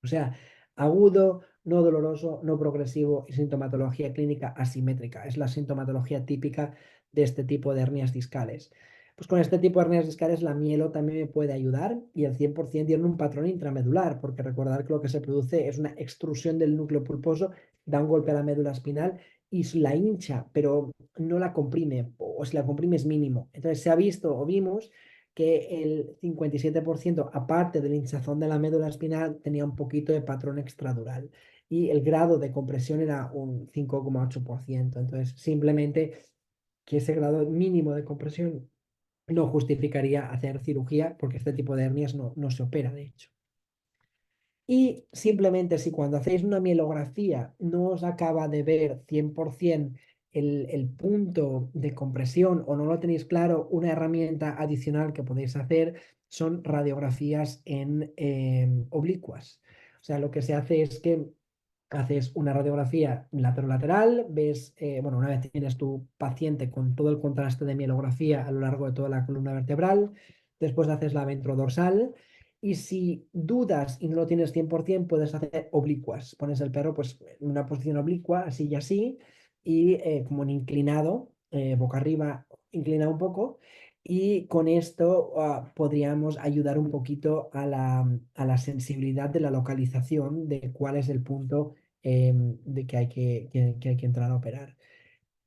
O sea, agudo, no doloroso, no progresivo y sintomatología clínica asimétrica. Es la sintomatología típica de este tipo de hernias discales. Pues con este tipo de hernias discales la mielo también me puede ayudar y el 100% tiene un patrón intramedular, porque recordar que lo que se produce es una extrusión del núcleo pulposo, da un golpe a la médula espinal y la hincha, pero no la comprime, o si la comprime es mínimo. Entonces se ha visto o vimos que el 57%, aparte del hinchazón de la médula espinal, tenía un poquito de patrón extradural y el grado de compresión era un 5,8%. Entonces, simplemente que ese grado mínimo de compresión no justificaría hacer cirugía porque este tipo de hernias no se opera, de hecho. Y simplemente si cuando hacéis una mielografía no os acaba de ver 100% el punto de compresión o no lo tenéis claro, una herramienta adicional que podéis hacer son radiografías en oblicuas. O sea, lo que se hace es que haces una radiografía lateral, ves, bueno, una vez tienes tu paciente con todo el contraste de mielografía a lo largo de toda la columna vertebral, después haces la ventrodorsal y si dudas y no lo tienes 100%, puedes hacer oblicuas. Pones el perro pues, en una posición oblicua, así y así, y como en inclinado, boca arriba, inclinado un poco. Y con esto podríamos ayudar un poquito a la sensibilidad de la localización de cuál es el punto de que hay que hay que entrar a operar.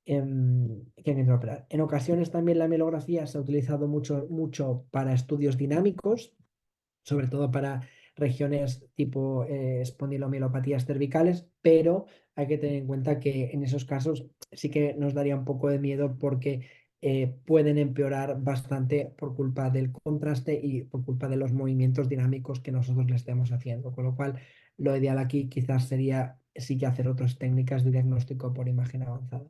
Que hay que entrar a operar. En ocasiones también la mielografía se ha utilizado mucho para estudios dinámicos, sobre todo para regiones tipo espondilomielopatías cervicales, pero hay que tener en cuenta que en esos casos sí que nos daría un poco de miedo porque pueden empeorar bastante por culpa del contraste y por culpa de los movimientos dinámicos que nosotros le estemos haciendo. Con lo cual, lo ideal aquí quizás sería sí que hacer otras técnicas de diagnóstico por imagen avanzada.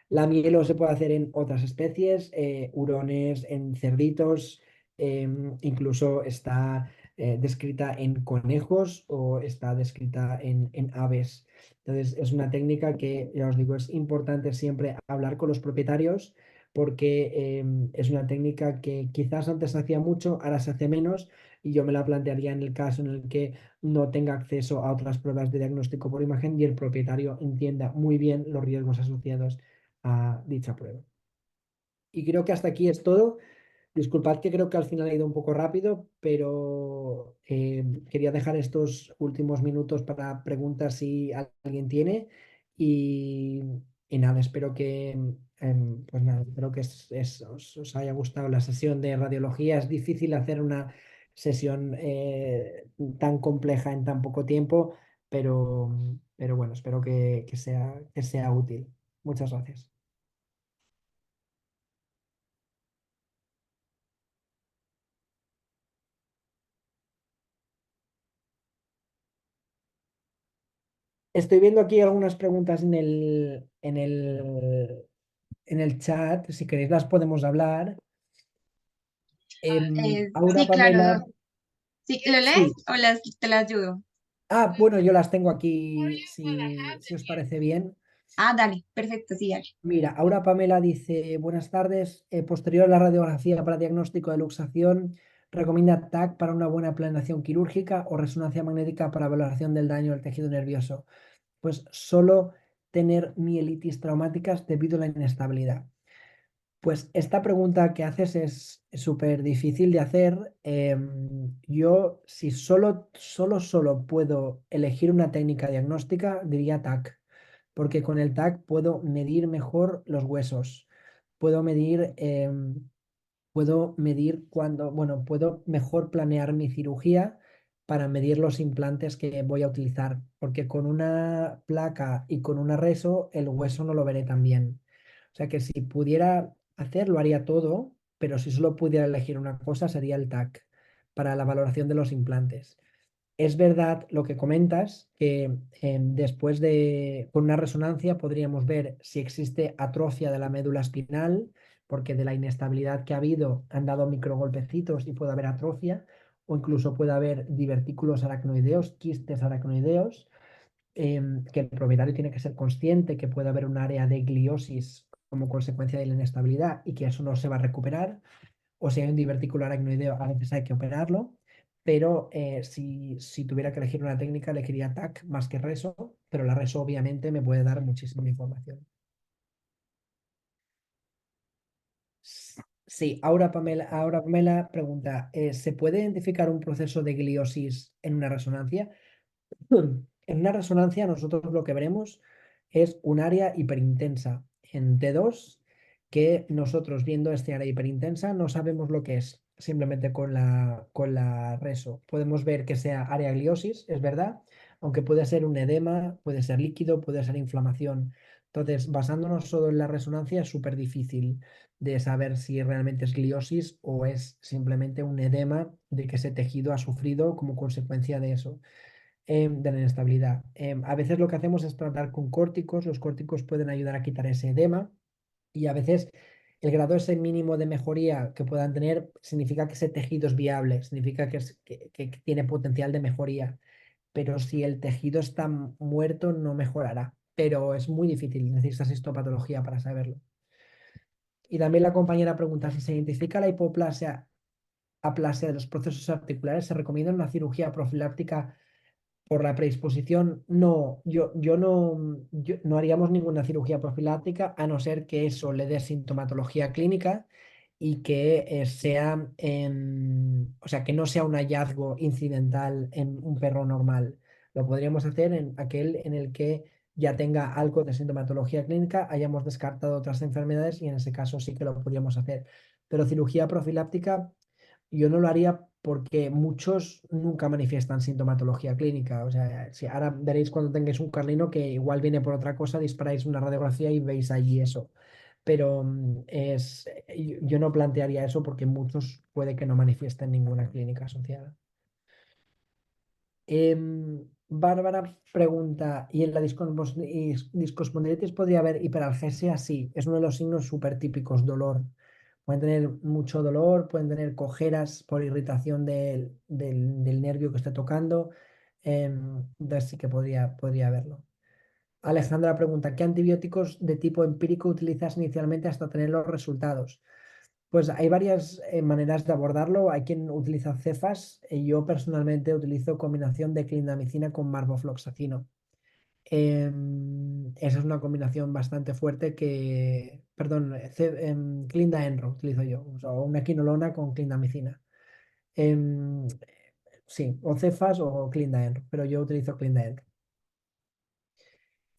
La mielo se puede hacer en otras especies, hurones, en cerditos, incluso está descrita en conejos o está descrita en aves. Entonces, es una técnica que, ya os digo, es importante siempre hablar con los propietarios porque es una técnica que quizás antes se hacía mucho, ahora se hace menos y yo me la plantearía en el caso en el que no tenga acceso a otras pruebas de diagnóstico por imagen y el propietario entienda muy bien los riesgos asociados a dicha prueba. Y creo que hasta aquí es todo. Disculpad que creo que al final ha ido un poco rápido, pero quería dejar estos últimos minutos para preguntas si alguien tiene. Y, y nada, espero que, pues nada, espero que os haya gustado la sesión de radiología. Es difícil hacer una sesión tan compleja en tan poco tiempo, pero bueno, espero que sea útil. Muchas gracias. Estoy viendo aquí algunas preguntas en el chat. Si queréis las podemos hablar. Aura Sí, Pamela, claro. Sí, ¿lo lees sí. o te las ayudo? Bueno, yo las tengo aquí, si os parece bien. Ah, dale, perfecto, sí, dale. Mira, Aura Pamela dice, buenas tardes. Posterior a la radiografía para diagnóstico de luxación, ¿recomienda TAC para una buena planeación quirúrgica o resonancia magnética para valoración del daño del tejido nervioso? Pues solo tener mielitis traumáticas debido a la inestabilidad. Pues esta pregunta que haces es súper difícil de hacer. Yo, si solo puedo elegir una técnica diagnóstica, diría TAC, porque con el TAC puedo medir mejor los huesos, puedo medir, bueno, puedo mejor planear mi cirugía para medir los implantes que voy a utilizar, porque con una placa y con una reso el hueso no lo veré tan bien. O sea que si pudiera hacerlo, haría todo, pero si solo pudiera elegir una cosa, sería el TAC para la valoración de los implantes. Es verdad lo que comentas, que después con una resonancia podríamos ver si existe atrofia de la médula espinal, porque de la inestabilidad que ha habido han dado microgolpecitos y puede haber atrofia, o incluso puede haber divertículos aracnoideos, quistes aracnoideos, que el propietario tiene que ser consciente que puede haber un área de gliosis como consecuencia de la inestabilidad y que eso no se va a recuperar, o si hay un divertículo aracnoideo, a veces hay que operarlo, pero si tuviera que elegir una técnica, elegiría TAC más que RESO, pero la RESO obviamente me puede dar muchísima información. Sí, Aura Pamela pregunta, ¿se puede identificar un proceso de gliosis en una resonancia? En una resonancia nosotros lo que veremos es un área hiperintensa en T2 que nosotros viendo este área hiperintensa no sabemos lo que es, simplemente con la reso. Podemos ver que sea área gliosis, es verdad, aunque puede ser un edema, puede ser líquido, puede ser inflamación. Entonces, basándonos solo en la resonancia es súper difícil de saber si realmente es gliosis o es simplemente un edema de que ese tejido ha sufrido como consecuencia de eso, de la inestabilidad. A veces lo que hacemos es tratar con córticos, los córticos pueden ayudar a quitar ese edema y a veces el grado ese mínimo de mejoría que puedan tener significa que ese tejido es viable, significa que tiene potencial de mejoría, pero si el tejido está muerto no mejorará, pero es muy difícil, necesitas histopatología para saberlo. Y también la compañera pregunta, si se identifica la hipoplasia, aplasia de los procesos articulares, ¿se recomienda una cirugía profiláctica por la predisposición? No, yo no haríamos ninguna cirugía profiláctica a no ser que eso le dé sintomatología clínica y que sea, o sea, que no sea un hallazgo incidental en un perro normal. Lo podríamos hacer en aquel en el que ya tenga algo de sintomatología clínica, hayamos descartado otras enfermedades y en ese caso sí que lo podríamos hacer. Pero cirugía profiláctica yo no lo haría porque muchos nunca manifiestan sintomatología clínica. O sea, si ahora veréis cuando tengáis un carlino que igual viene por otra cosa, disparáis una radiografía y veis allí eso. Pero yo no plantearía eso porque muchos puede que no manifiesten ninguna clínica asociada. Bárbara pregunta, ¿y en la discospondilitis podría haber hiperalgesia? Sí, es uno de los signos súper típicos, dolor. Pueden tener mucho dolor, pueden tener cojeras por irritación del nervio que esté tocando. Entonces sí que podría haberlo. Alejandra pregunta, ¿qué antibióticos de tipo empírico utilizas inicialmente hasta tener los resultados? Pues hay varias maneras de abordarlo. Hay quien utiliza cefas. Yo personalmente utilizo combinación de clindamicina con marbofloxacino. Esa es una combinación bastante fuerte perdón, clinda-enro utilizo yo, o sea, una quinolona con clindamicina. Em, sí, o cefas o clinda-enro, pero yo utilizo clinda-enro.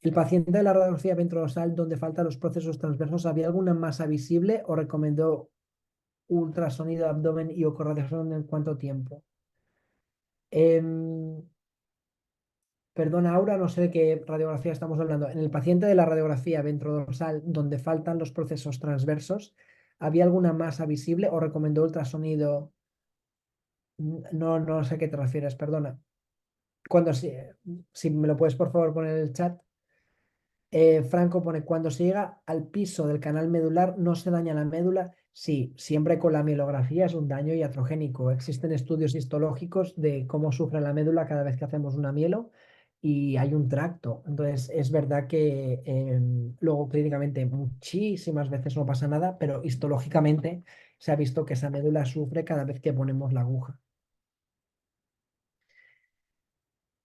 El paciente de la radiografía ventrodosal donde faltan los procesos transversos, ¿había alguna masa visible o recomendó ultrasonido de abdomen y ecorradiación en cuánto tiempo? Em, Perdona, Aura, no sé de qué radiografía estamos hablando. En el paciente de la radiografía ventrodorsal, donde faltan los procesos transversos, ¿había alguna masa visible o recomendó ultrasonido? No, no sé a qué te refieres, perdona. Si me lo puedes por favor poner en el chat. Franco pone, cuando se llega al piso del canal medular, ¿no se daña la médula? Sí, siempre con la mielografía es un daño iatrogénico. Existen estudios histológicos de cómo sufre la médula cada vez que hacemos una mielo y hay un tracto. Entonces, es verdad que luego clínicamente muchísimas veces no pasa nada, pero histológicamente se ha visto que esa médula sufre cada vez que ponemos la aguja.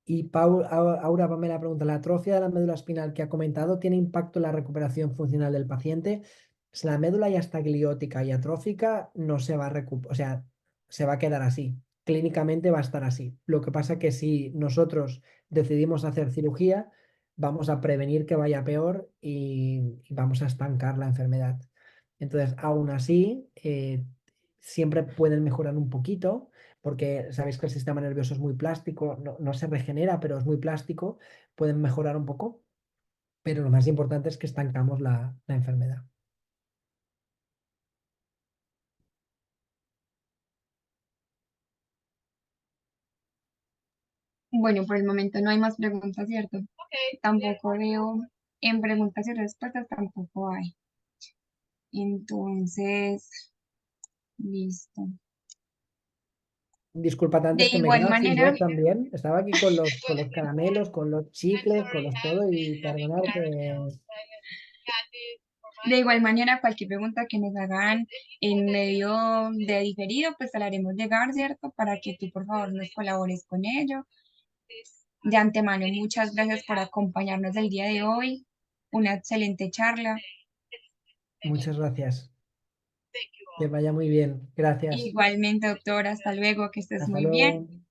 Y Aura Pamela pregunta, ¿la atrofia de la médula espinal que ha comentado tiene impacto en la recuperación funcional del paciente? Si la médula ya está gliótica y atrófica, no se va a recuperar, o sea, se va a quedar así. Clínicamente va a estar así. Lo que pasa es que si nosotros decidimos hacer cirugía, vamos a prevenir que vaya peor y vamos a estancar la enfermedad. Entonces, aún así, siempre pueden mejorar un poquito porque sabéis que el sistema nervioso es muy plástico, no se regenera, pero es muy plástico, pueden mejorar un poco, pero lo más importante es que estancamos la enfermedad. Bueno, por el momento no hay más preguntas, ¿cierto? Tampoco veo en preguntas y respuestas, tampoco hay. Entonces, listo. Disculpad De antes que me he igual quedado sin manera, voz también. Estaba aquí con los caramelos, con los chicles, con los todo y perdonar que... cualquier pregunta que nos hagan en medio de diferido, pues te la haremos llegar, ¿cierto? Para que tú, por favor, nos colabores con ello. De antemano, muchas gracias por acompañarnos el día de hoy. Una excelente charla. Muchas gracias. Que vaya muy bien. Gracias. Igualmente, doctora, hasta luego, que estés Hasta muy bien. luego.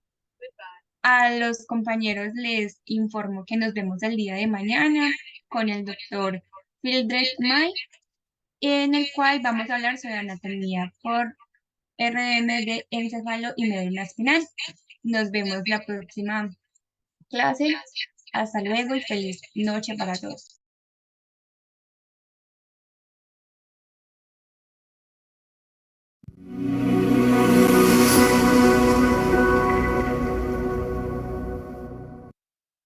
A los compañeros les informo que nos vemos el día de mañana con el doctor Mildred May, en el cual vamos a hablar sobre anatomía por RDM de encéfalo y médula espinal. Nos vemos la próxima clase. Hasta luego y feliz noche para todos.